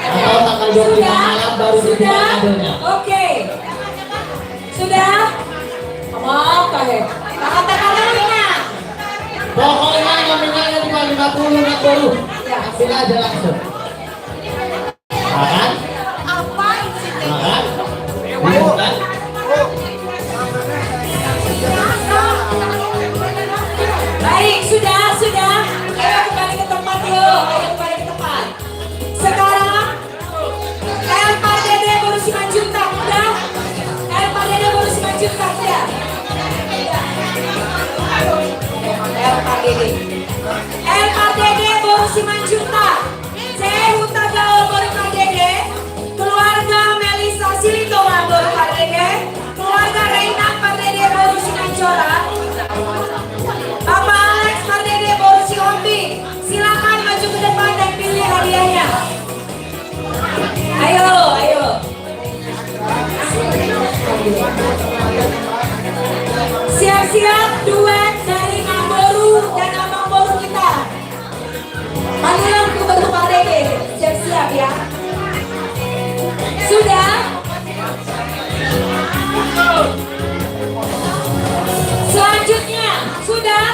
Atau tanggal 25 malam baru dibuka gadonya. Oke. Sudah? Ngomong kahe. Kata-kata namanya. Pokoknya nominalnya di bawah 50 nak baru. Ambil aja langsung. Makan? Makan? Bingung kan? Baik, sudah. Ayo kembali ke tempat yuk. Sekarang R Pandede Boru Simanjuntak, udah? R Pandede Boru Simanjuntak, udah? R Pandede Boru Simanjuntak, C Hutagao Boru Pandede, keluarga Melisa Silitowa Boru Pandede, keluarga Reina Pandede Boru Simanjuntak, Bapak Alex Pandede Boru Sihombing, silakan maju ke depan dan pilih hadiahnya. Ayo. Siap-siap duet dari Namboru dan Abang Boru kita. Panggilan ke Boru Pandede, siap-siap ya. Sudah? Selanjutnya, sudah?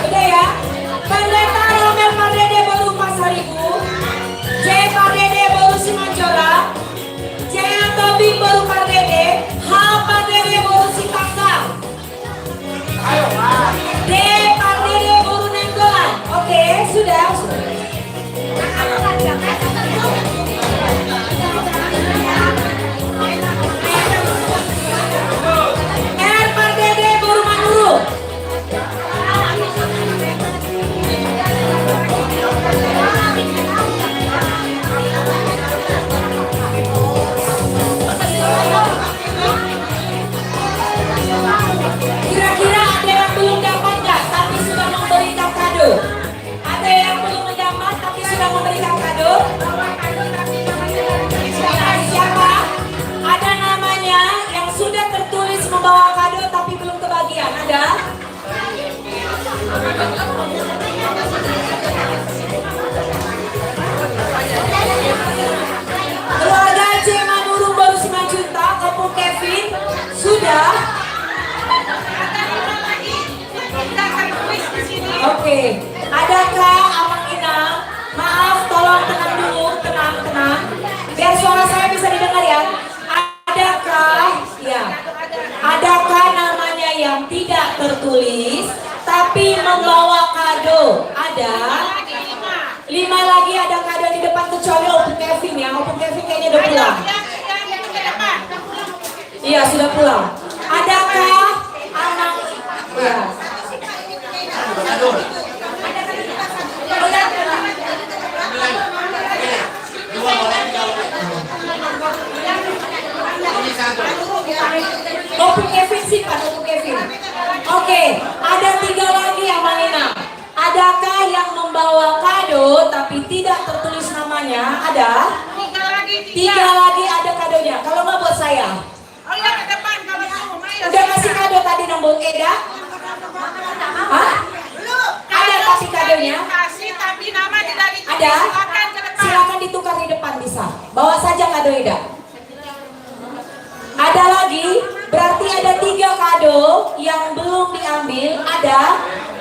Udah ya? Pendeta Romel Pandede Boru Pasaribu, J Pandede Boru Simanjora, J Tobing Boru Pandede, H Pandede Boru Sitangga, D Pandede Boru Nenggolan. Oke, sudah. R Pandede Boru Manuru. Kira-kira ada yang belum dapat nggak tapi sudah memberikan kado? Ada yang belum mendapat tapi sudah memberikan kado? Siapa? Ada namanya yang sudah tertulis membawa kado tapi belum kebagian? Ada? Keluarga C Manuru Boru Simanjuntak, Opung Kevin, sudah? Oke, adakah Abang Inam? Maaf, tolong tenang dulu, tenang. Biar suara saya bisa didengar ya. Adakah namanya yang tidak tertulis tapi membawa kado? Ada? 5 lagi ada kado di depan kecuali Opung Kevin ya. Open Kevin kayaknya udah pulang. Iya, sudah pulang. Adakah anak ya. Open Kevin sih Pak, Open Kevin. Oke, ada 3 lagi yang Malina. Adakah yang membawa kado tapi tidak tertulis namanya? Ada? 3 lagi ada kadonya. Kalau nggak buat saya. Oh ya, ke depan kalau mau. Udah kasih kado tadi nombor Eda? Hah? Ada kasih kadonya? Kasih tapi nama tidak ditulis. Ada? Silakan ke depan. Silakan ditukar di depan bisa. Bawa saja kado Eda. Ada lagi? Berarti ada 3 kado yang belum diambil. Ada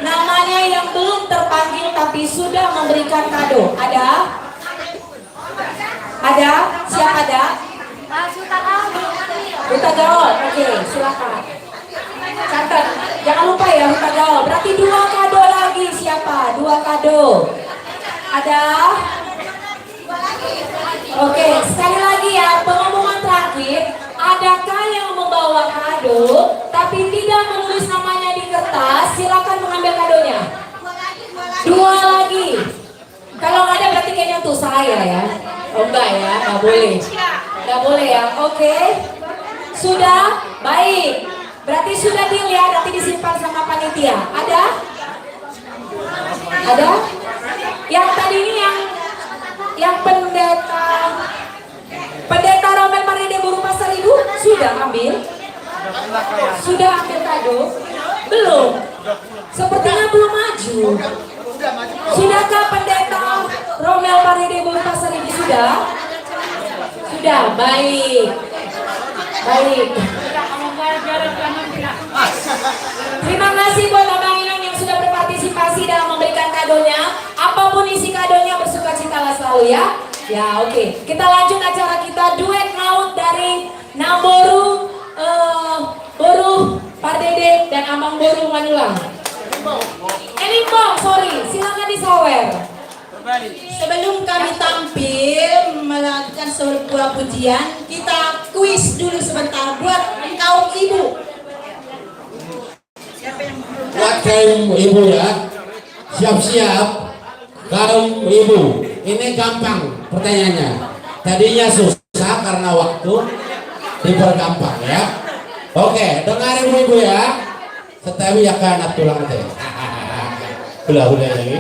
namanya yang belum terpanggil tapi sudah memberikan kado. Ada? Ada? Siapa ada? Huta Gaul. Oke, silakan. Catat. Jangan lupa ya Huta Gaul. Berarti 2 kado lagi. Siapa? 2 kado. Ada? Oke, sekali lagi ya, pengumuman terakhir. Adakah yang membawa kado tapi tidak menulis namanya di kertas? Silakan mengambil kadonya. 2 lagi. Kalau nggak ada berarti kayaknya untuk saya ya. Oh enggak ya, nggak boleh. Nggak boleh ya, oke. Sudah? Baik. Berarti sudah deal ya, nanti disimpan sama panitia. Ada? Ada? Yang tadi ini yang pendeta Rommel Maride Buru Pasar Ibu sudah ambil? Sudah ambil kado? Belum? Sepertinya belum maju. Sudahkah pendeta Rommel Maride Buru Pasar Ibu sudah? Sudah, baik. Baik. Terima kasih buat Abang Inang yang sudah berpartisipasi dalam memberikan kadonya. Apapun isi kadonya, bersukacitalah selalu ya. Ya, oke. Kita lanjut acara kita, duet maut dari Namboru, Boru Pardede dan Abang Boru Manulang. Elimbong, sorry, silakan disawer. Sebelum kami tampil melakukan sebuah pujian, kita kuis dulu sebentar buat kaum ibu. Buat kaum ibu ya, siap-siap kaum ibu. Ini gampang pertanyaannya. Tadinya susah karena waktu, dipergampang ya. Oke, dengar ibu-ibu ya. Setawi ya kan anak tulang teh. Udah lagi.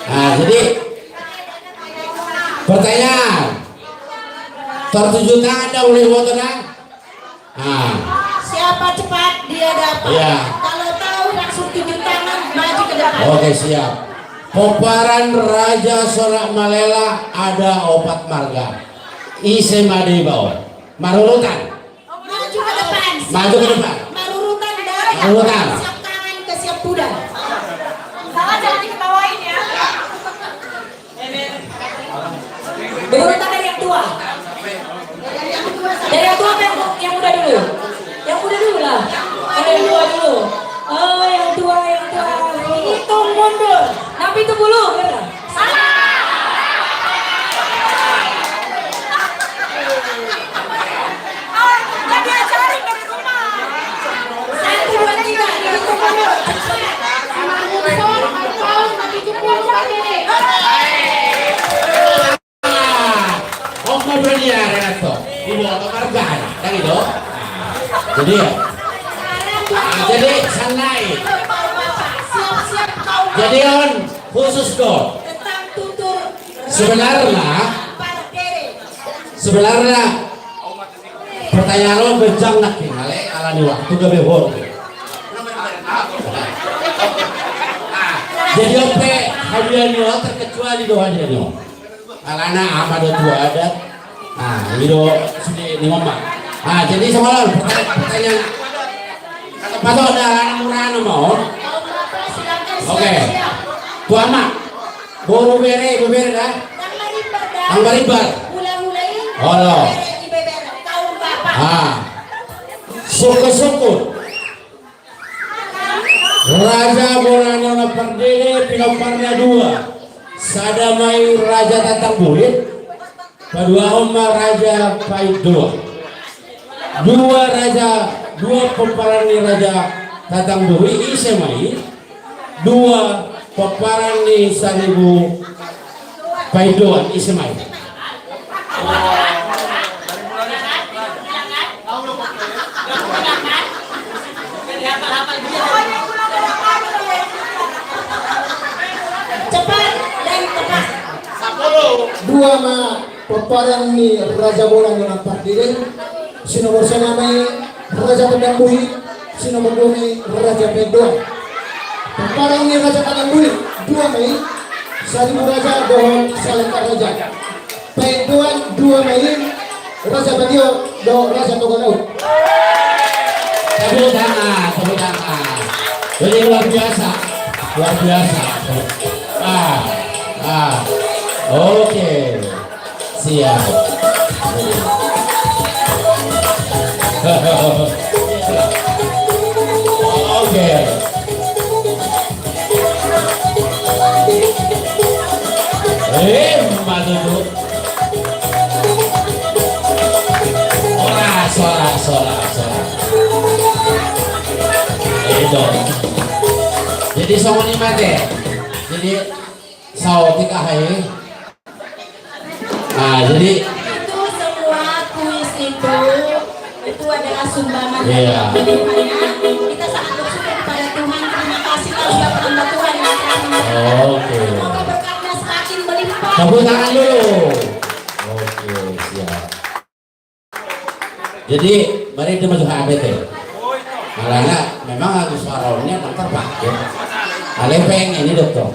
Nah, jadi pertanyaan. Tertuju tangan dahulu ibu tenang. Nah, Siapa cepat dia dapat. iya. Kalau tahu langsung tunjuk tangan maju ke depan. Oke, siap. Poparan Raja Sorak Malela ada 4 marga. Ise madi bawah. Marurutan. Maju ke depan. Maju ke depan. Marurutan dari Marurutan. siap tangan ke siap kuda. Salah jangan diketawain ya. Berurutan dari yang tua. Dari yang tua apa yang muda dulu? Yang muda dulu lah. Yang tua dulu. Oh, yang tua. Hitung mundur. Tapi itu bulu. Salah. Jadi diajarin dari rumah. 1, 2, 3. Dihitung mundur. Oh, mau berdia Renato. Ibu atau marga kan itu. Jadi ya. Jadi sanai. Jadi on khusus dong. Sebenarnya pertanyaan lo bejang nak tinggalnya alani waktu gak bebor. Jadi oke hadiahnya terkecuali doa hadiahnya. Alana apa ada 2 adat. Nah, itu sudah ini ngomong. Nah, jadi semalam pertanyaan kata pato ada anak murah mau. Oke. Tua mak. Boru bere dah. Ang baribar. Oh no. Ah. Suku-suku. Raja Borano Pardede Pinoparnya 2. Sadamai Raja Tatang Bulit. Paduahuma Raja Paidua. Dua peperangi Raja Tatang Bui Isemai. Dua peperangi Sanibu Paiduan Isemai. Cepat dan tepat. Dua ma peparang ni Raja Bolang dengan Pardire, sinomor sanamai Raja Pendambui, sinomor dua ni Raja Pedua. Peparang ni Raja Pendambui, dua Mei, Sarimu Raja Dohon Salengka Raja. Pedua dua Mei, Raja Badio do Raja Togolau. Tepuk tangan. Jadi luar biasa. Oke. Siap. Oke. Maju. Suara. Itu. Jadi sama ni mate. Jadi saw tiga hari. Jadi Itu semua kuis itu adalah sumbangan Iya. dari Tuhan. Kita sangat bersyukur kepada Tuhan. Terima kasih kalau sudah menambah Tuhan yang telah memberkati. Oke. Semoga berkatnya semakin melimpah. Tepuk tangan dulu. Oke, siap. Jadi mari kita masuk HBT. Malah memang harus suaranya terpak ya. Alepeng ini dokter.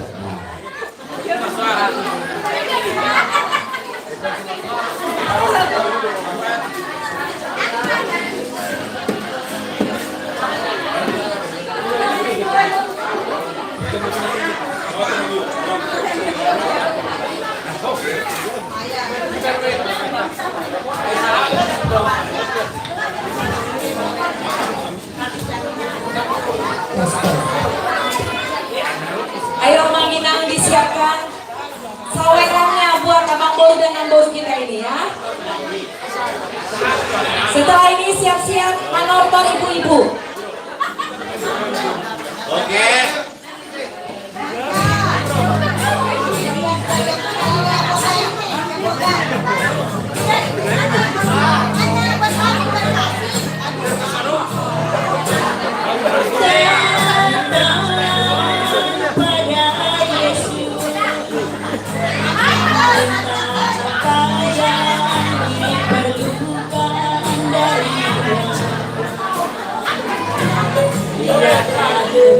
Ayo Manginang disiapkan sawerannya buat Abang Bolu dan Bolu kita ini ya. Setelah ini siap-siap manortor ibu-ibu. Oke.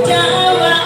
Jawa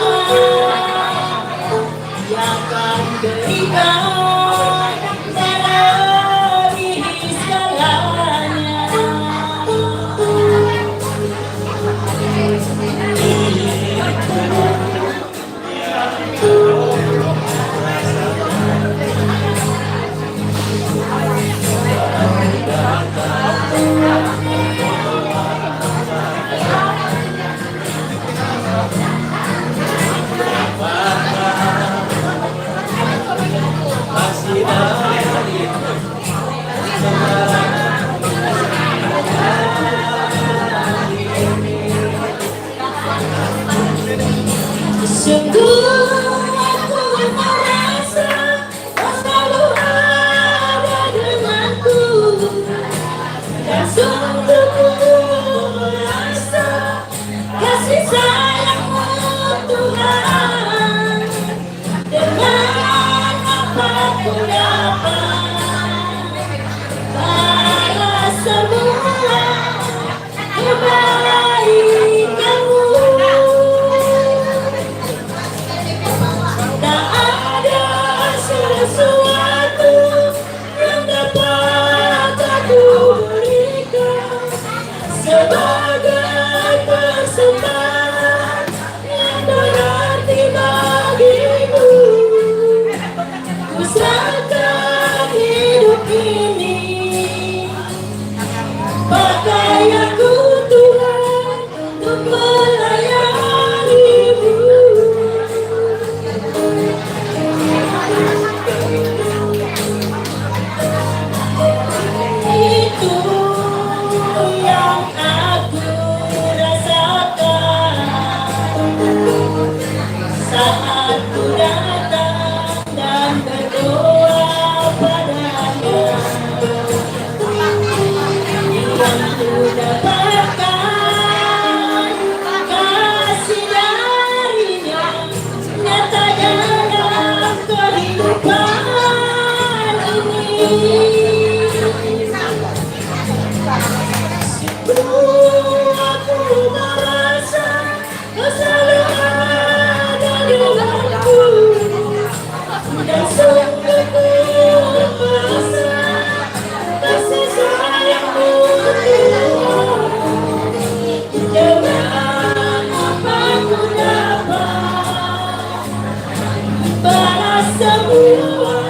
semua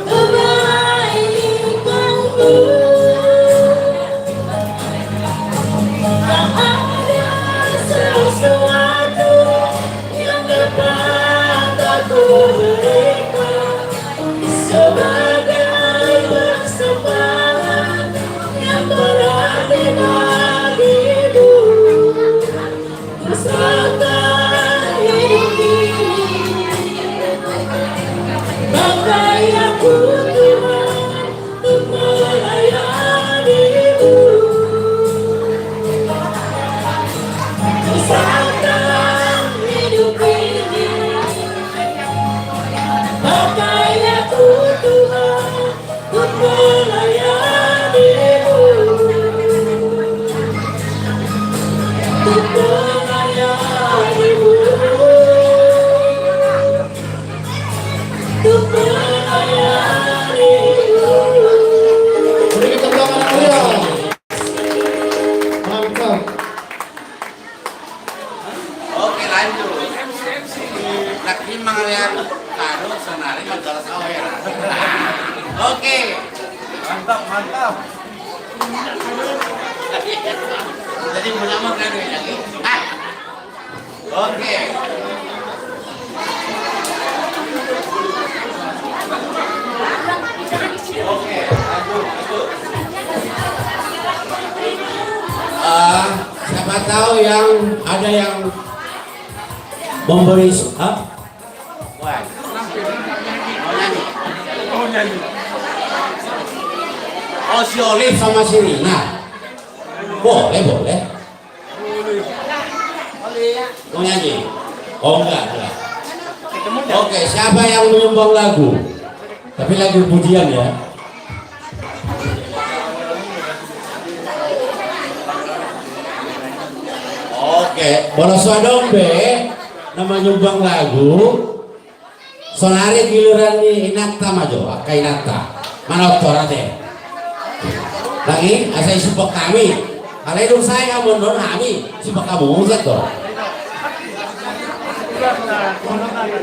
kebaikanmu. Tak ada sesuatu yang dapat aku berikan sebagai persembahan yang berarti bagimu. Ku serahkan hidup ini, pakai aku Tuhan untuk melayanimu. Ku serahkan hidup ini, pakai aku Tuhan untuk melayanimu. Untuk melayanimu, untuk melayanimu. Beri kita tangan meriah. Mantap. Oke, lanjut. Lagi mengalian kado senari menjual sawer. Oke. Mantap. Jadi punya mau kado lagi. Oke. Oke, lanjut. Siapa tahu yang ada yang memberi Wah. Mau nyanyi. Oh, si Olive sama si Rina. Boleh. Mau nyanyi? Oh enggak. Oke, siapa yang menyumbang lagu? Tapi lagu pujian ya. Oke, bola suadombe nama nyumbang lagu. Sonari giliran ni Inata majo, kay Inata. Mana otora deh. Lagi, asal subak kami. Kalau dong saya mondon kami, subak kamu ngusat dong.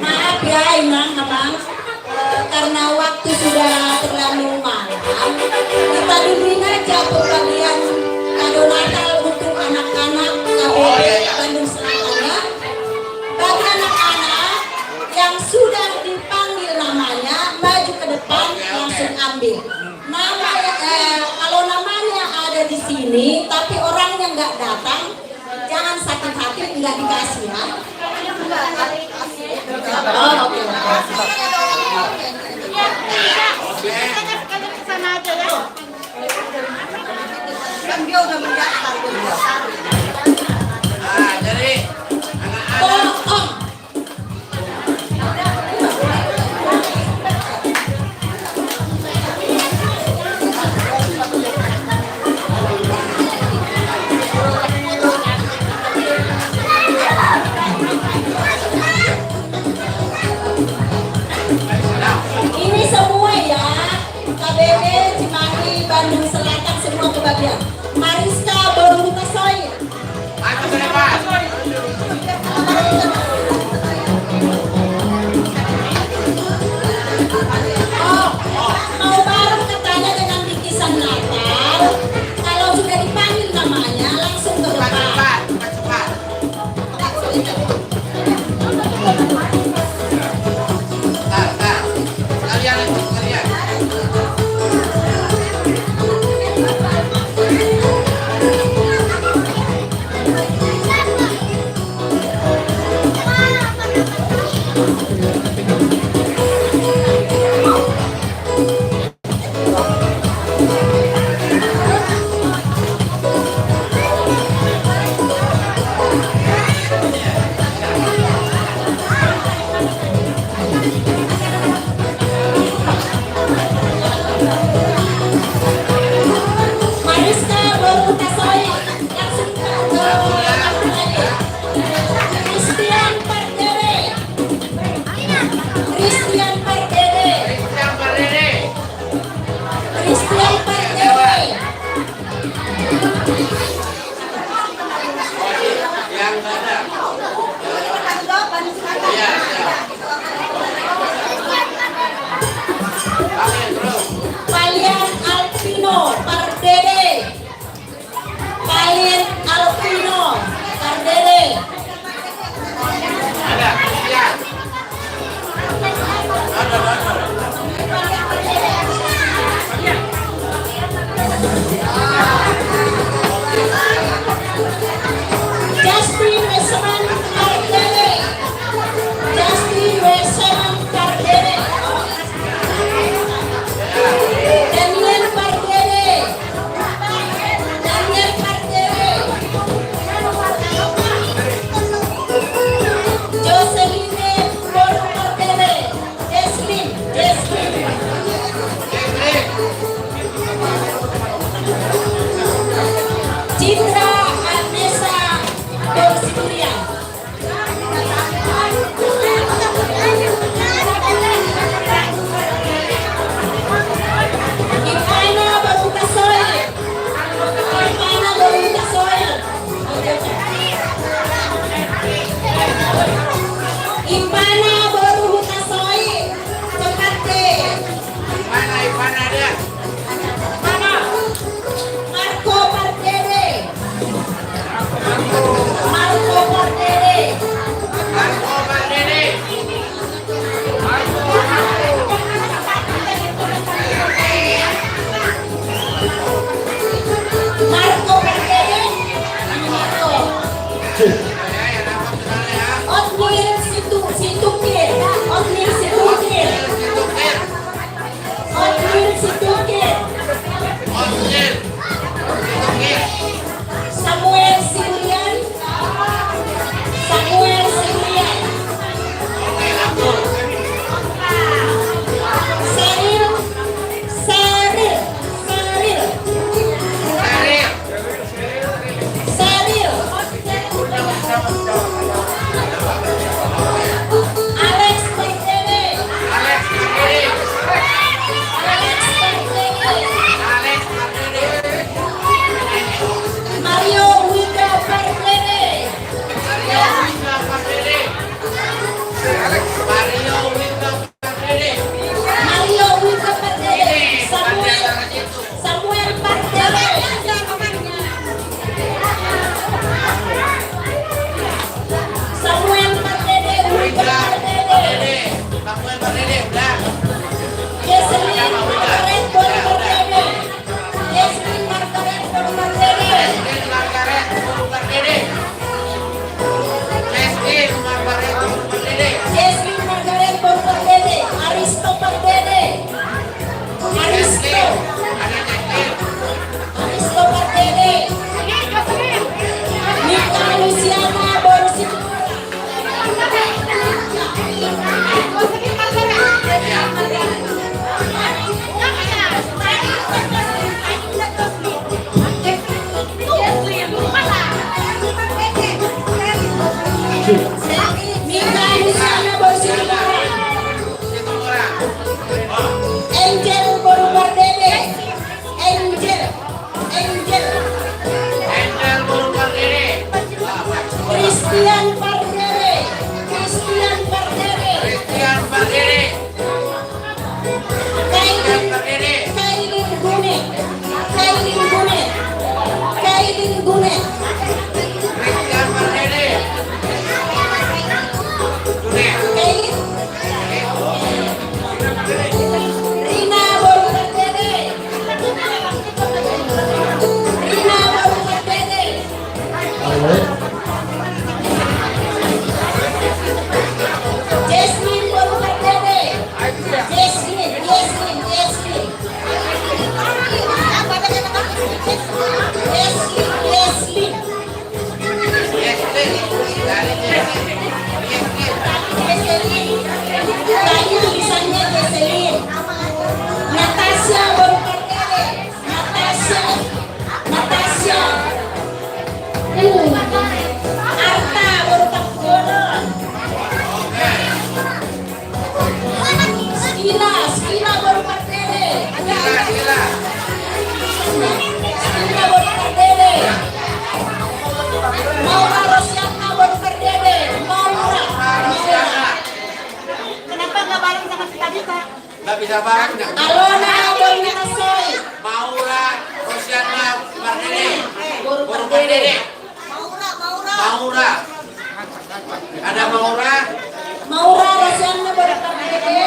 Maaf ya Imam, Abang, karena waktu sudah terlalu malam, kita duluin aja pembagian kado Natal untuk anak-anak KBP Bandung Selatan ya. Bagi anak-anak yang sudah dipanggil namanya, maju ke depan langsung ambil. Kalau namanya ada di sini, tapi orangnya nggak datang, jangan sakit hati, nggak dikasih ya. Oh, oke. Kan dia udah mendaftar. Jadi bohong. Ini semua ya, KBB Cimahi Bandung Selatan semua kebagian. Mariska baru kita soy. Mau bareng katanya dengan bikisan Natal. Kalau sudah dipanggil namanya langsung ke depan. Mariska baru kita soy. Langsung ke Christian Pardere. Justin Weseman Kardere. Justin Weseman Kardere. Daniel Kardere. Daniel Kardere. Joseline Boru Kardere. Jesslyn. Citra Anessa Dorsiria. Ivana Barutasoy. Ivana Barutasoy. Cekate. Ivana dia. Marco Pardere. Otnil Situkir. Samuel Silian. Saril. Alex Pardere. Mario Wika Pardere. Mario Wika Pardere. Samuel Pardere. Samuel Pardere. Wika Pardere. Jesselyn Margaret Boru Pardere. Jesselyn Margaret Boru Pardere. Jesselyn Margaret Boru Pardere. Aristo Pardere. Aristo Pardere. Mika Luciana Boru Mika Luciana Boru Angel Boru Pardere. Angel Christian Pardere. Kailin Gune. Rina Boru Pardere. Jesslyn Boru Pardere. Jesslyn. Tadi tulisannya Jesselyn. Natasha Boru Pardere. Natasha. Arta Boru Pardere. Skila Boru Pardere. Skila Boru Pardere. Maura Rosiana Boru Pardere. Maura. Kenapa nggak bareng sama si tadi, Kak? Nggak bisa bareng. Alona Boru Nasoy. Maura Rosiana Pardere. Boru Pardere. Maura. Ada Maura. Maura Rosiana Boru Pardere.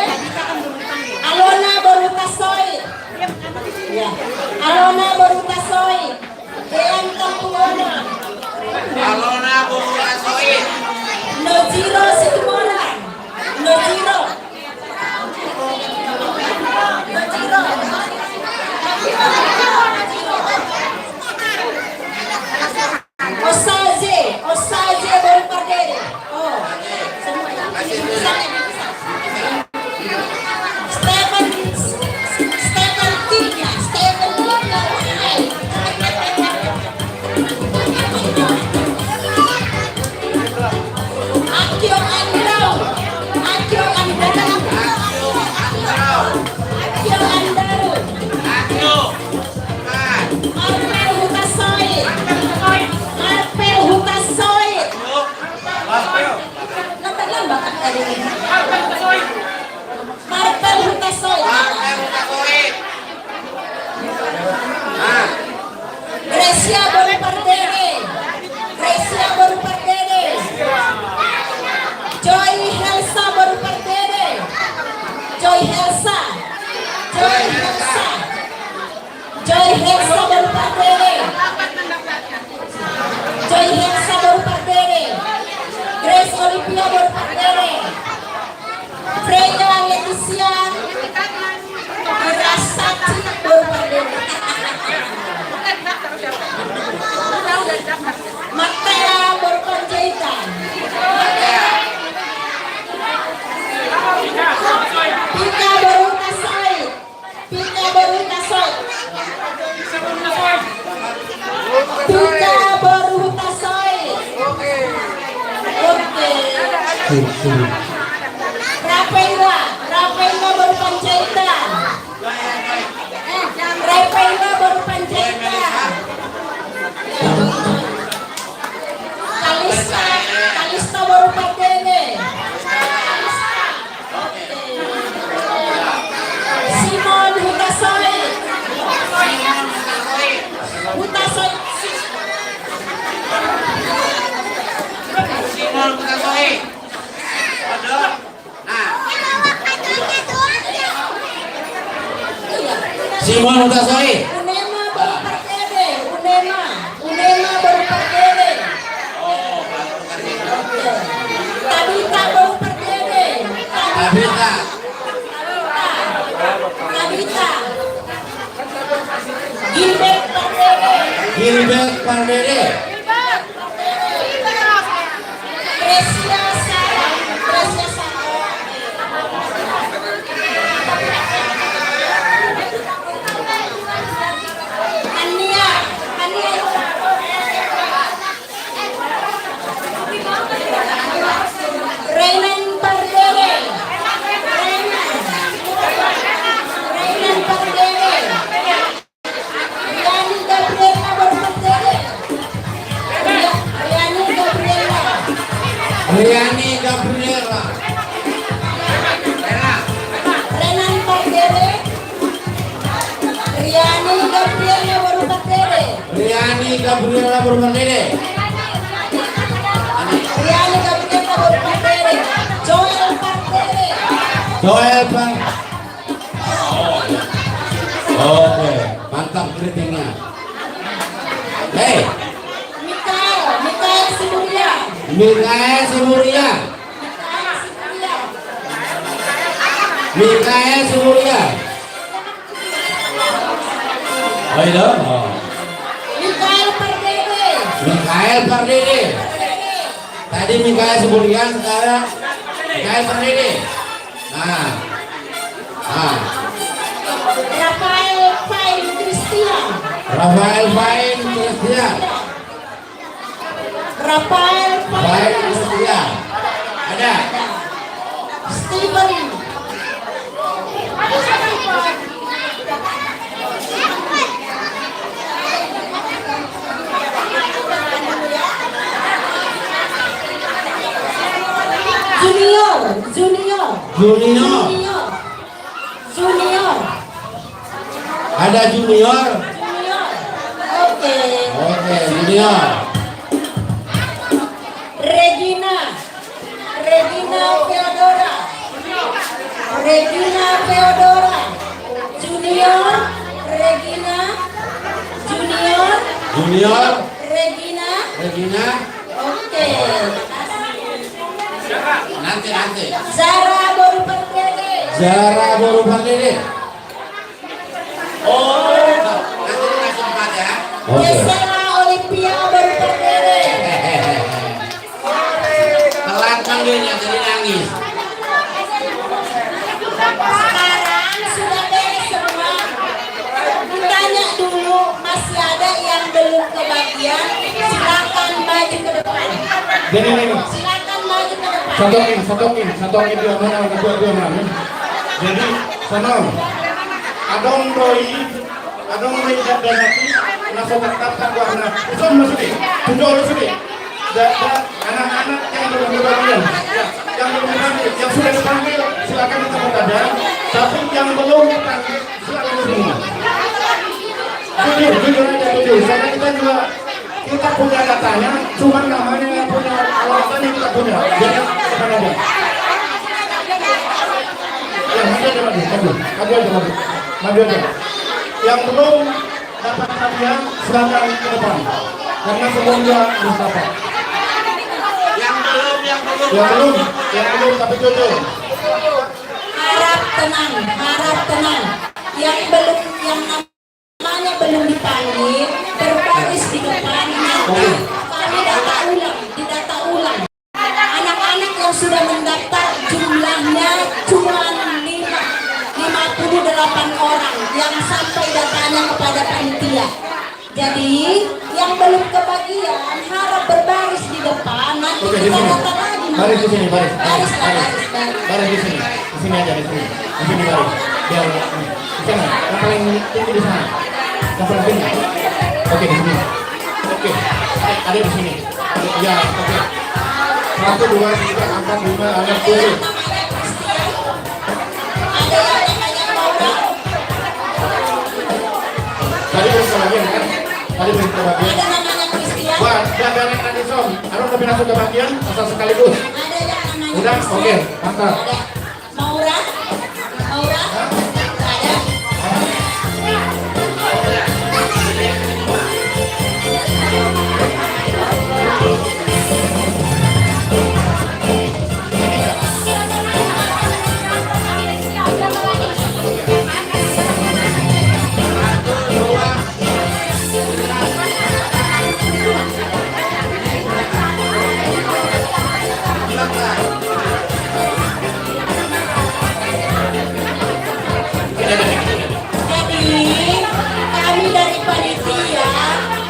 Grecia baru perdede. Grecia baru perdede. Joy Helsa baru perdede. Joy Helsa. Joy Helsa. Joy Helsa baru perdede. Joy Helsa baru perdede. Grace Olivia baru perdede. Freya Leticia Rasati baru perdede. Matea baru penjahitan. Pika baru kasoi. Pika baru kasoi. Pika baru kasoi. Oke. Rafaela baru penjahitan. Rafaela baru penjahitan. Kalista baru perdede. Simon Hutasoi. Simon Hutasoi. Simon Hutasoi. Unema baru perdede. Unema baru perdede. Tabita baru perdede. Tabita. Gilbert perdede. Gilbert perdede. Grecia Sarah. Ania. Renan perdede. Renan perdede. Yani Gabriela baru perdede. Yani Gabriela. Riani Gabriela. Renan perdede. Riani Gabriela baru perdede. Riani Gabriela baru perdede. Riani Gabriela baru perdede. Joel perdede. Joel Bang. Oke, mantap kritiknya. Hei, Mikael Simuria. Mikael Simuria. Mikael Simuria. Ayo. Mikael perdede. Mikael perdede. Tadi Mikael Simuria, sekarang Mikael perdede. Nah. Rafael Fain Christian. Rafael Fain Christian. Rafael Fain Christian. Ada. Steven. Junior. Ada Junior. Oke, Junior. Regina Theodora. Junior. Regina. Oke. Nanti. Zara baru perdede. Oh, nanti dikasih tempat ya. Yesera Olimpia baru perdede. Telat manggilnya, jadi nangis. Sekarang sudah beres semua. Ditanya dulu masih ada yang belum kebagian, silakan maju ke depan. Ini. Silakan maju ke depan. Satokin dia mana. Jadi sana adong doi dan nanti nasa tetap warna itu masuk anak-anak yang belum kebagian yang sudah dipanggil silakan ditepuk tangan, tapi yang belum dipanggil silakan semua jujur aja karena kita punya datanya, cuma namanya yang punya alasannya kita punya. Jadi depan aja. Maju aja. Yang belum dapat hadiah silakan ke depan. Karena semuanya harus dapat. Yang belum tapi jujur. Harap tenang. Yang namanya belum dipanggil, berbaris di depan. Kami didata ulang. Anak-anak yang sudah mendaftar jumlahnya cuma 58 orang yang sampai datanya kepada panitia. Jadi yang belum kebagian harap berbaris di depan. Nanti kita data lagi. Baris di sini, baris. Baris di sini. Di sini aja, di sini. Di sini baris. Biar di sana. Yang paling tinggi di sana. Yang paling tinggi. Oke, di sini. Oke. Ada di sini. Ya, oke. 1, 2, 3, 4, 5, 6, 7. Tadi belum kebagian kan? Tadi belum kebagian. Ada namanya Christian. Wah, dan Adison. Harus lebih langsung kebagian asal sekaligus. Ada yang namanya Udah, Christian. oke, mantap. Maura. Ada. Kami dari panitia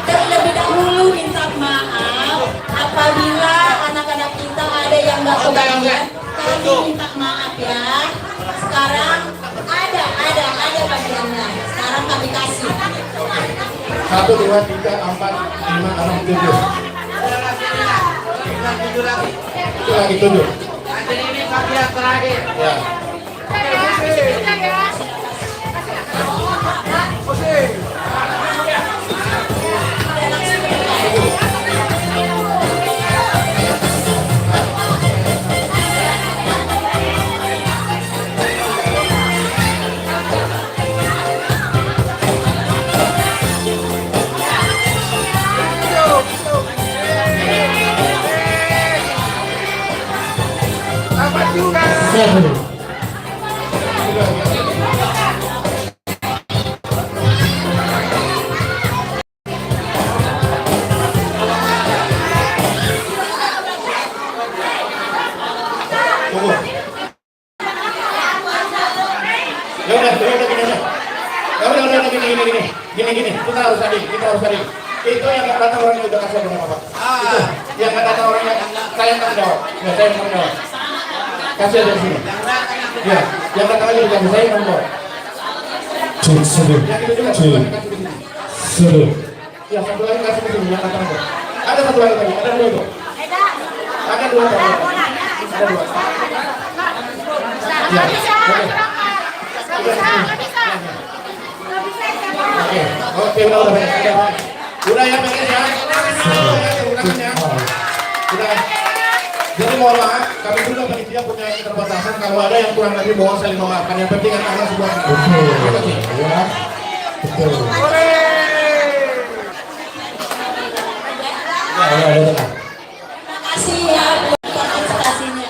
terlebih dahulu minta maaf apabila anak-anak kita ada yang nggak kebagian. Kami minta maaf ya. Sekarang ada bagiannya. Sekarang kami kasih. 1, 2, 3, 4, 5, 6, 7. Itu lagi 7. Ini bagian terakhir. Ya. Gini, kita harus adil. Itu yang nggak datang orangnya udah kasih sama Bapak. Itu yang nggak datang orangnya saya yang tanggung jawab. Ya, saya yang tanggung jawab. Kasih aja di sini. Ya, yang datang aja udah saya yang tanggung jawab. Yang itu juga kasih di sini. Ya, satu lagi kasih di sini yang datang aja. Ada satu lagi tadi, ada 2 itu. Ada 2 tadi. Ada 2. Ya, oke, udah beres. Udah ya beres ya. Udah. Jadi mohon maaf, kami juga panitia punya keterbatasan. Kalau ada yang kurang lagi mohon saling memaafkan. Yang penting kan karena sebuah. Betul. Terima kasih ya buat partisipasinya.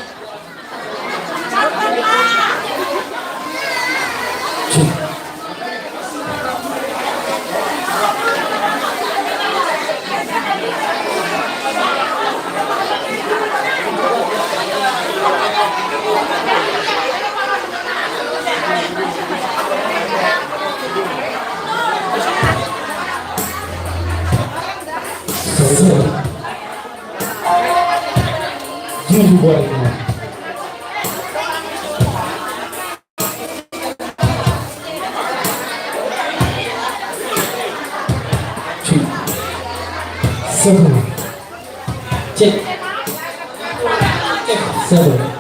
2009. Seven. Cek. Seven.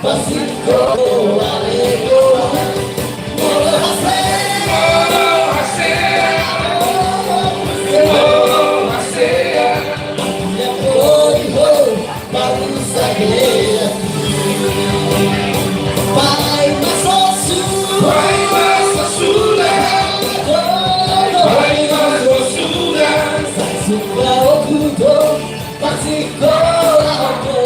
Basiko alego Molo hasea Yang hoi hoi baru saja Pai masosu Sasuka okudo Basiko alego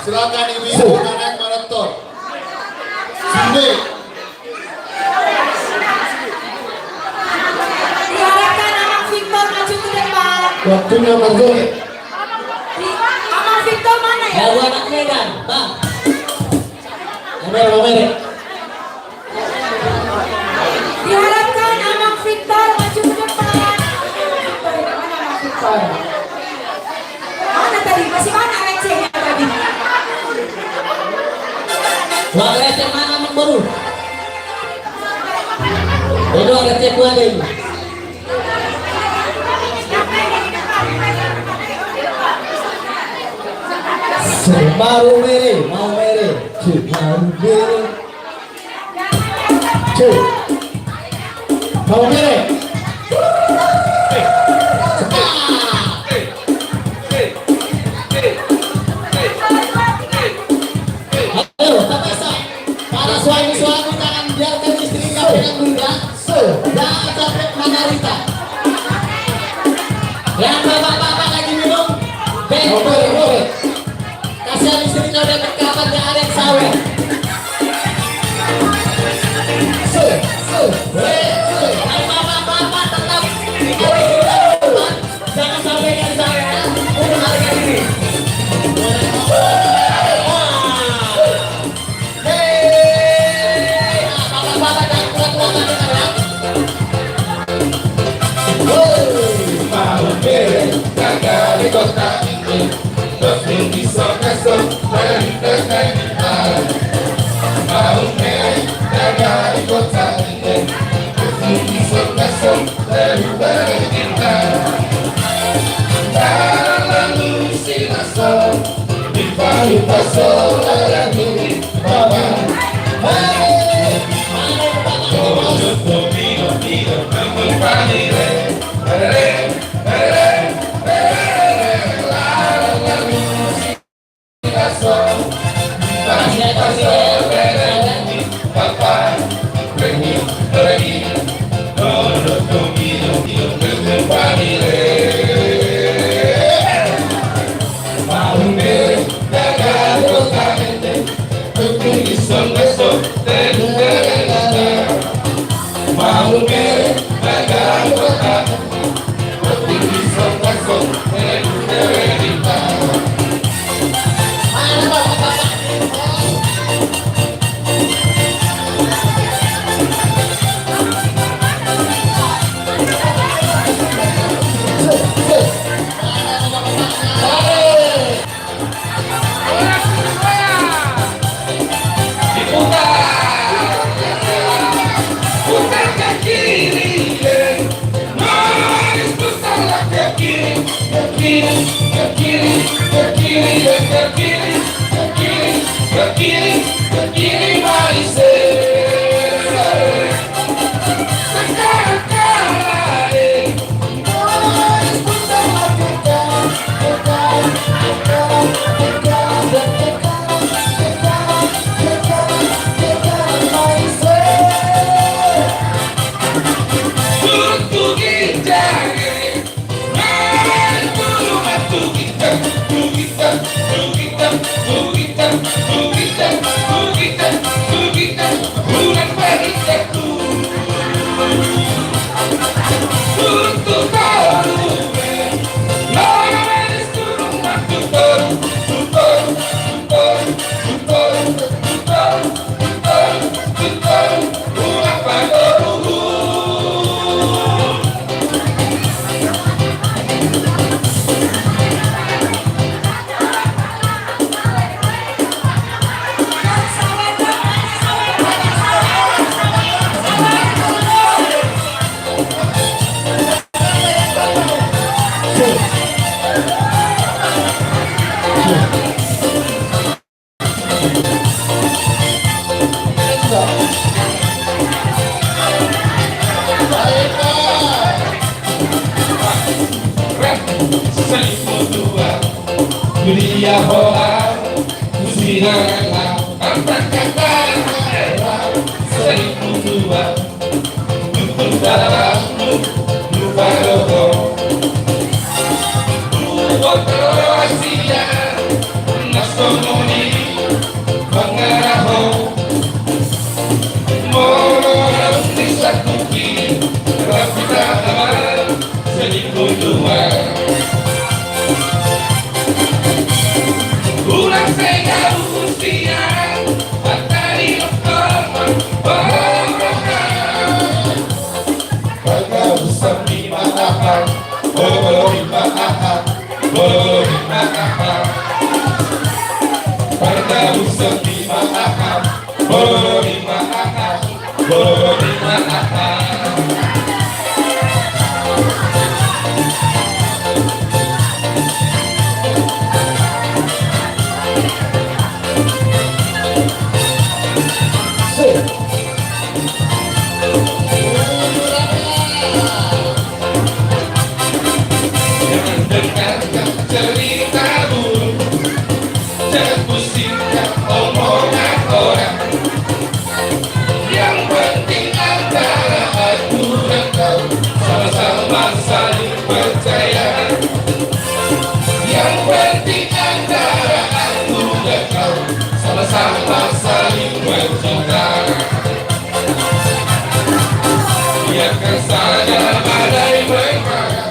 Silakan ibu-ibu naik maraton. Sini. Diharapkan anak Victor maju ke depan. Waktunya Margo. Anak Victor mana ya? Baru anak Medan, Bang. Kamera. Diharapkan anak Victor maju ke depan. Mana anak Victor? Mana tadi? Masih mana recehnya tadi? Wah, receh mana anak baru? Itu receh gua deh. Baru mere, mau mere. Baru mere. Mau mere. Para suami-suami jangan biarkan istrinya pegang bunda. Jangan sampai menderita. Yang bapak-bapak lagi minum, boleh. Kasihan istrinya udah berkabar gak ada yang sawit. Hai bapak-bapak tetap jangan sampai yang sawit. Untuk harga diri. Dia bola Kusinanglah Kampak kata Sering dua Dukun dalam Lupa rogo Buat Kroasia Nasomoni Pangaraho Moral Nisakuki Rapita aman Sering dua Ulang saya usia Matahari lepas Orang Baga usap di matahan Bolo di matahan Bolo di matahan Baga usap di matahan Bolo di matahan Bolo di matahan Cerita buruk Jangan pusingkan omongan orang Yang penting antara aku dan kau Sama-sama saling percaya Yang penting antara aku dan kau Sama-sama saling mencinta Biarkan saja badai bermarah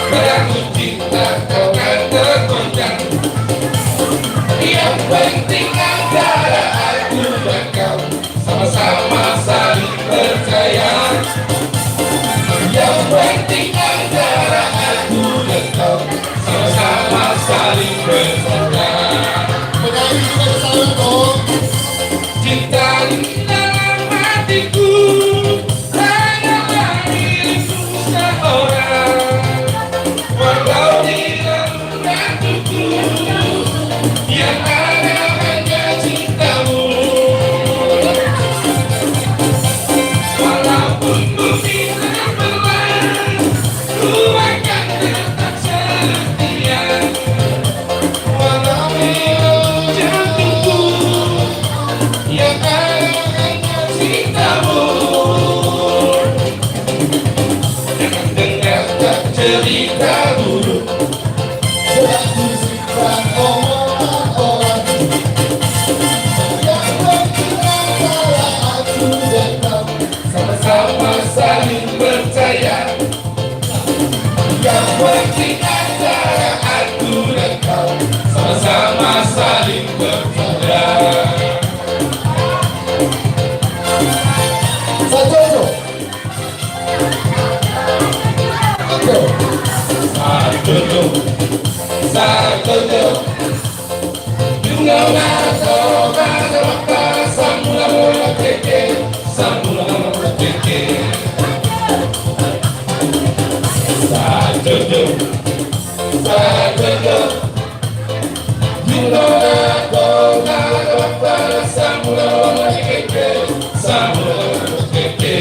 Karena cinta kau kan tergoncang Yang penting antara aku dan kau Sama-sama saling percaya Yang penting antara aku dan kau Sama-sama saling percaya Menyanyi juga bersama dong Cinta di dalam hatiku Hanyalah milikku seorang Walau di dalam hatiku Yang ada hanya cintamu Walaupun bumi terbelah Ku akan tetap setia Walau di dalam jantungku Yang ada hanya cintamu Jangan dengar tak cerita buruk Jangan simpan omongan orang Yang penting antara aku dan kau Sama-sama saling percaya Yang penting antara aku dan kau Sama-sama saling percaya Sajojo Sajojo Junga nato Kadoraka Samula mula keke Samula mula keke Sajojo Sajojo Junga nato Kadoraka Samula mula keke Samula mula keke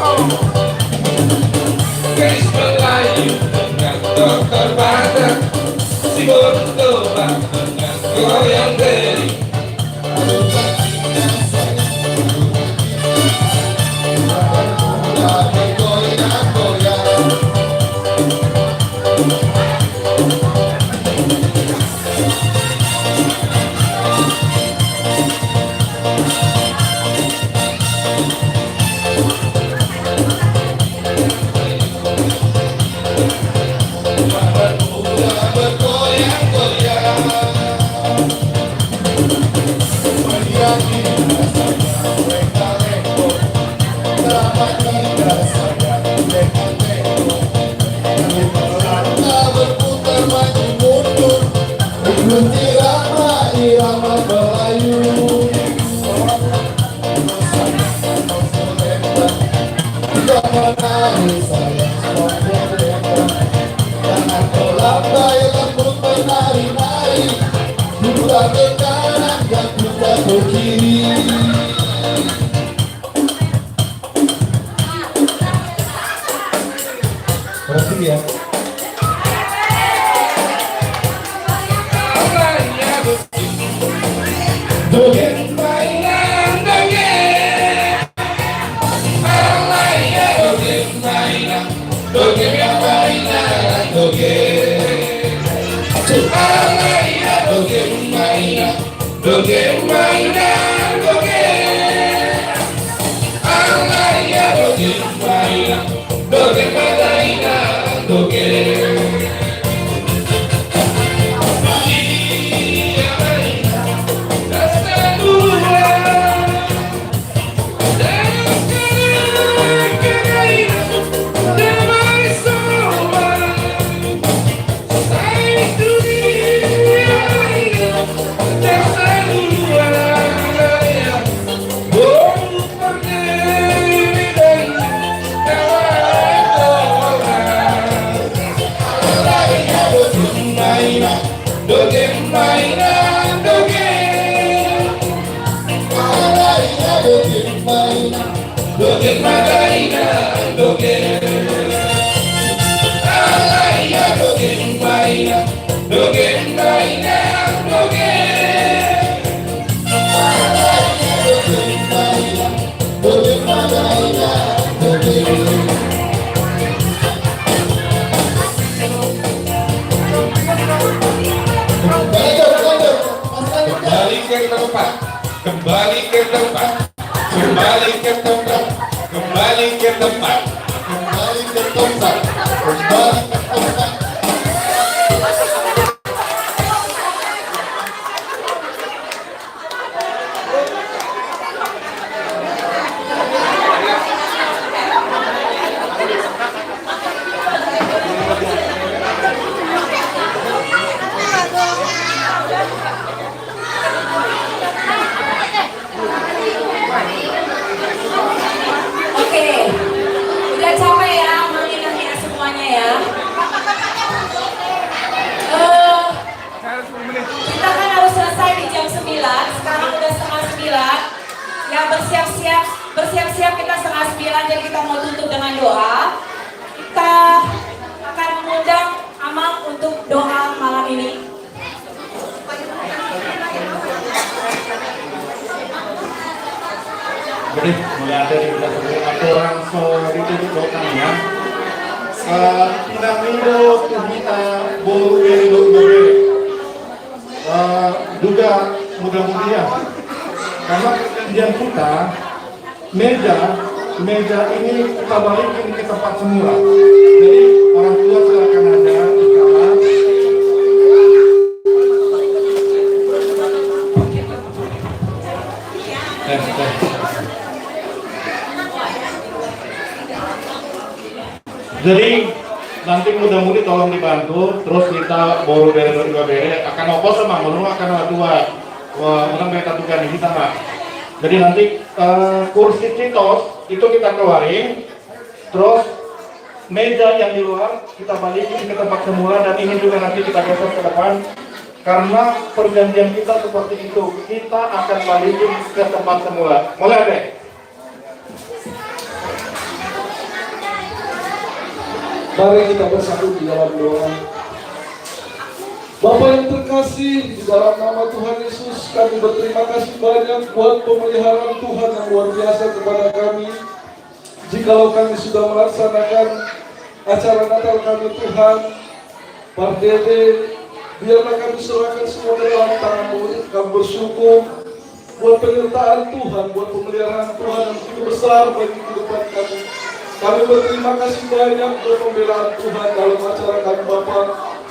Oh kasih sayang jangan kau lambai lembut menari-nari buka ke kanan dan buka ke kiri. Berarti ya. Dogen mainan dogen, alaya dogen mainan, dogen yang mainan dogen, alaya dogen mainan, dogen mainan dogen, alaya dogen mainan, dogen mainan dogen. Dogen mainan dogen, alaya dogen mainan, dogen mainan dogen, alaya dogen mainan, dogen mainan dogen, alaya dogen mainan, dogen mainan dogen. Kembali ke tempat, kembali ke tempat, kembali ke tempat, kembali ke tempat, kembali ke tempat, kembali ke tempat. Oke, udah capek ya menghina-hina semuanya ya. Kita kan harus selesai di jam 9, sekarang udah setengah 9. Ya bersiap-siap kita setengah 9, jadi kita mau tutup dengan doa. Kita akan mengundang Amang untuk doa malam ini. Jadi mulai ada di aturan ditutup doanya. Tidak minggu kita boleh juga mudah-mudahan karena perjanjian kita meja ini kita balikin ke tempat semula. Jadi orang tua silakan ada di kamar. Jadi nanti mudah-mudahan tolong dibantu, terus kita baru dari dua bere akan opo sama menurut akan dua orang mereka tugas kita Pak. Jadi nanti kursi citos itu kita keluarin, terus meja yang di luar kita balikin ke tempat semula dan ini juga nanti kita geser ke depan karena perjanjian kita seperti itu, kita akan balikin ke tempat semula. Mulai deh. Mari kita bersatu di dalam doa. Bapa yang terkasih, di dalam nama Tuhan Yesus, kami berterima kasih banyak buat pemeliharaan Tuhan yang luar biasa kepada kami. Jikalau kami sudah melaksanakan acara Natal kami Tuhan, Pak Dede, biarlah kami serahkan semua ke dalam tangan-Mu. Kami bersyukur buat penyertaan Tuhan, buat pemeliharaan Tuhan yang begitu besar bagi kehidupan kami. Kami berterima kasih banyak buat pembelaan Tuhan dalam acara kami Bapa.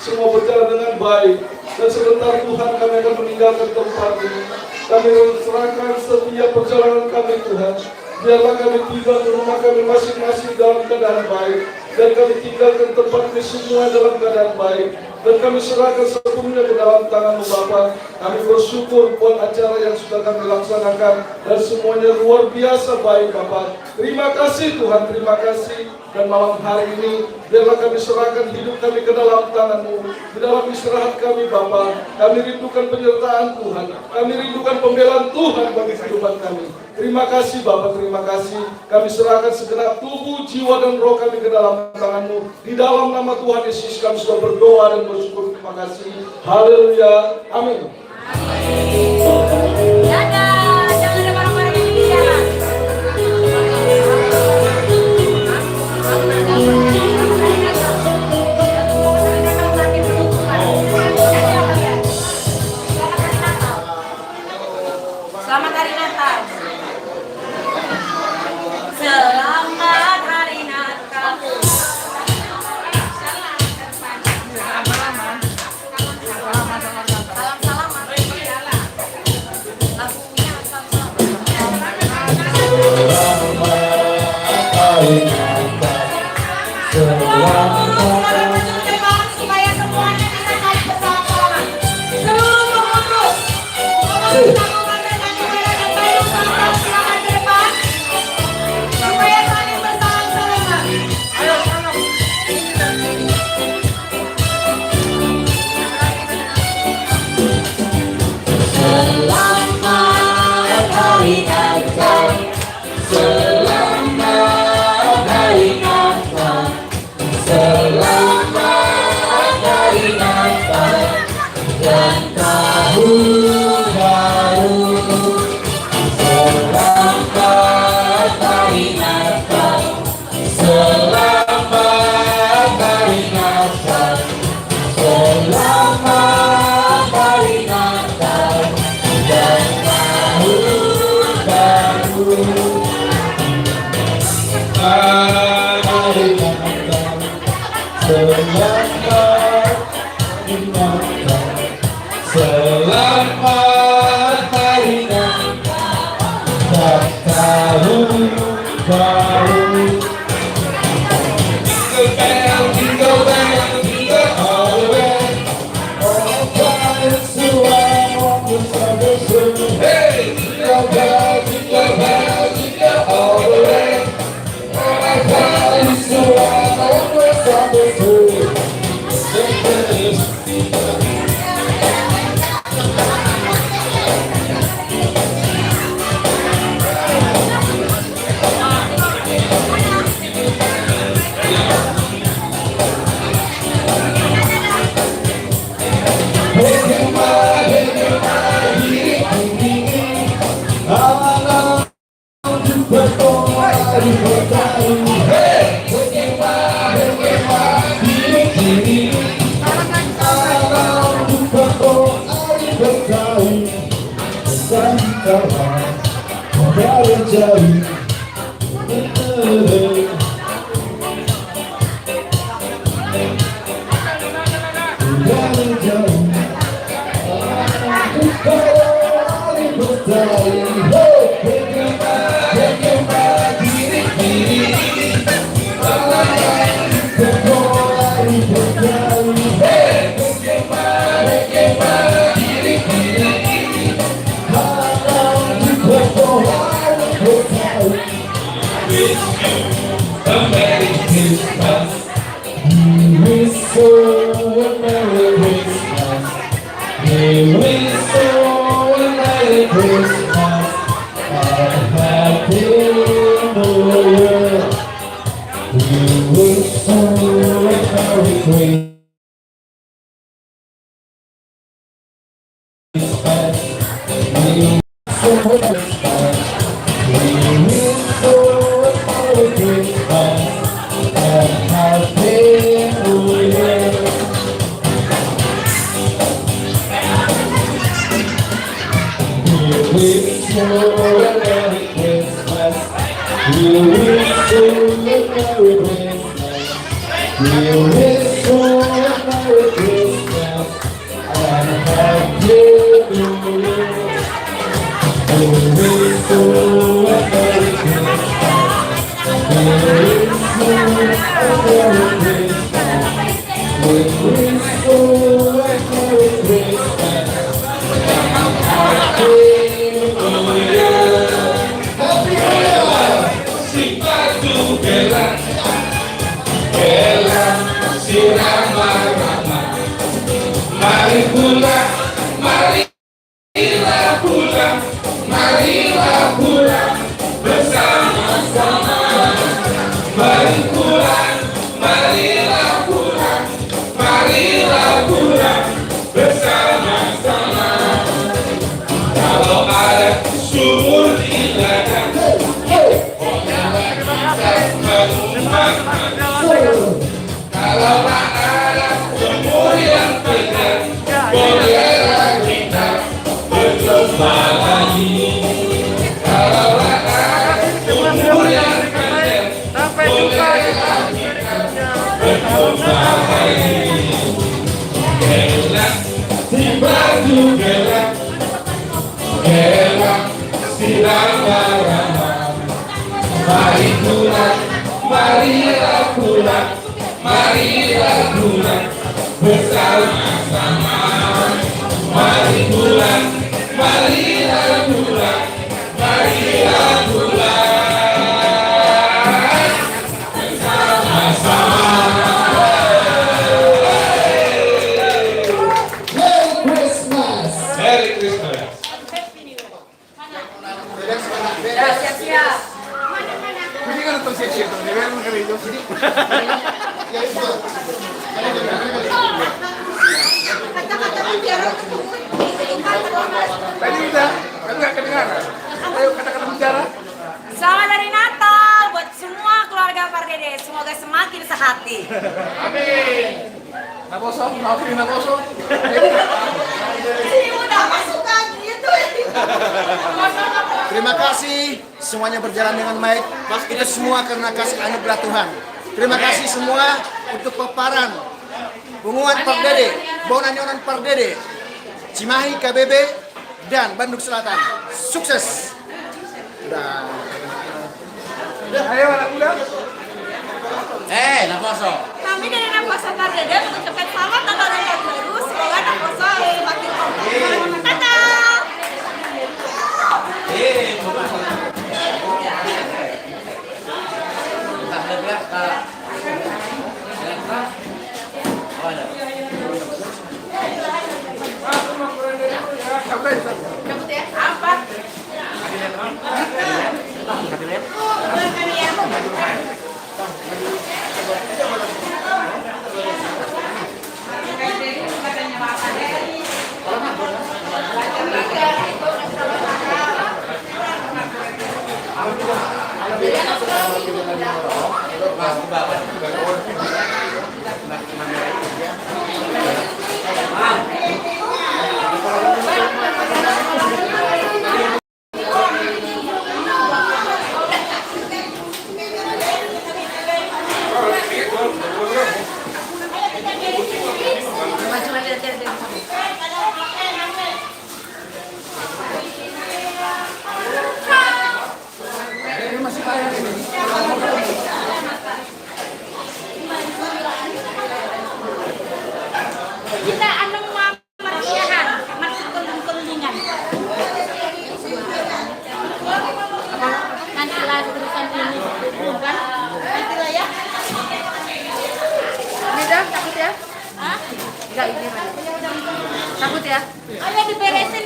Semua berjalan dengan baik dan sebentar Tuhan kami akan meninggalkan tempat ini. Kami serahkan setiap perjalanan kami Tuhan. Biarlah kami tiba ke rumah kami masing-masing dalam keadaan baik dan kami tinggalkan tempat ini semua dalam keadaan baik. dan kami serahkan sepenuhnya ke dalam tangan-Mu Bapa. Kami bersyukur buat acara yang sudah kami laksanakan dan semuanya luar biasa baik Bapa. Terima kasih Tuhan, terima kasih. Dan malam hari ini biarlah kami serahkan hidup kami ke dalam tangan-Mu. Di dalam istirahat kami Bapa, kami rindukan penyertaan Tuhan, kami rindukan pembelaan Tuhan bagi kehidupan kami. Terima kasih Bapa, terima kasih. Kami serahkan segenap tubuh, jiwa dan roh kami ke dalam tangan-Mu. Di dalam nama Tuhan Yesus kami sudah berdoa dan bersyukur. Terima kasih. Haleluya. Amin. Dadah, jangan ada barang-barang yang di jalan. Selamat Hari Natal. Selamat Hari Natal. Supaya semuanya bisa saling bersama-sama. Seluruh pengurus Kabupaten Tanjung Perak dan Bandung Selatan silakan ke depan supaya saling bersama-sama. Selamat Hari Natal. Selamat Hari Natal. Selamat Hari Natal dan tahun baru. Selamat Hari Natal. Selamat Hari Natal. Selamat Hari Natal dan tahun baru. Hari Natal. Selamat Hari Natal. Selamat Hari Natal dan tahun baru. Jingle bell, jingle all the way. All quiet, so I want to celebrate. Hey, jingle bell, jingle all the way. All quiet, so I want to celebrate. We're Gelap si baju gelap, gelap si rama-rama. Mari pulang, marilah pulang, marilah pulang bersama-sama. Mari pulang, marilah pulang, marilah pulang bersama-sama. Merry Christmas. Ya, siap-siap. Ini kan untuk siap-siap, ini kan mengenai itu sini. Tadi udah, kan nggak kedengaran. Ayo kata-kata bicara. Selamat hari Natal buat semua keluarga Pak Dede. Semoga semakin sehati. Amin. Nakoso, maafin Nakoso. Ini udah masukan gitu. Terima kasih, semuanya berjalan dengan baik. Itu semua karena kasih anugerah Tuhan. Terima kasih semua untuk peparan pengumuman Pak Dede, Bonanyonan Pak Dede, Cimahi, KBB, dan Bandung Selatan. Sukses. Udah. Ayo anak muda. Nakoso. Kami dari Nakoso Pak Dede mengucapkan selamat Natal dan Tahun Baru. Semoga Nakoso semakin kompak. Selamat Natal. Cabut ya? Apa? Kita anu marsiahan, maksud kelung-kelungan. Nanti lah terusan ini, kan? Nanti lah ya. Ini dah, takut ya? Hah? Enggak, ini mana? Takut ya? Ayo diberesin